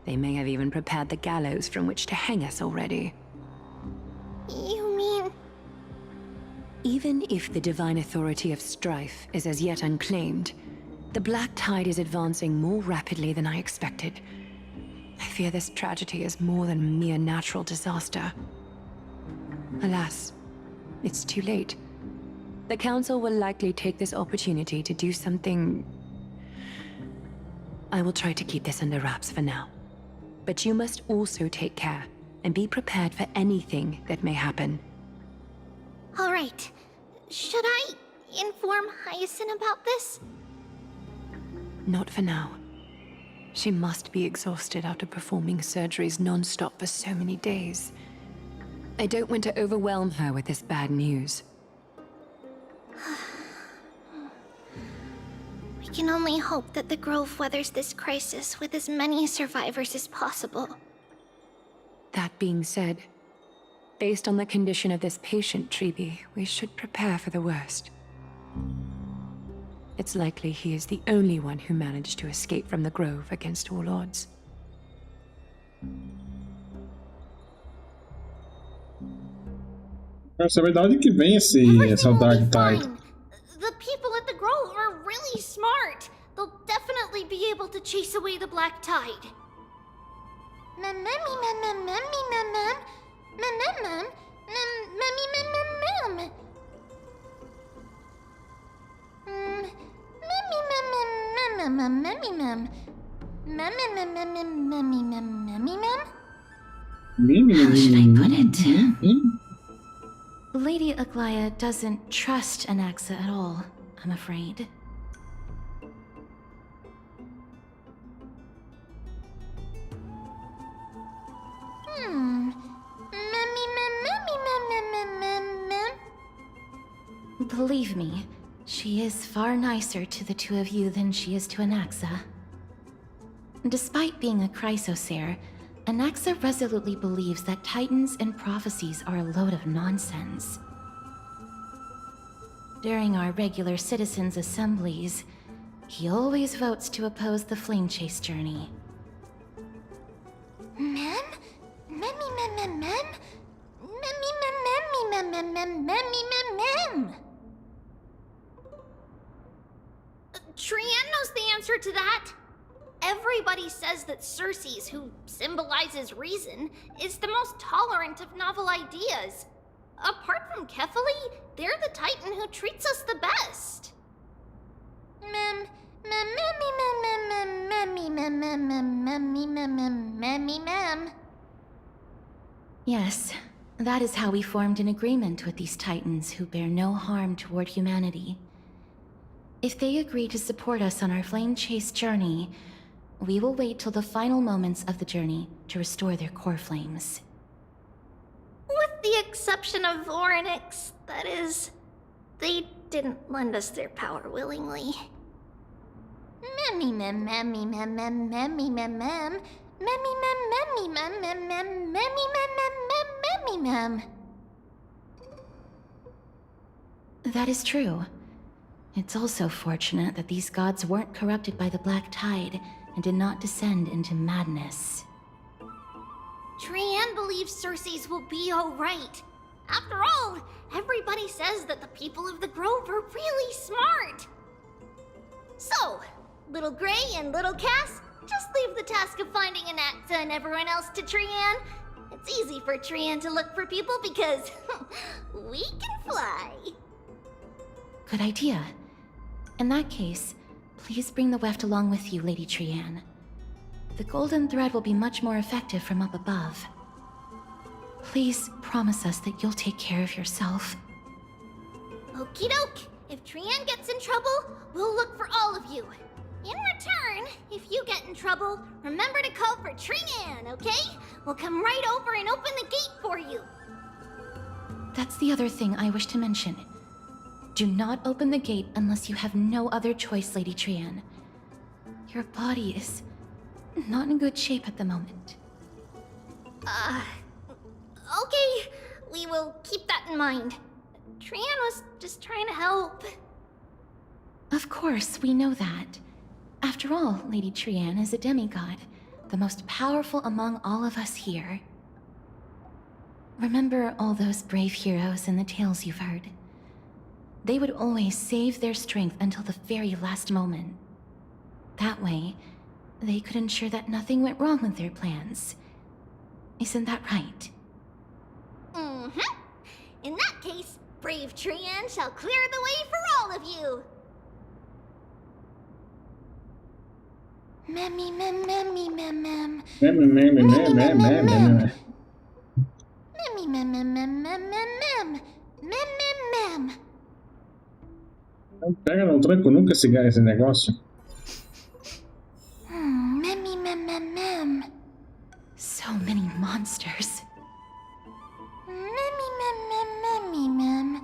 E: They may have even prepared the gallows from which to hang us already.
F: You mean...
E: Even if the divine authority of strife is as yet unclaimed, the Black Tide is advancing more rapidly than I expected. I fear this tragedy is more than a mere natural disaster. Alas, it's too late. The Council will likely take this opportunity to do something... I will try to keep this under wraps for now. But you must also take care, and be prepared for anything that may happen.
F: All right. Should I inform Hyacinth about this?
E: Not for now. She must be exhausted after performing surgeries non-stop for so many days. I don't want to overwhelm her with this bad news.
F: We can only hope that the Grove weathers this crisis with as many survivors as possible.
E: That being said, based on the condition of this patient, Treeby, we should prepare for the worst. It's likely he is the only one who managed to escape from the Grove against all odds.
B: Nossa, é verdade que vem essa Dark Tide.
L: The people at the Grove are really smart. They'll definitely be able to chase away the Black Tide.
G: How should I put it? Lady Aglaya doesn't trust Anaxa at all, I'm afraid. Believe me, she is far nicer to the two of you than she is to Anaxa. Despite being a Chrysosaur, Anaxa resolutely believes that Titans and prophecies are a load of nonsense. During our regular citizens' assemblies, he always votes to oppose the Flame Chase journey.
L: Trian knows the answer to that. Everybody says that Circes, who symbolizes reason, is the most tolerant of novel ideas. Apart from Kefali, they're the Titan who treats us the best.
G: Yes, that is how we formed an agreement with these Titans who bear no harm toward humanity. If they agree to support us on our Flame Chase journey, we will wait till the final moments of the journey to restore their core flames.
L: With the exception of Voronix, that is, they didn't lend us their power willingly.
G: That is true. It's also fortunate that these gods weren't corrupted by the Black Tide and did not descend into madness.
L: Trian believes Circes will be alright. After all, everybody says that the people of the Grove are really smart. So, Little Gray and Little Cass, just leave the task of finding Anaxa and everyone else to Trian. It's easy for Trian to look for people because we can fly.
G: Good idea. In that case, please bring the weft along with you, Lady Trian. The golden thread will be much more effective from up above. Please promise us that you'll take care of yourself.
L: Okie doke. If Trian gets in trouble, we'll look for all of you. In return, if you get in trouble, remember to call for Trian, okay? We'll come right over and open the gate for you.
G: That's the other thing I wish to mention. Do not open the gate unless you have no other choice, Lady Trian. Your body is not in good shape at the moment.
L: Okay, we will keep that in mind. Trian was just trying to help.
G: Of course, we know that. After all, Lady Trian is a demigod, the most powerful among all of us here. Remember all those brave heroes in the tales you've heard? They would always save their strength until the very last moment. That way, they could ensure that nothing went wrong with their plans. Isn't that right?
L: Mm-hmm. In that case, brave Trian shall clear the way for all of you.
F: Memmy mem memmy mem mem.
B: Memmy mem mem mem mem mem.
F: Memmy mem mem mem mem mem mem mem mem.
B: Não pega no tranco nunca esse negócio.
F: Memmy mem mem mem.
G: So many monsters.
F: Memmy mem mem memmy mem.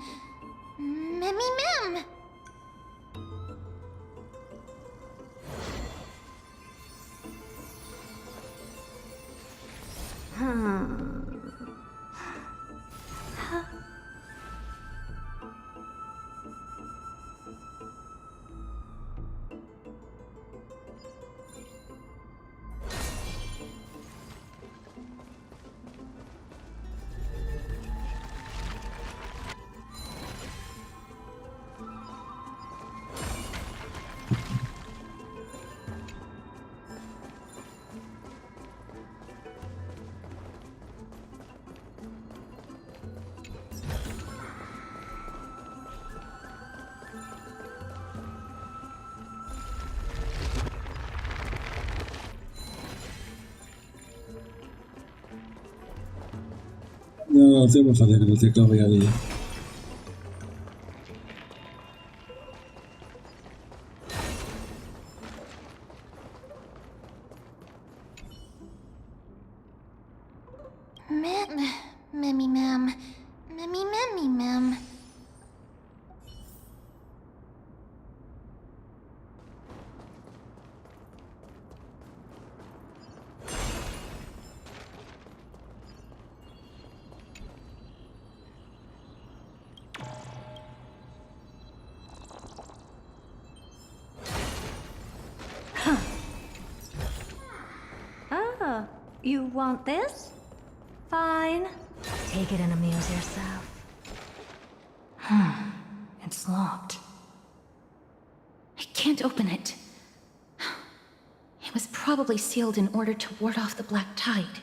F: Memmy mem.
B: Não tem pra fazer, vou ter que dar ali.
F: Memmy mem. Memmy memmy mem.
S: Ah, you want this? Fine. Take it and amuse yourself. It's locked.
G: I can't open it. It was probably sealed in order to ward off the black tide.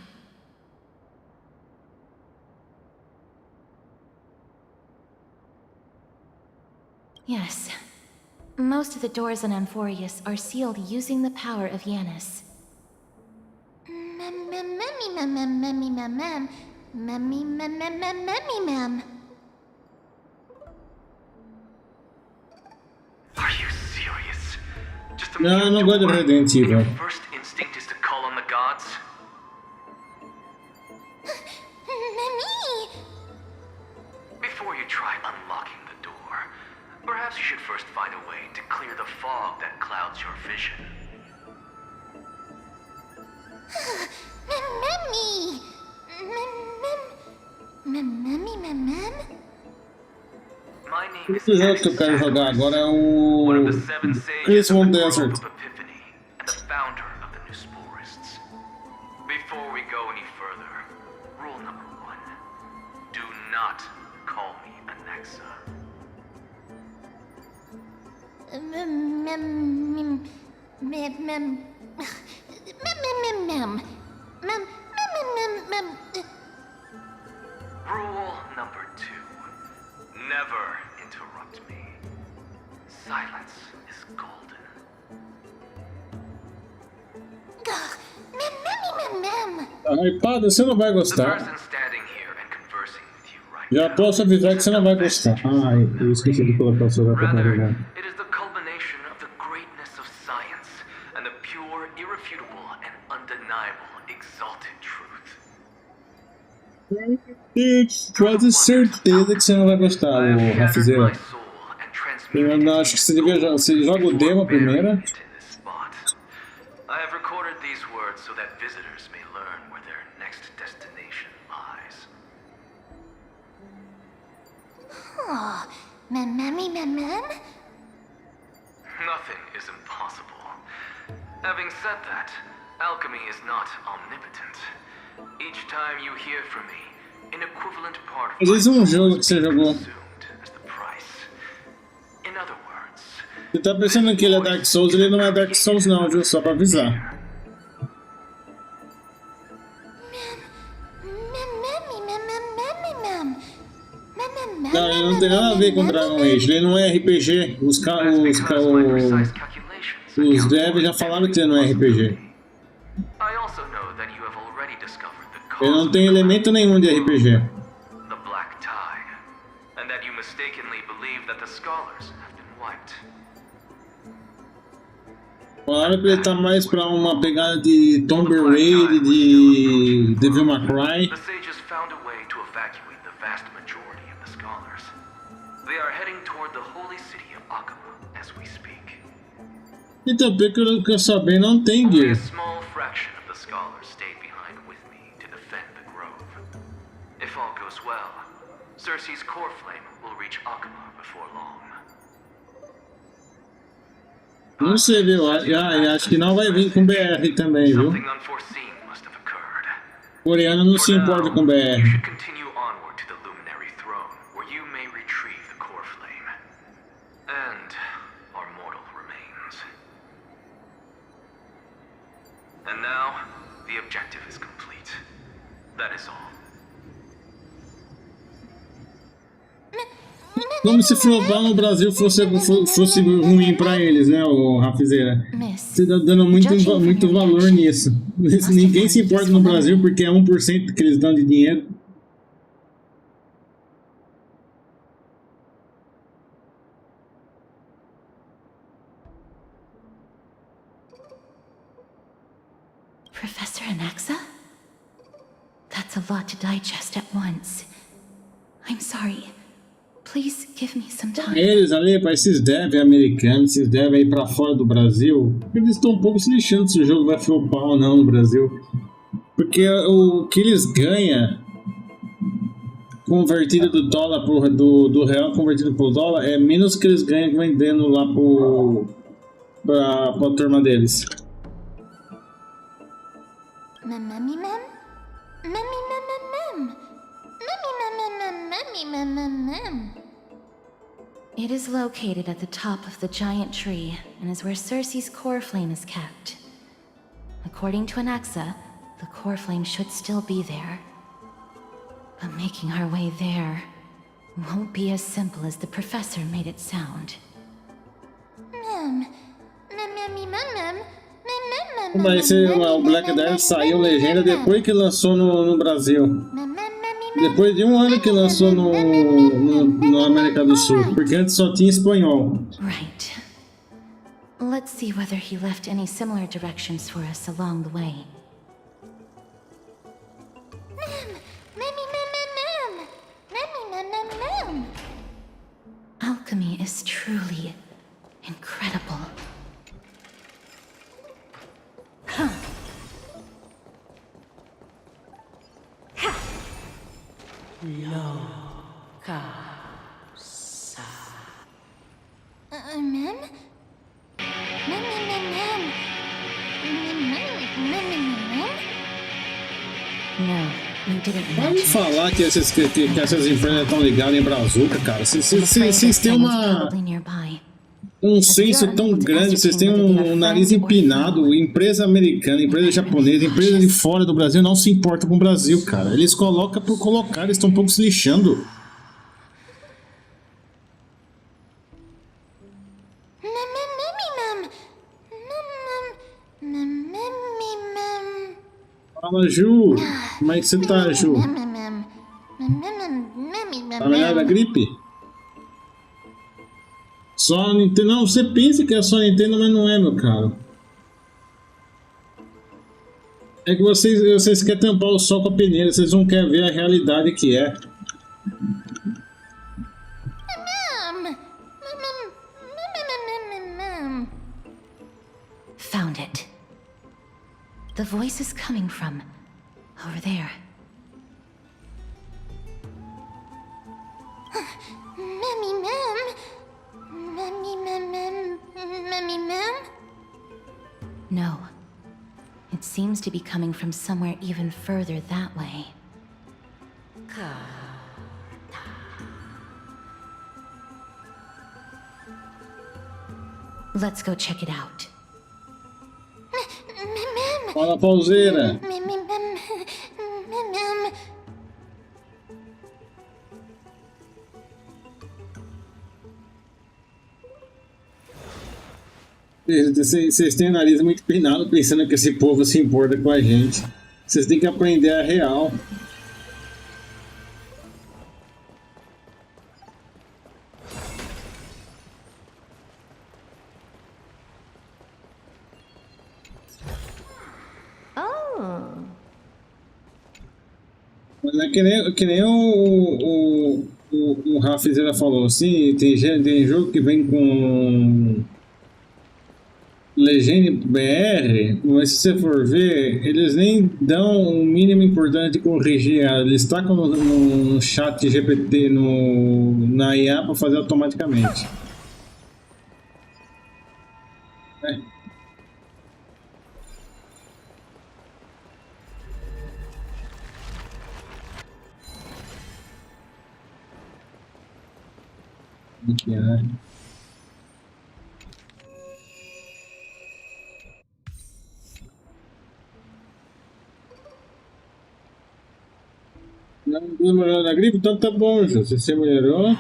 G: Yes. Most of the doors on Amphoreus are sealed using the power of Yanis.
F: Memmy mem mem memmy mem mem. Memmy mem mem mem memmy mem.
M: Are you serious? Just a
B: Não, eu não gosto de Resident Evil.
M: first instinct is to call on the gods?
F: Memmy.
M: Before you try unlocking the door, perhaps you should first find a way to clear the fog that clouds your vision.
F: Memmy. Memmy mem mem.
M: My name is
B: O jogo que eu quero jogar agora é o Chris One Desert.
M: Epiphany and the founder of the New Sporists. Before we go any further, rule number 1. Do not call me Alexa.
F: Mem mem mem mem mem.
M: Rule number 2. Never interrupt me. Silence is golden.
F: Mem.
B: Tá hypado, você não vai gostar. Já posso avisar que você não vai gostar. Ah, eu esqueci de colocar o celular pra carregar.
M: It is the culmination of the greatness of science and the pure, irrefutable, and undeniable exalted truth.
B: Tenho quase certeza que você não vai gostar, o Rafizeira.
M: And
B: Eu acho que você joga o demo primeiro.
M: I have recorded these words so that visitors may learn where their next destination lies.
F: Oh, mem.
M: Nothing is impossible. Having said that, alchemy is not omnipotent. Each time you hear from me, an equivalent part of
B: Às vezes jogo que você jogou.
M: In other words,
B: Você tá pensando que ele é Dark Souls, ele não é Dark Souls não, viu? Só pra avisar. Não, ele não tem nada a ver com Dragon Age, ele não é RPG. Os devs já falaram que ele não é RPG. Ele não tem elemento nenhum de RPG.
M: the black tide, and that you mistakenly believe that the scholars have been wiped.
B: Falaram que ele tá mais pra uma pegada de Tomb Raider, de Devil May Cry.
M: The sages found a way to evacuate the vast majority of the scholars. They are heading toward the holy city of Akama as we speak.
B: Então, pelo que eu sabia, não tem
M: Only
B: gear.
M: a small fraction of the scholars stayed behind with me to defend the grove. If all goes well, Cersei's core flame will reach Akama before long.
B: Não sei, viu? Acho que não vai vir com BR também, viu?
M: Something unforeseen must have occurred.
B: Coreano não se importa com
M: You
B: BR.
M: should continue onward to the luminary throne, where you may retrieve the core flame. And our mortal remains. And now, the objective is complete. That is all.
B: Como se flopar no Brasil fosse ruim pra eles, né, o Rafizeira? Você tá dando muito valor nisso. Ninguém se importa no Brasil porque é 1% que eles dão de dinheiro.
G: Professor Anaxa? That's a lot to digest at once. I'm sorry. Please give me some time.
B: Eles ali, para esses devs americanos, esses devs aí pra fora do Brasil, eles estão um pouco se lixando se o jogo vai flopar ou não no Brasil. Porque o que eles ganham convertido do dólar do real convertido pro dólar é menos que eles ganham vendendo lá pra turma deles.
G: It is located at the top of the giant tree and is where Cersei's core flame is kept. According to Anaxa, the core flame should still be there. But making our way there won't be as simple as the professor made it sound.
B: Mas o Black Death saiu legenda depois que lançou no Brasil. Depois de um ano que lançou no América do Sul, porque antes só tinha espanhol.
G: Right. Let's see whether he left any similar directions for us along the way. Alchemy is truly incredible. Huh.
B: Pode falar que essas empresas estão ligadas em Brazuca, cara. Vocês têm um senso tão grande, vocês têm um nariz empinado. Empresa americana, empresa japonesa, empresa de fora do Brasil não se importa com o Brasil, cara. Eles colocam por colocar, eles estão um pouco se lixando. Fala, Ju. Como é que você tá, Ju? Tá melhor da gripe? Só Nintendo. Não, você pensa que é só Nintendo, mas não é, meu caro. É que vocês querem tampar o sol com a peneira, vocês não querem ver a realidade que é.
G: The voice is coming from over there.
L: Memmy Mem? Memmy Mem Mem? Memmy Mem?
G: No. It seems to be coming from somewhere even further that way. Let's go check it out.
B: Fala, pauseira. Vocês têm o nariz muito empinado pensando que esse povo se importa com a gente. Vocês têm que aprender a real. Mas é que nem o Rafizeira falou, assim, tem jogo que vem com legenda BR, mas se você for ver, eles nem dão o mínimo importante de corrigir. Eles tacam no chat GPT, na IA para fazer automaticamente. Não melhorou na gripe? Então tá bom, Ju. Se você melhorou.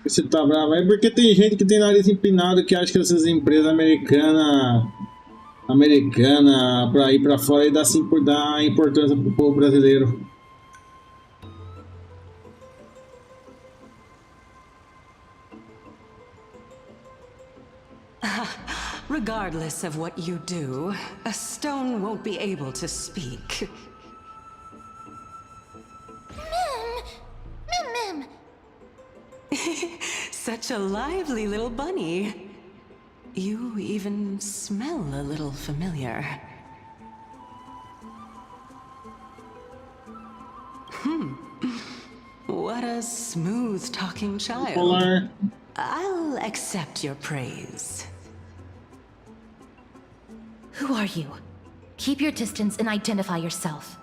B: Você tá bravo aí porque tem gente que tem nariz empinado que acha que essas empresas americanas pra ir pra fora e dar importância pro povo brasileiro.
T: Regardless of what you do, a stone won't be able to speak.
L: Mem!
T: Such a lively little bunny. You even smell a little familiar. What a smooth-talking child.
B: Polar.
T: I'll accept your praise.
G: Who are you? Keep your distance and identify yourself.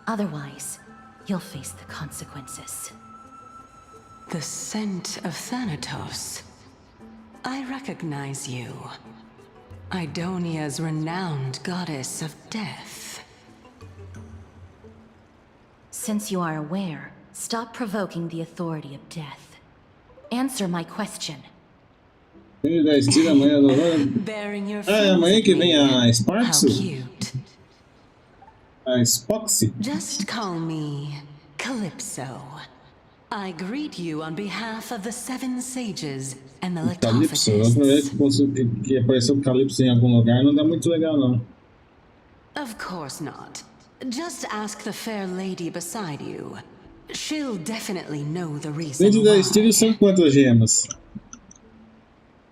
G: Otherwise, you'll face the consequences.
T: The scent of Thanatos. I recognize you. Idonia's renowned goddess of death.
G: Since you are aware, stop provoking the authority of death. Answer my question.
T: Bearing your
B: é amanhã que vem a Sparks?
T: How cute.
B: A Spoxy?
T: Just call me Calypso. I greet you on behalf of the Seven Sages and the
B: Calypso? A primeira vez que apareceu o Calypso em algum lugar não dá muito legal, não.
T: Of course not. Just ask the fair lady beside you. She'll definitely know the reason
B: Dentro da
T: why.
B: estilo são quantas gemas?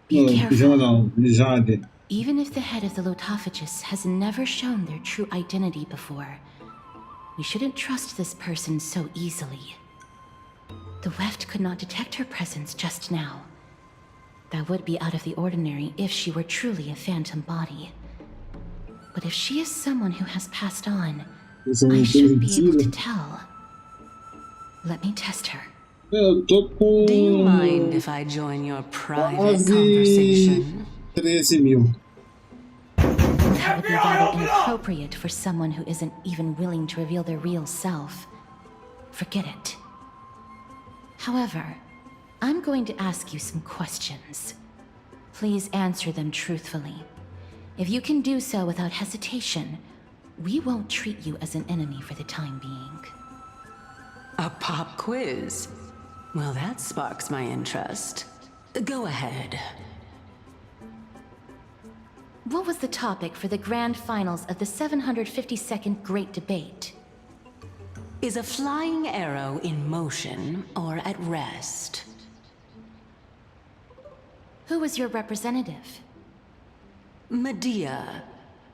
B: No, gema não, Jade.
G: Even if the head of the Lotophagus has never shown their true identity before, we shouldn't trust this person so easily. The Weft could not detect her presence just now. That would be out of the ordinary if she were truly a phantom body. But if she is someone who has passed on, I should be able to tell. Let me test her.
B: Eu tô com...
T: Do you mind if I join your private conversation?
B: 13.000.
G: That would be rather inappropriate for someone who isn't even willing to reveal their real self. Forget it. However, I'm going to ask you some questions. Please answer them truthfully. If you can do so without hesitation, we won't treat you as an enemy for the time being.
T: A pop quiz? Well, that sparks my interest. Go ahead.
G: What was the topic for the grand finals of the 752nd Great Debate?
T: Is a flying arrow in motion or at rest?
G: Who was your representative?
T: Medea.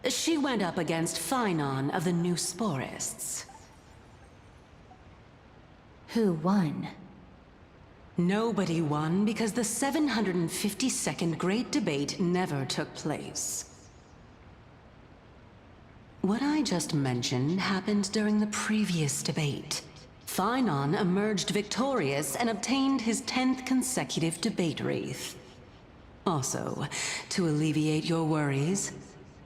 T: She went up against Phynon of the New Sporists.
G: Who won?
T: Nobody won because the 752nd Great Debate never took place. What I just mentioned happened during the previous debate. Phynon emerged victorious and obtained his 10th consecutive debate wreath. Also, to alleviate your worries,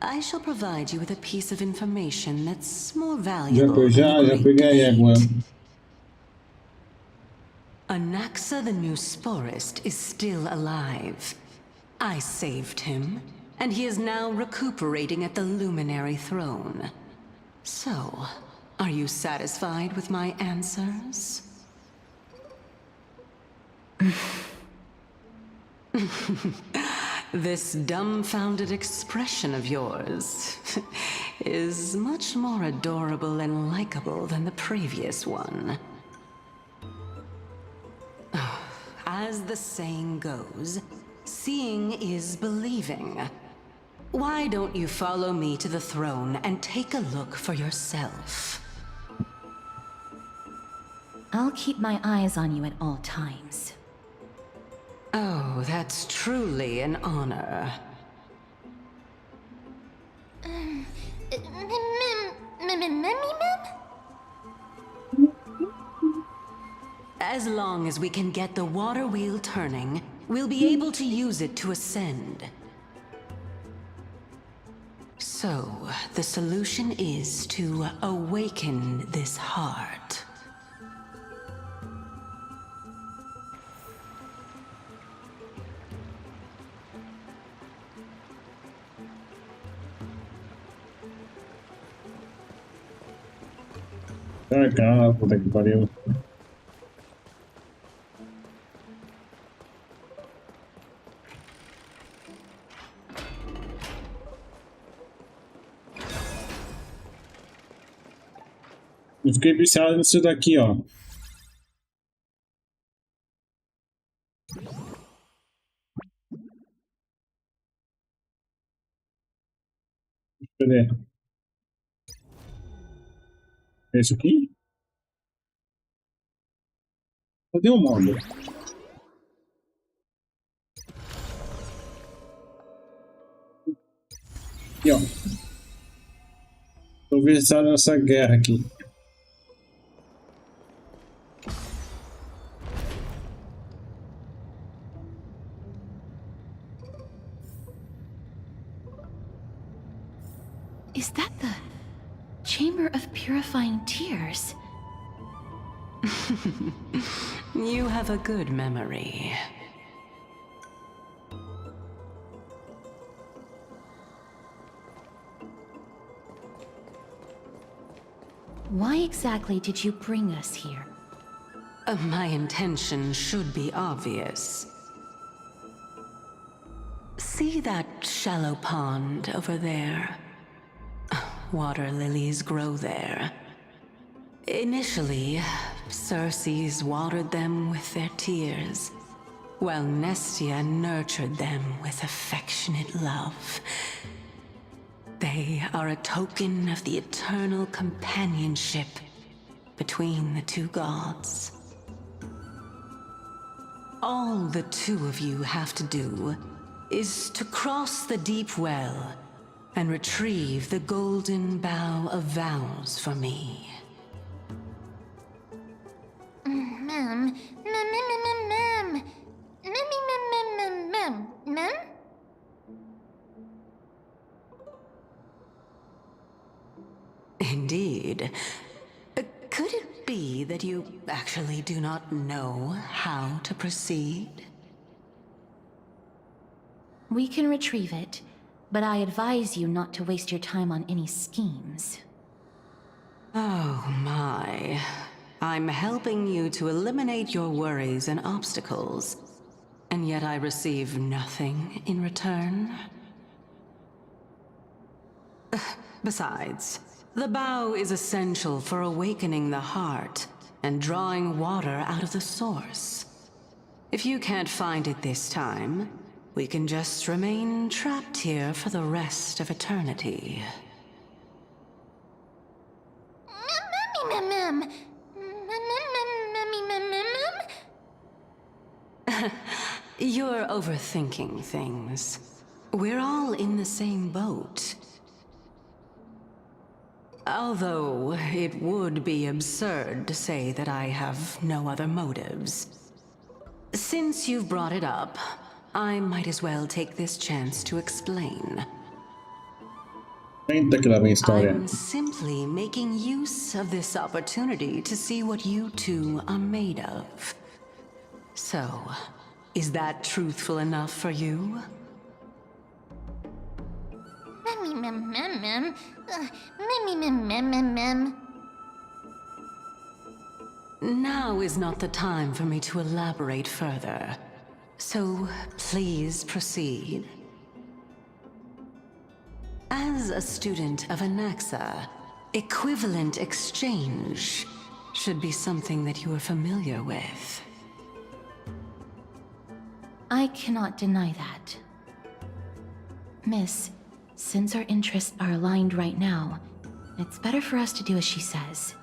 T: I shall provide you with a piece of information that's more valuable
B: Já
T: than the
B: peguei
T: Great
B: a égua.
T: Debate. Anaxa the New Sporist is still alive. I saved him, and he is now recuperating at the Luminary Throne. So, are you satisfied with my answers? This dumbfounded expression of yours is much more adorable and likable than the previous one. As the saying goes, seeing is believing. Why don't you follow me to the throne and take a look for yourself?
G: I'll keep my eyes on you at all times.
T: Oh, that's truly an honor. As long as we can get the water wheel turning, we'll be able to use it to ascend. So, the solution is to awaken this heart.
B: Ai, cara, puta que pariu. Eu fiquei viciado nisso daqui, ó. Cadê? É isso aqui? Cadê o modo? Aqui, ó. Tô viciado nessa guerra aqui.
G: Is that the Chamber of Purifying Tears?
T: You have a good memory.
G: Why exactly did you bring us here?
T: My intention should be obvious. See that shallow pond over there? Water lilies grow there. Initially, Circes watered them with their tears, while Nestia nurtured them with affectionate love. They are a token of the eternal companionship between the two gods. All the two of you have to do is to cross the deep well and retrieve the golden bough of vows for me. Indeed. Could it be that you actually do not know how to proceed?
G: We can retrieve it, but I advise you not to waste your time on any schemes.
T: Oh my. I'm helping you to eliminate your worries and obstacles, and yet I receive nothing in return? Besides, the bow is essential for awakening the heart and drawing water out of the source. If you can't find it this time, we can just remain trapped here for the rest of eternity. You're overthinking things. We're all in the same boat. Although, it would be absurd to say that I have no other motives. Since you've brought it up, I might as well take this chance to explain.
B: Eita que lá vem história.
T: I'm simply making use of this opportunity to see what you two are made of. So, is that truthful enough for you? Now is not the time for me to elaborate further. So, please proceed. As a student of Anaxa, equivalent exchange should be something that you are familiar with.
G: I cannot deny that. Miss, since our interests are aligned right now, it's better for us to do as she says.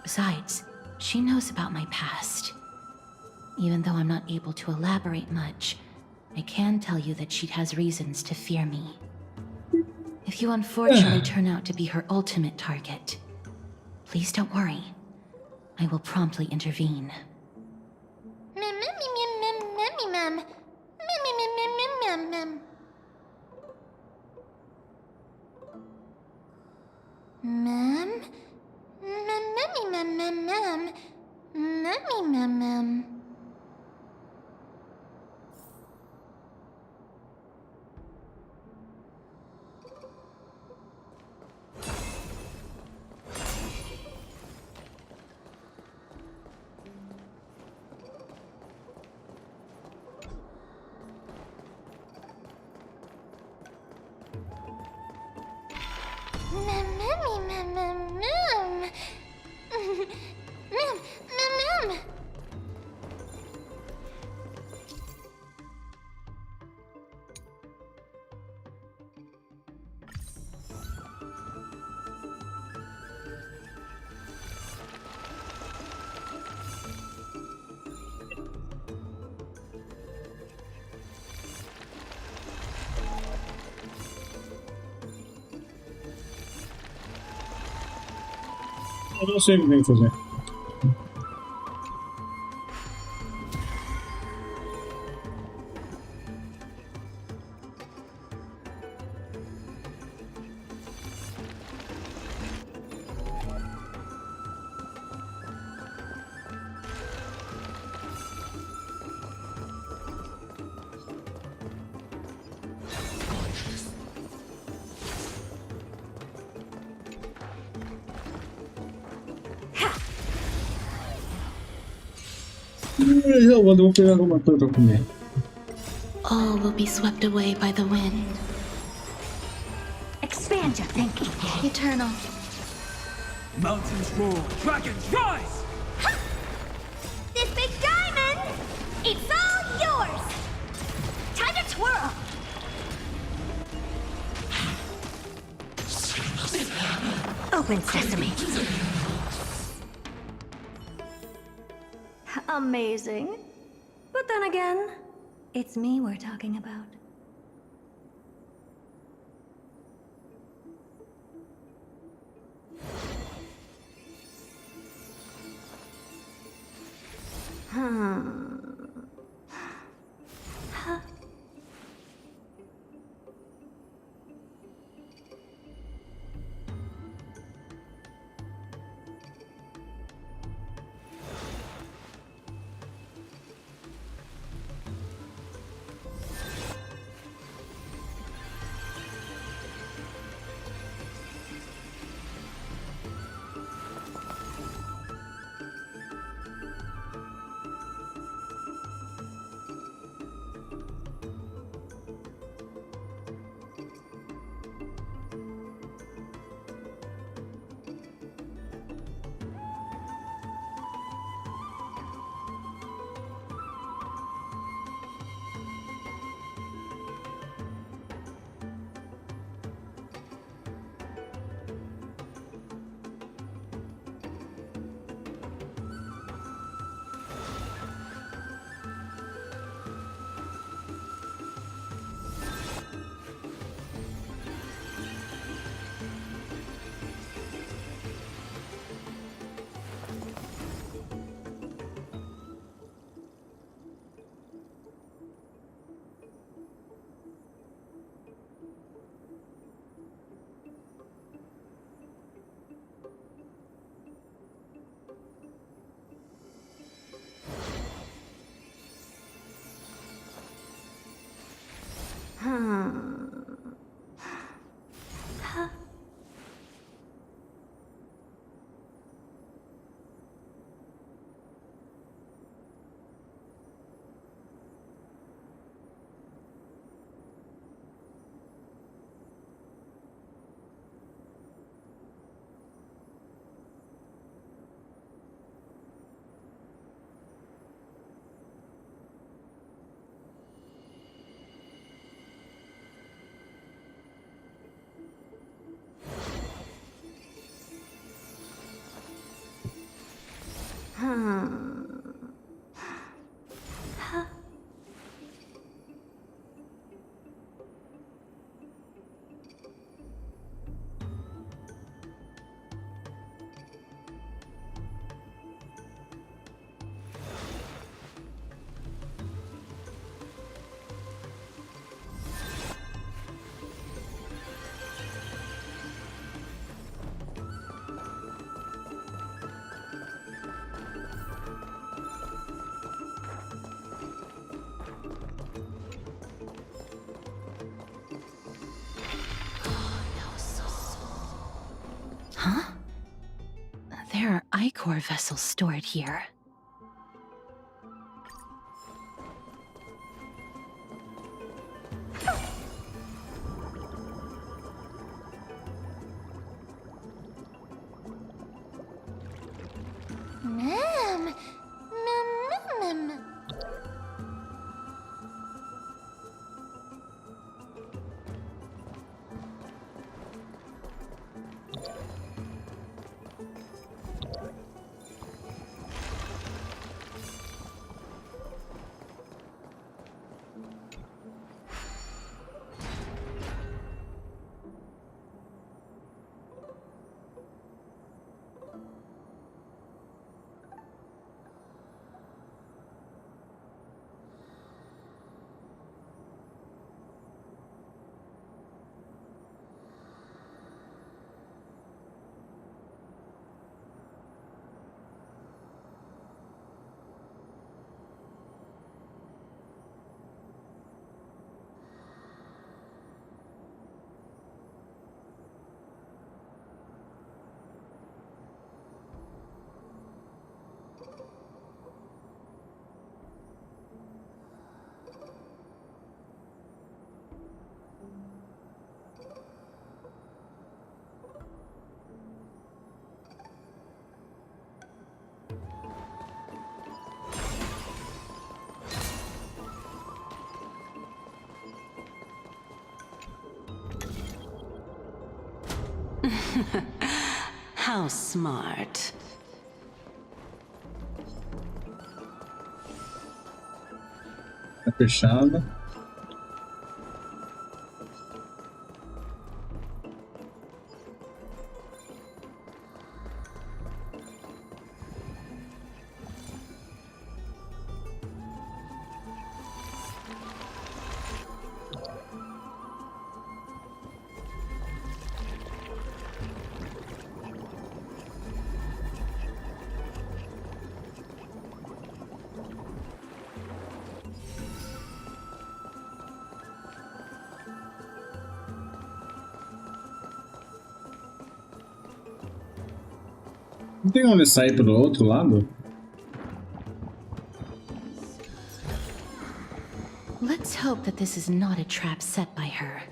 G: Besides, she knows about my past. Even though I'm not able to elaborate much, I can tell you that she has reasons to fear me. If you unfortunately turn out to be her ultimate target, please don't worry. I will promptly intervene.
B: Eu não sei o que tem que fazer. Eu vou pegar alguma coisa pra comer.
G: All will be swept away by the wind.
S: Expand your thinking.
G: Eternal.
K: Mountains roar, dragons rise!
L: This big diamond, it's all yours! Time to twirl!
S: Open sesame. Amazing. But then again, it's me we're talking about.
G: Huh? There are Ichor vessels stored here.
T: How smart.
B: Tá fechada. Não tem onde sair pelo outro lado?
G: Let's hope that this is not a trap set by her.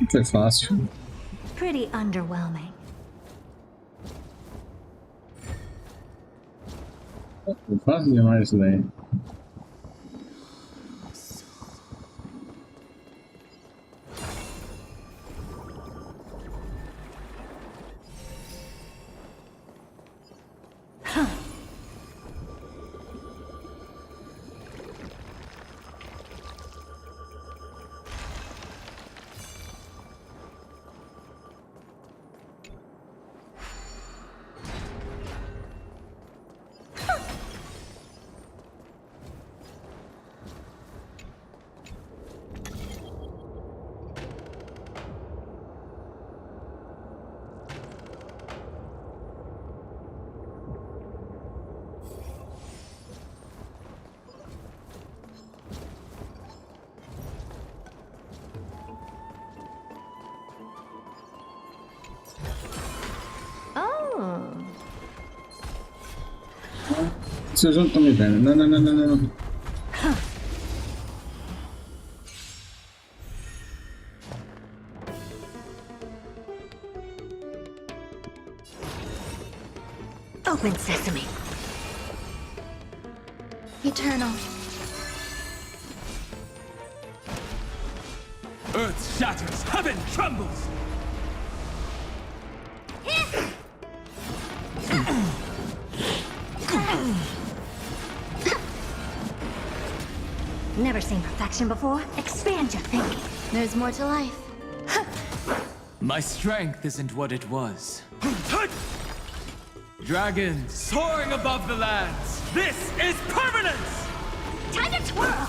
B: Foi fácil.
S: Pretty underwhelming.
B: Foi fácil demais isso daí. Vocês não estão me vendo. Não, não, não, não, não.
S: Open sesame.
G: Eternal.
K: Earth shatters, heaven trembles!
S: Never seen perfection before? Expand your thinking.
G: There's more to life.
K: My strength isn't what it was. Dragons soaring above the lands! This is permanence!
L: Time to twirl!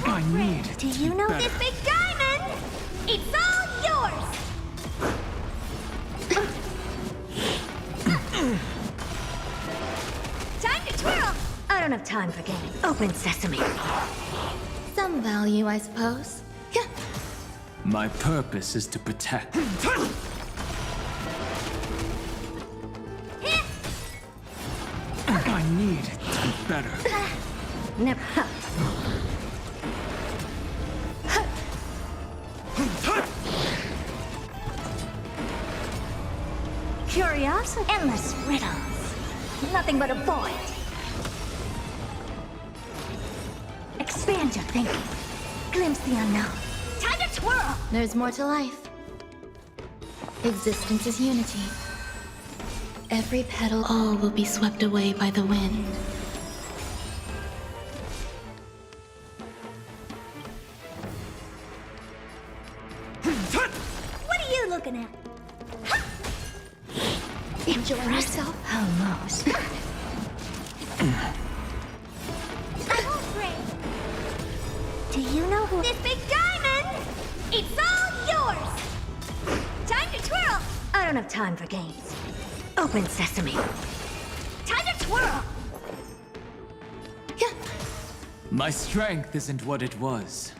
K: I need
L: Do you know this big diamond? It's all yours! Time to twirl!
S: I don't have time for games. Open sesame.
G: Some value, I suppose.
K: My purpose is to protect. I need to be better.
S: Never. Curiosity. Endless riddles. Nothing but a void. Expand your thinking. Glimpse the unknown.
L: Time to twirl!
G: There's more to life. Existence is unity. Every petal, all will be swept away by the wind.
L: What are you looking at?
G: Enjoy yourself.
S: Almost.
L: I won't break. Do you know who this big diamond? It's all yours! Time to twirl!
S: I don't have time for games. Open sesame.
L: Time to twirl!
K: My strength isn't what it was.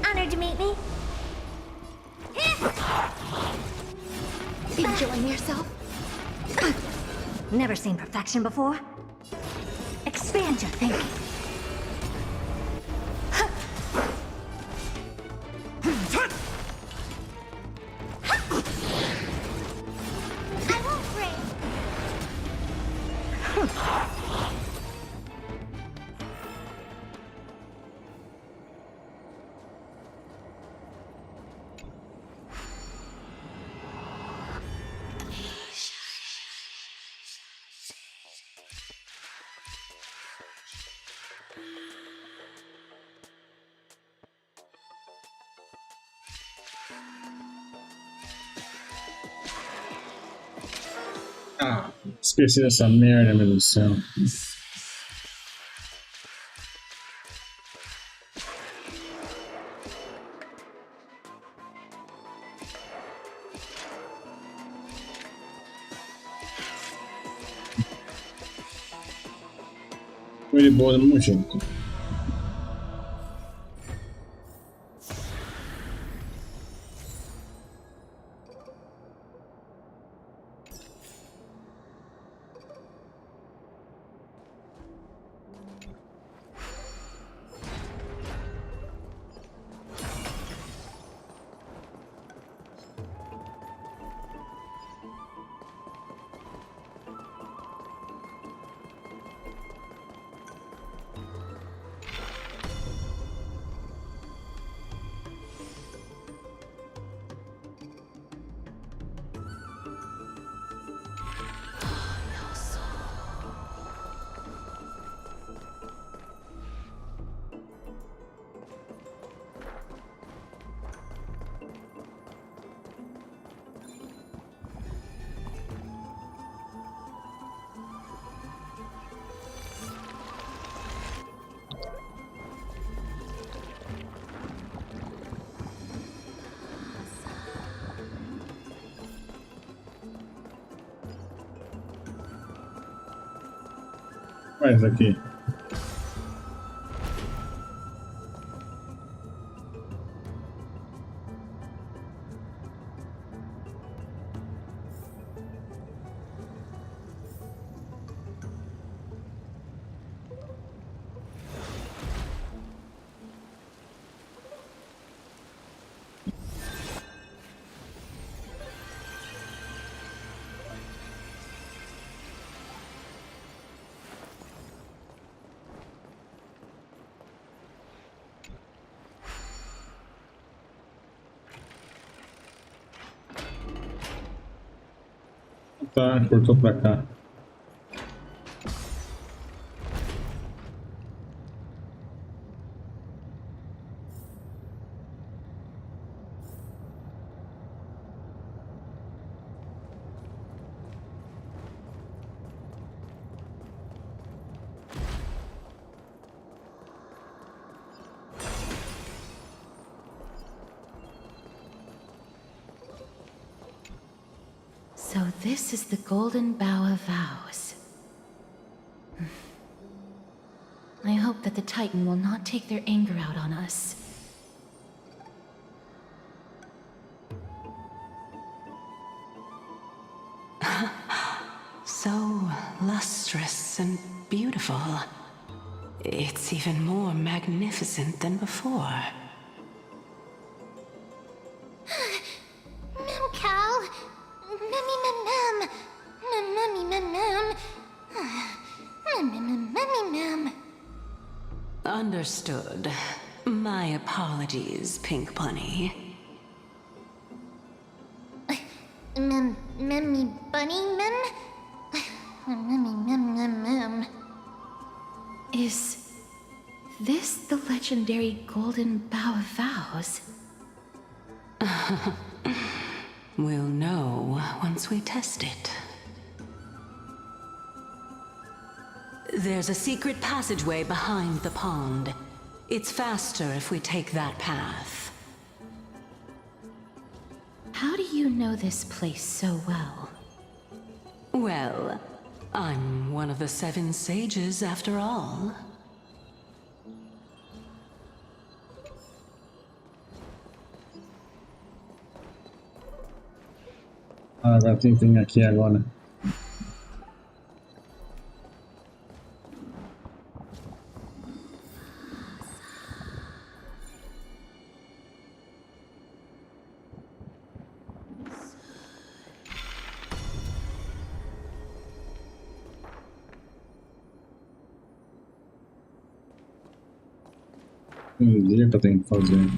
L: Honored to meet me.
G: Enjoying yourself?
S: Never seen perfection before? Expand your thinking.
L: I won't break.
B: Ah, esqueci dessa merda, meu Deus do céu. Foi de boa do mesmo jeito. Faz aqui. Tá, cortou pra cá.
G: So this is the Golden Bough of Vows. I hope that the Titan will not take their anger out on us.
T: So lustrous and beautiful. It's even more magnificent than before.
L: Cal.
T: Understood. My apologies, Pink Bunny.
L: Memmy bunny mem?
G: Is this the legendary Golden Bough of Vows?
T: We'll know once we test it. There's a secret passageway behind the pond. It's faster if we take that path.
G: How do you know this place so well?
T: Well, I'm one of the 7 sages after all.
B: Ah, agora tem que vir aqui agora. Um dia que eu tenho que fazer.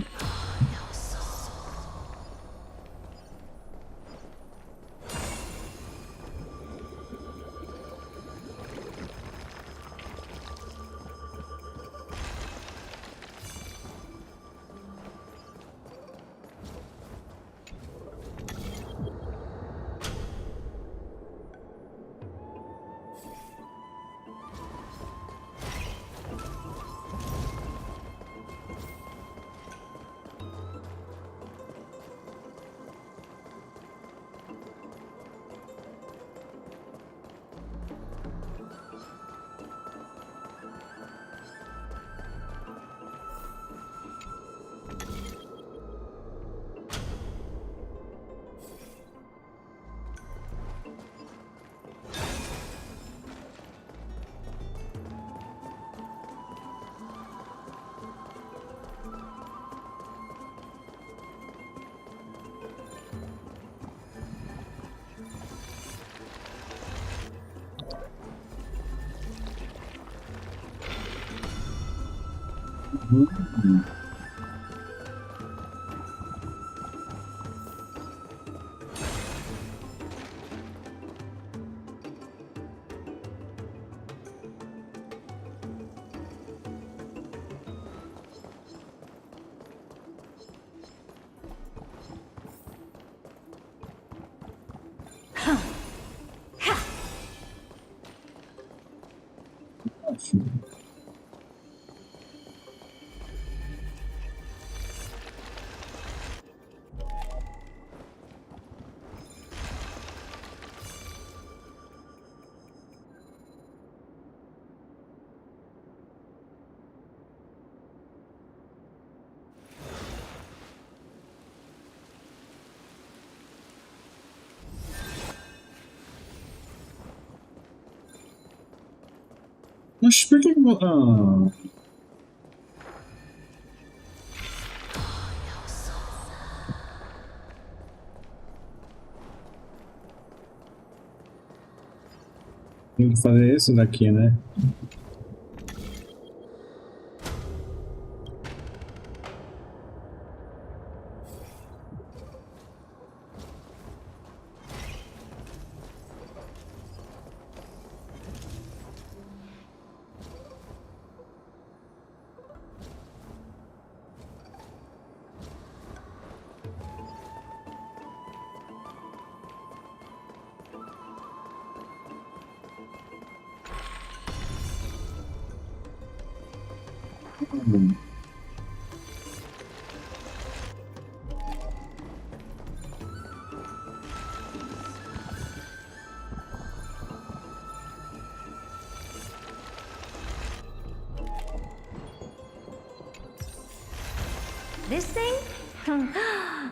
B: Mas por que eu... Ah... Tem que fazer isso daqui, né?
S: This thing?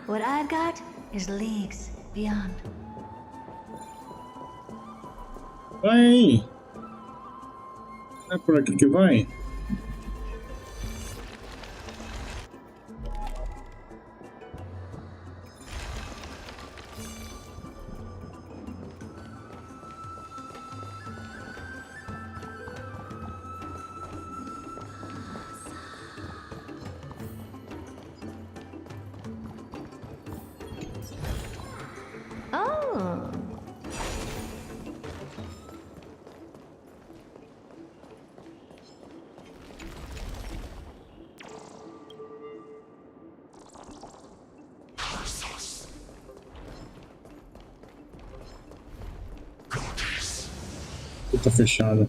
S: What I've got is leagues beyond.
B: Vai! É por aqui que vai?
S: Oh.
B: Tá fechada.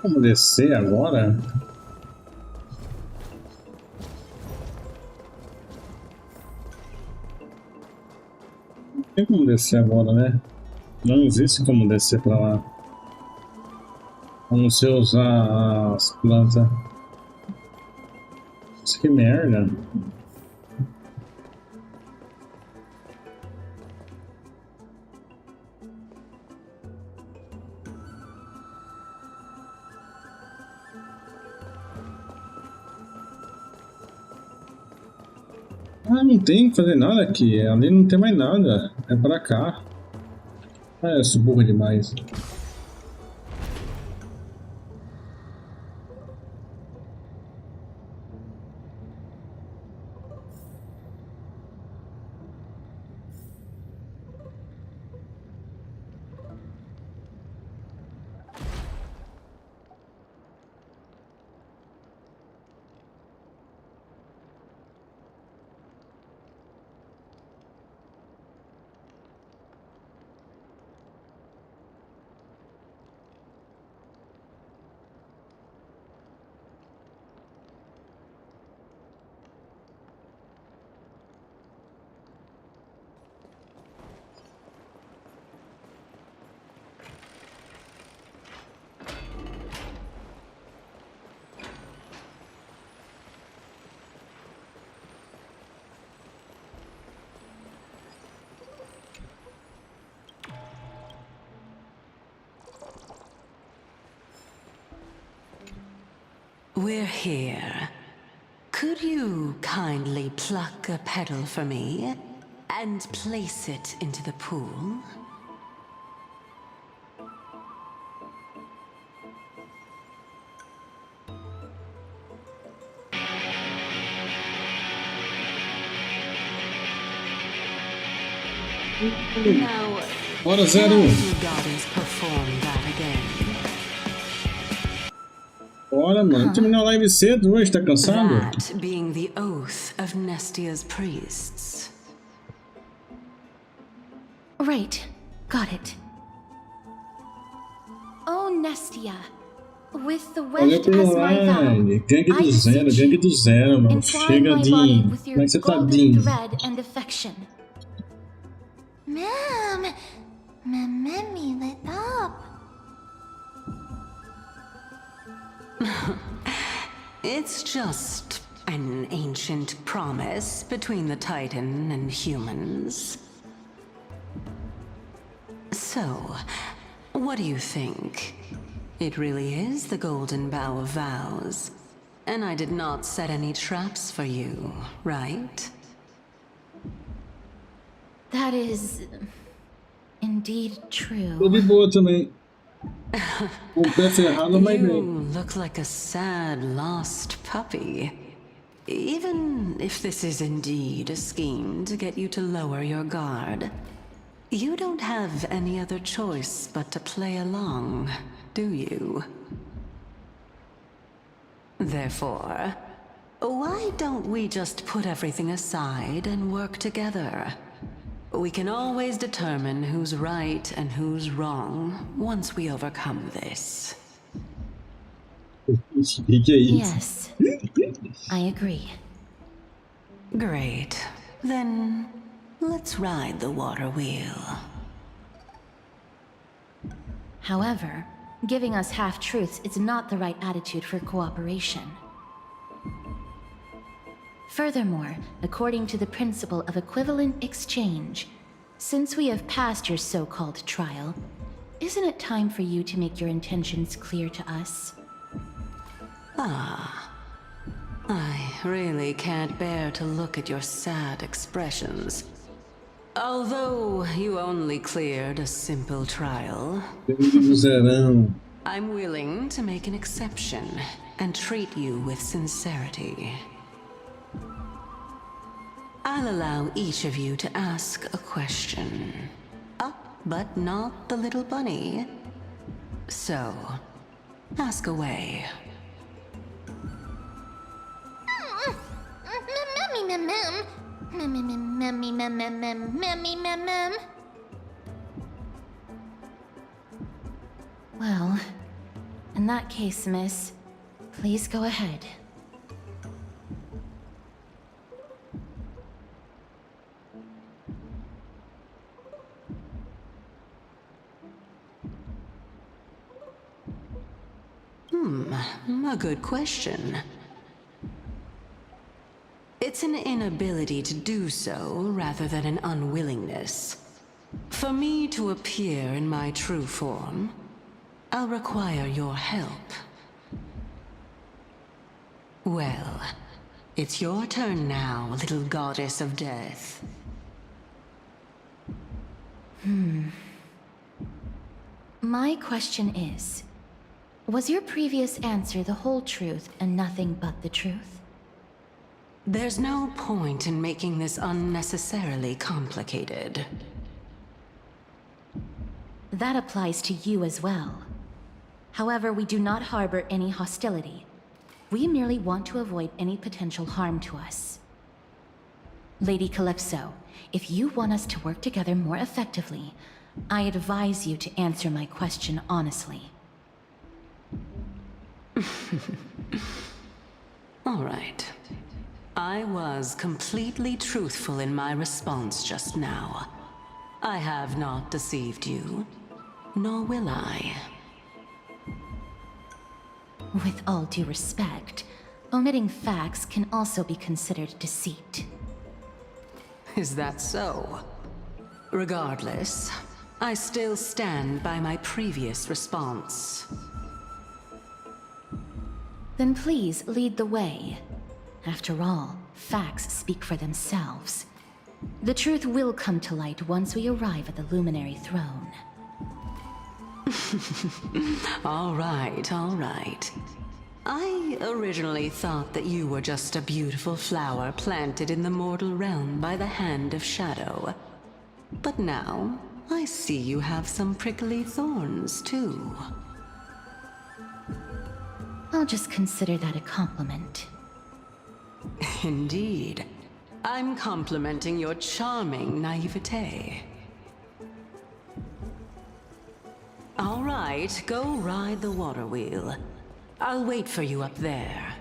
B: Como descer agora? Não tem como descer agora, né? Não existe como descer pra lá. A não ser usar as plantas. Isso que merda. Ah, não tem que fazer nada aqui. Ali não tem mais nada. É pra cá. Ah, eu sou burro demais.
T: We're here. Could you kindly pluck a petal for me and place it into the pool? Now,
B: Hora zero.
T: goddess perform that again.
B: Bora, mano. Terminar a live cedo hoje, tá cansado?
T: That being the oath of Nestia's priests.
G: Right. Got it. Oh, Nestia. With the
B: Olha
G: weft
B: pro
G: as my vow,
B: live. Gangue
G: I
B: do zero,
G: beseech
B: gangue
G: you,
B: do zero, mano.
G: entwine
B: Chega,
G: my
B: Dean.
G: body with
B: Como
G: your
B: é que você tá,
G: golden
B: Dean?
G: thread and affection.
F: Ma'am, me lit up.
T: It's just an ancient promise between the Titan and humans. So, what do you think? It really is the Golden Bough of Vows? And I did not set any traps for you, right?
G: That is indeed true.
B: Tô de boa também. Com o pé ferrado, mas
T: You
B: bem.
T: look like a sad, lost puppy. Even if this is indeed a scheme to get you to lower your guard, you don't have any other choice but to play along, do you? Therefore, why don't we just put everything aside and work together? We can always determine who's right and who's wrong once we overcome this.
G: Yes, I agree.
T: Great. Then, let's ride the water wheel.
G: However, giving us half-truths is not the right attitude for cooperation. Furthermore, according to the principle of equivalent exchange, since we have passed your so-called trial, isn't it time for you to make your intentions clear to us?
T: Ah. I really can't bear to look at your sad expressions. Although you only cleared a simple trial, I'm willing to make an exception and treat you with sincerity. I'll allow each of you to ask a question. But not the little bunny. So, ask away.
G: Well, in that case, miss, please go ahead.
T: A good question. It's an inability to do so rather than an unwillingness. For me to appear in my true form, I'll require your help. Well, it's your turn now, little goddess of death.
G: My question is, was your previous answer the whole truth and nothing but the truth?
T: There's no point in making this unnecessarily complicated.
G: That applies to you as well. However, we do not harbor any hostility. We merely want to avoid any potential harm to us. Lady Calypso, if you want us to work together more effectively, I advise you to answer my question honestly.
T: All right. I was completely truthful in my response just now. I have not deceived you, nor will I.
G: With all due respect, omitting facts can also be considered deceit.
T: Is that so? Regardless, I still stand by my previous response.
G: Then please lead the way. After all, facts speak for themselves. The truth will come to light once we arrive at the Luminary Throne.
T: All right, all right. I originally thought that you were just a beautiful flower planted in the mortal realm by the hand of shadow. But now, I see you have some prickly thorns, too.
G: I'll just consider that a compliment.
T: Indeed. I'm complimenting your charming naivete. All right, go ride the water wheel. I'll wait for you up there.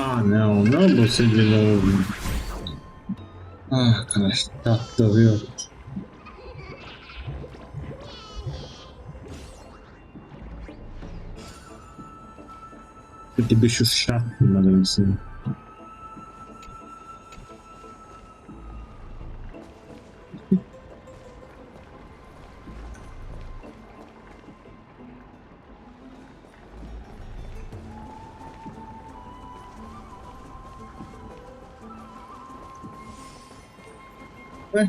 B: Ah, não você de novo. Ah, cara, chato, viu? Que bicho chato, mano, assim. Ué?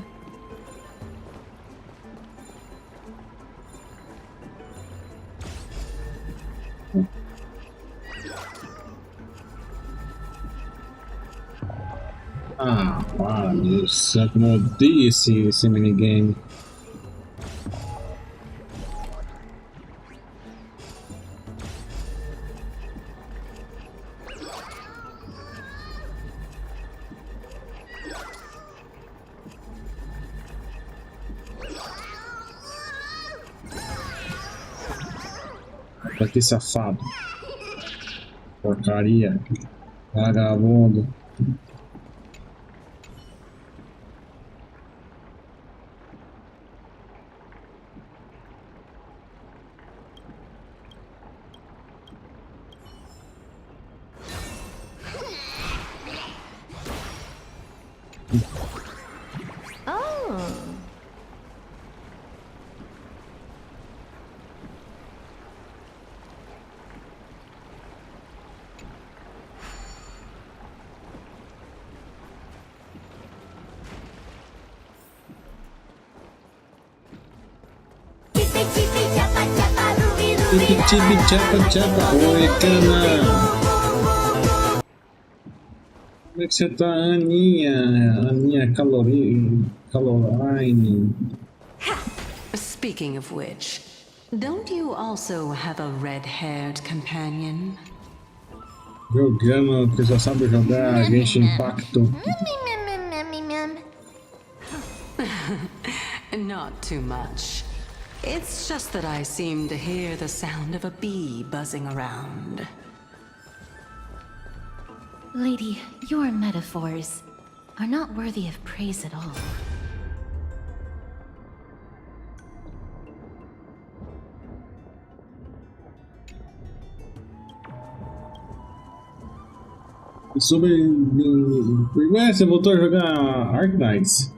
B: Ah, para, Deus. Eu odeio esse minigame. Que safado. Porcaria. Vagabundo. Tibi tchapa. Oi, cana. Como é que você tá, Aninha? Aninha Calorine.
T: Speaking of which, don't you also have a red-haired companion?
B: Jogando, que só sabe jogar Genshin Impacto.
T: Not too much. It's just that I seem to hear the sound of a bee buzzing around.
G: Lady, your metaphors are not worthy of praise at all.
B: Ué, você voltou a jogar Arknights?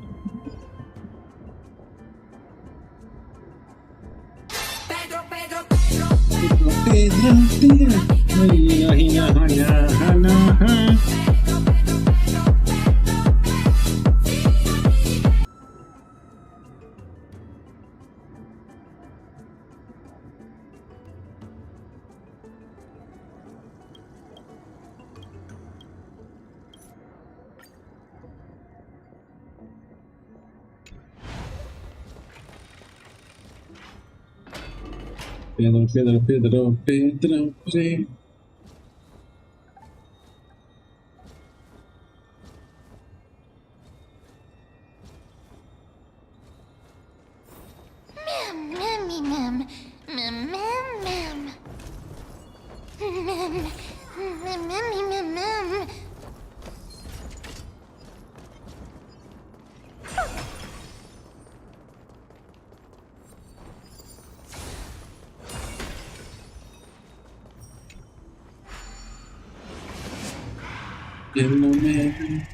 B: Pedro.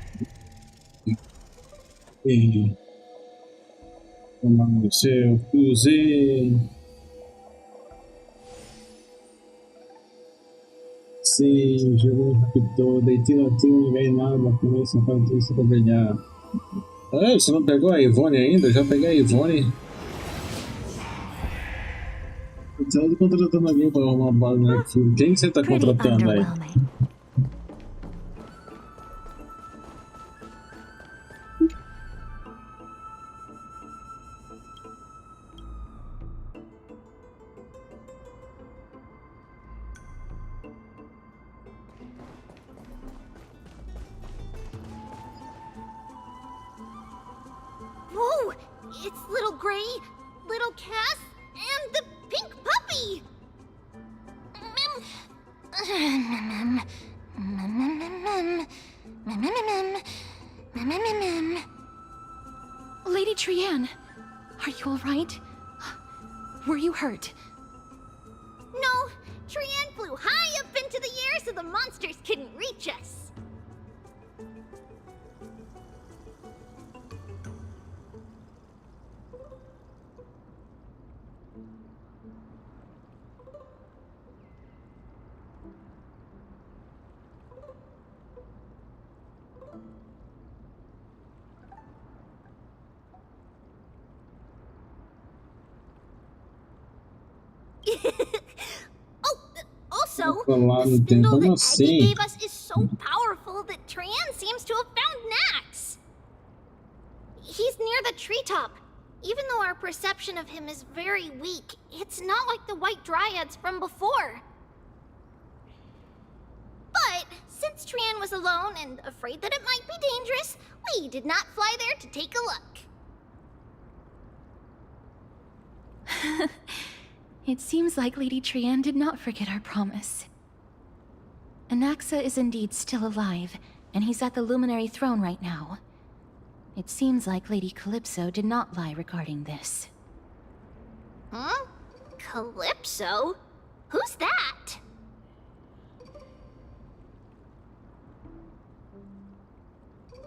B: Pedro. Tomando seu cruzeiro. Sim, jogou rapidão, deitei no time, não ganhei nada, começa a fazer isso pra brilhar. Ah, você não pegou a Ivone ainda? Eu já peguei a Ivone. Você tá contratando alguém pra arrumar bala no Netflix. Quem você tá contratando aí?
L: Whoa! It's little Gray, little Cass, and the pink puppy!
G: Lady Trianne, are you alright? Were you hurt?
L: No, Trianne flew high up into the air so the monsters couldn't reach us. Also, the spindle that Aggie gave us is so powerful that Trianne seems to have found Nax. He's near the treetop. Even though our perception of him is very weak, it's not like the white dryads from before. But since Trianne was alone and afraid that it might be dangerous, we did not fly there to take a look.
G: It seems like Lady Trianne did not forget our promise. Anaxa is indeed still alive, and he's at the Luminary Throne right now. It seems like Lady Calypso did not lie regarding this.
L: Huh? Calypso? Who's that?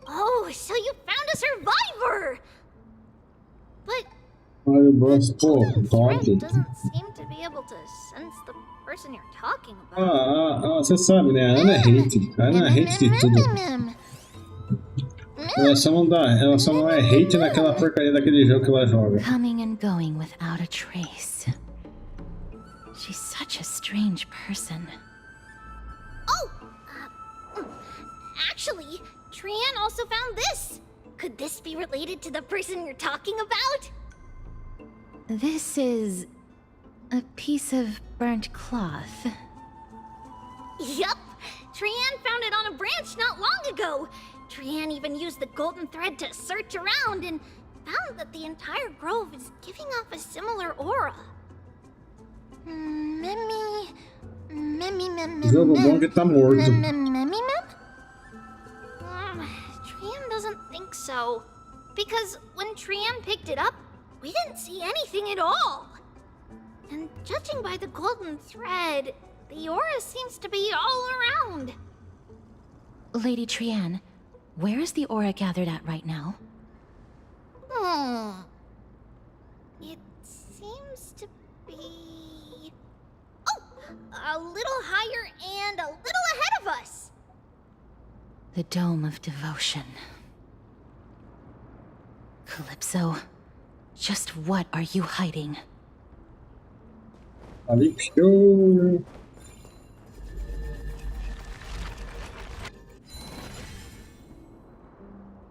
L: Oh, so you found a survivor! But
B: Olha o boss, pô, top.
L: doesn't seem to be able to sense the person you're talking about.
B: Você sabe, né? A Ana é hate. A Ana é hate de tudo. Ela só não é hate naquela porcaria daquele jogo que ela joga.
G: Coming and going without a trace. She's such a strange person.
L: Oh! Actually, Trianne also found this. Could this be related to the person you're talking about?
G: This is a piece of burnt cloth.
L: Yup! Trianne found it on a branch not long ago. Trianne even used the golden thread to search around and found that the entire grove is giving off a similar aura.
B: Jogo bom que tá morto.
L: Trianne doesn't think so. Because when Trianne picked it up, we didn't see anything at all. And judging by the golden thread, the aura seems to be all around.
G: Lady Trianne, where is the aura gathered at right now?
L: It seems to be... Oh! A little higher and a little ahead of us!
G: The Dome of Devotion. Calypso, just what are you hiding?
B: Calypso.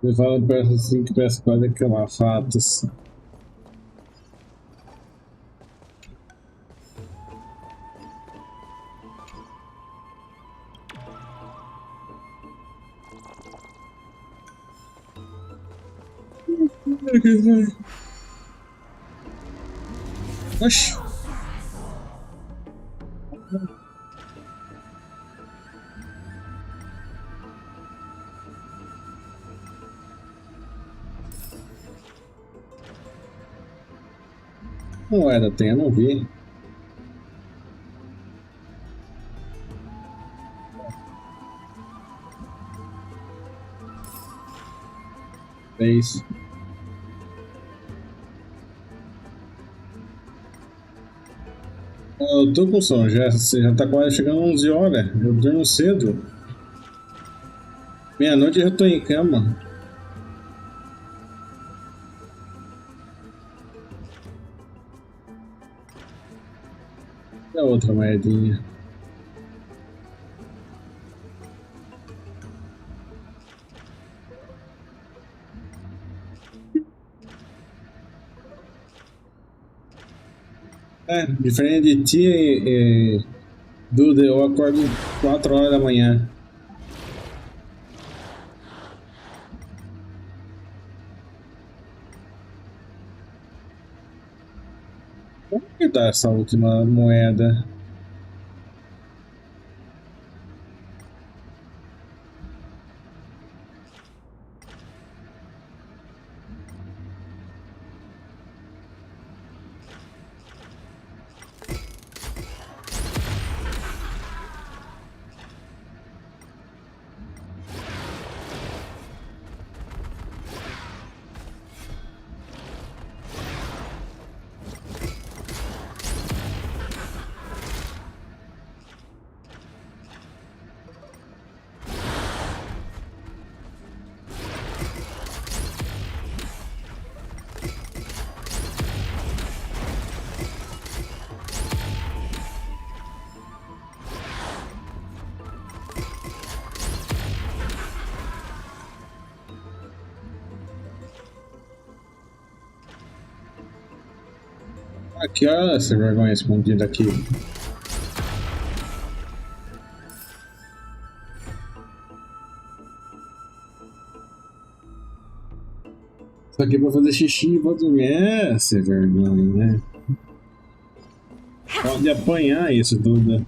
B: Eu falo para assim que parece quase aquela fatos. Oxi. Não era, tem, eu não vi. É isso. Eu tô com sono, já tá quase chegando 11 horas. Eu durmo cedo. Meia-noite eu já tô em cama. E a outra moedinha? É, diferente de ti, Duda, eu acordo 4 horas da manhã. Como que tá essa última moeda? Aqui, olha essa vergonha escondida aqui. Isso aqui é pra fazer xixi e vou dormir. Essa vergonha, né? Pode apanhar isso tudo.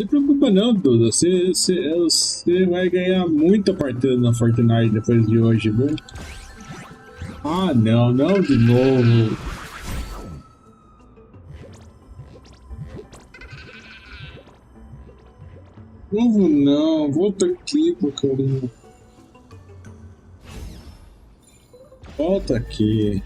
B: Não se preocupa não, Duda. Você vai ganhar muita partida na Fortnite depois de hoje, viu? Ah, não, não de novo. Novo não, volta aqui, porcaria. Volta aqui.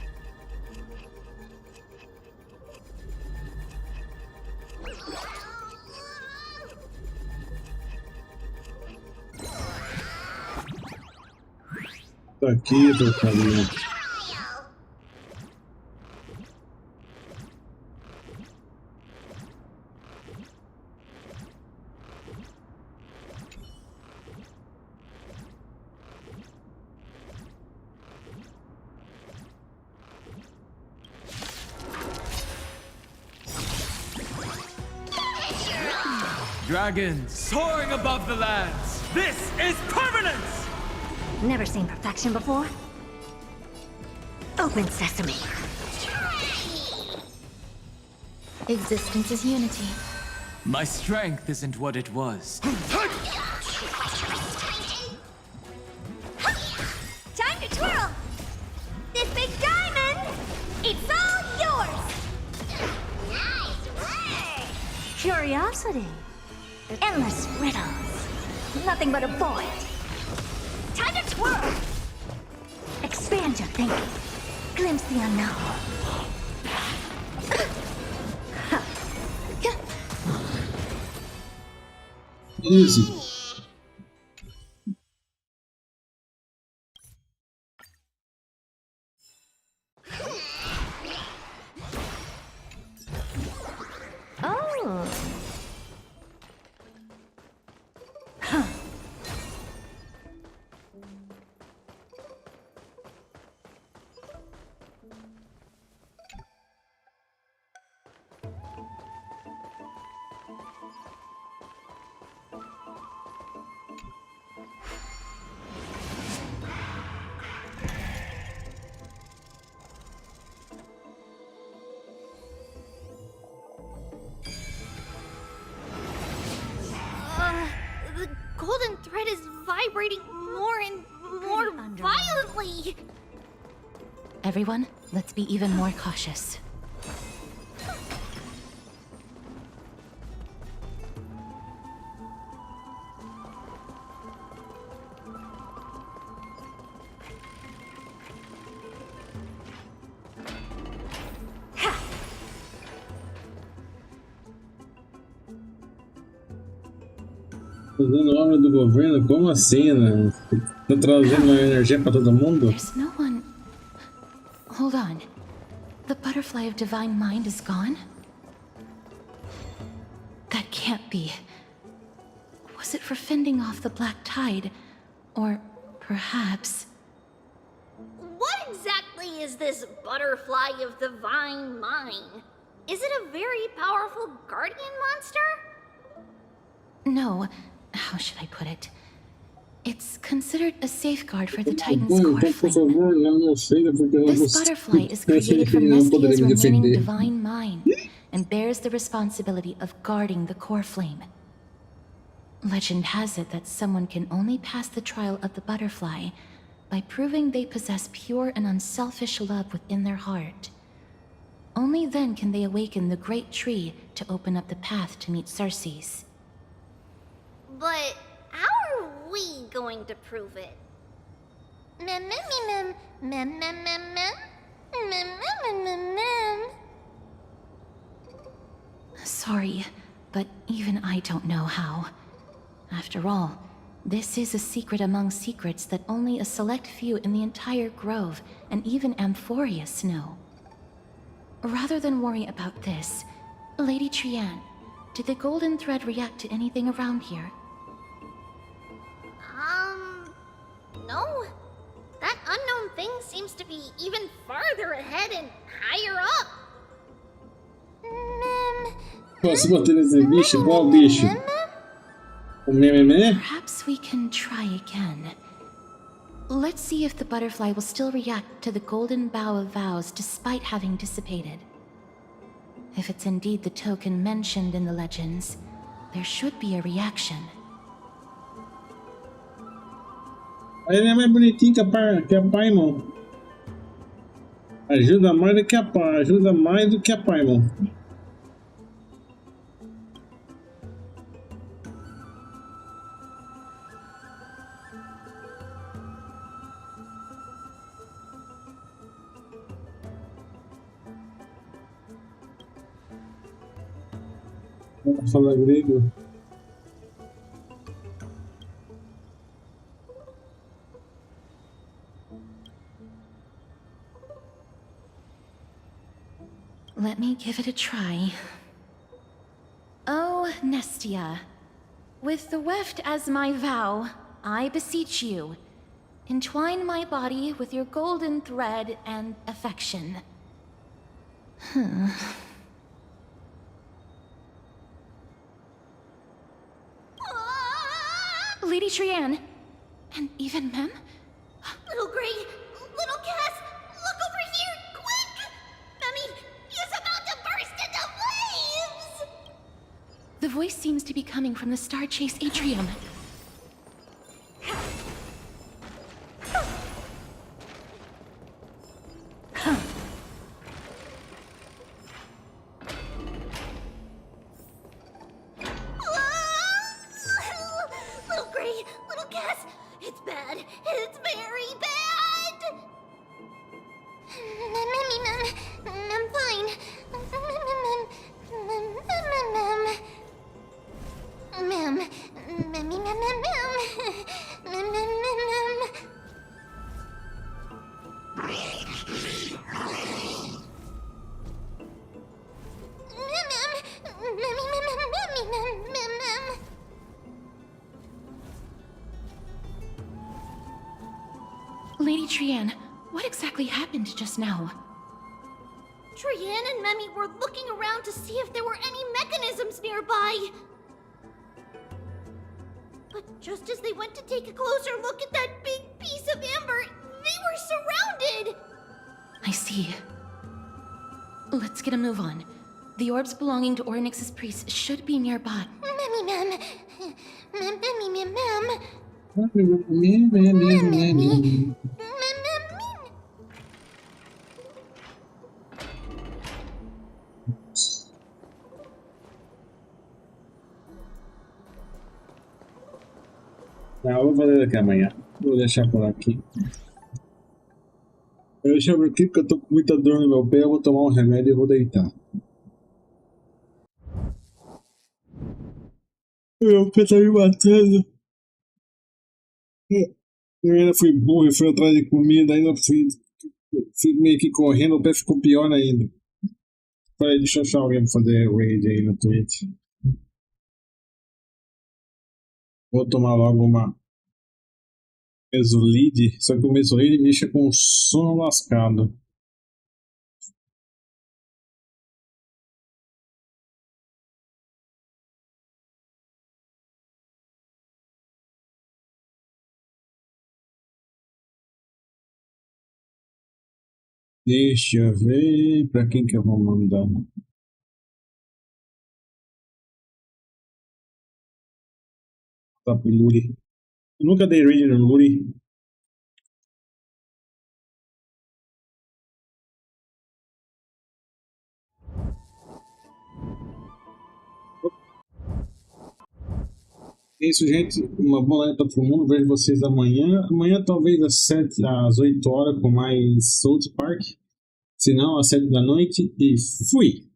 B: Tá aqui, porcaria.
K: Dragons soaring above the lands. This is permanence!
S: Never seen perfection before? Open sesame.
G: Existence is unity.
K: My strength isn't what it was.
L: Time to twirl! This big diamond, it's all yours! Nice work!
S: Curiosity. Endless riddles. Nothing but a void.
L: Time to twirl!
S: Expand your thinking. Glimpse the unknown.
B: Easy.
S: Oh.
L: The golden thread is vibrating more and more violently.
G: Everyone, let's be even more cautious.
B: Fazendo obra do governo? Como assim, né? Tá trazendo energia pra todo mundo?
G: There's no one... Hold on. The butterfly of divine mind is gone? That can't be. Was it for fending off the black tide? Or perhaps...
L: What exactly is this butterfly of divine mind? Is it a very powerful guardian monster?
G: No. How should I put it? It's considered a safeguard for the Titan's core flame. This butterfly is created from Neskia's remaining divine mind, and bears the responsibility of guarding the core flame. Legend has it that someone can only pass the trial of the butterfly by proving they possess pure and unselfish love within their heart. Only then can they awaken the great tree to open up the path to meet Circes.
L: But how are we going to prove it? Mem mem mem mem mem mem mem mem mem mem mem.
G: Sorry, but even I don't know how. After all, this is a secret among secrets that only a select few in the entire grove and even Amphoreus know. Rather than worry about this, Lady Trianne, Did the golden thread react to anything around here?
L: No. That unknown thing seems to be even farther ahead and higher up.
B: Posso botar esse bicho? Qual bicho? O meme?
G: Perhaps we can try again. Let's see if the butterfly will still react to the golden bough of vows despite having dissipated. If it's indeed the token mentioned in the legends, there should be a reaction.
B: Ele é mais bonitinho que a Paimon. Ajuda mais do que a Paimon. Ajuda mais do que a Paimon. Fala grego.
G: Let me give it a try. Oh, Nestia. With the weft as my vow, I beseech you, entwine my body with your golden thread and affection. Lady Trianne, and even Mem?
L: Little Gray, little Cass, look over here, quick! Memmy is about to burst into flames!
G: The voice seems to be coming from the Star Chase atrium.
L: Little Gray, little Cass, it's bad. It's very bad! I'm fine.
G: Lady Trianne, what exactly happened just now?
L: Trianne and Memmy were looking around to see if there were any mechanisms nearby. But just as they went to take a closer look at that big piece of amber, they were surrounded!
G: I see. Let's get a move on. The orbs belonging to Ornyx's priests should be nearby.
L: Memmy.
B: Não, vou fazer daqui amanhã. Vou deixar por aqui. Eu deixo por aqui porque eu tô com muita dor no meu pé. Eu vou tomar um remédio e vou deitar. Meu pé tá me matando. Eu ainda fui burro, eu fui atrás de comida, ainda fui meio que correndo, o pé ficou pior ainda. Peraí, deixa eu achar alguém pra fazer raid aí no Twitch. Vou tomar logo uma Mesolide, só que o Mesolide mexe com sono lascado. Deixa eu ver pra quem que eu vou mandar. Tá pro Luri. Eu nunca dei raid no Luri. É isso, gente. Uma boa noite para todo mundo. Vejo vocês amanhã. Amanhã, talvez às 8 horas, com mais South Park. Se não, às 7 da noite. E fui!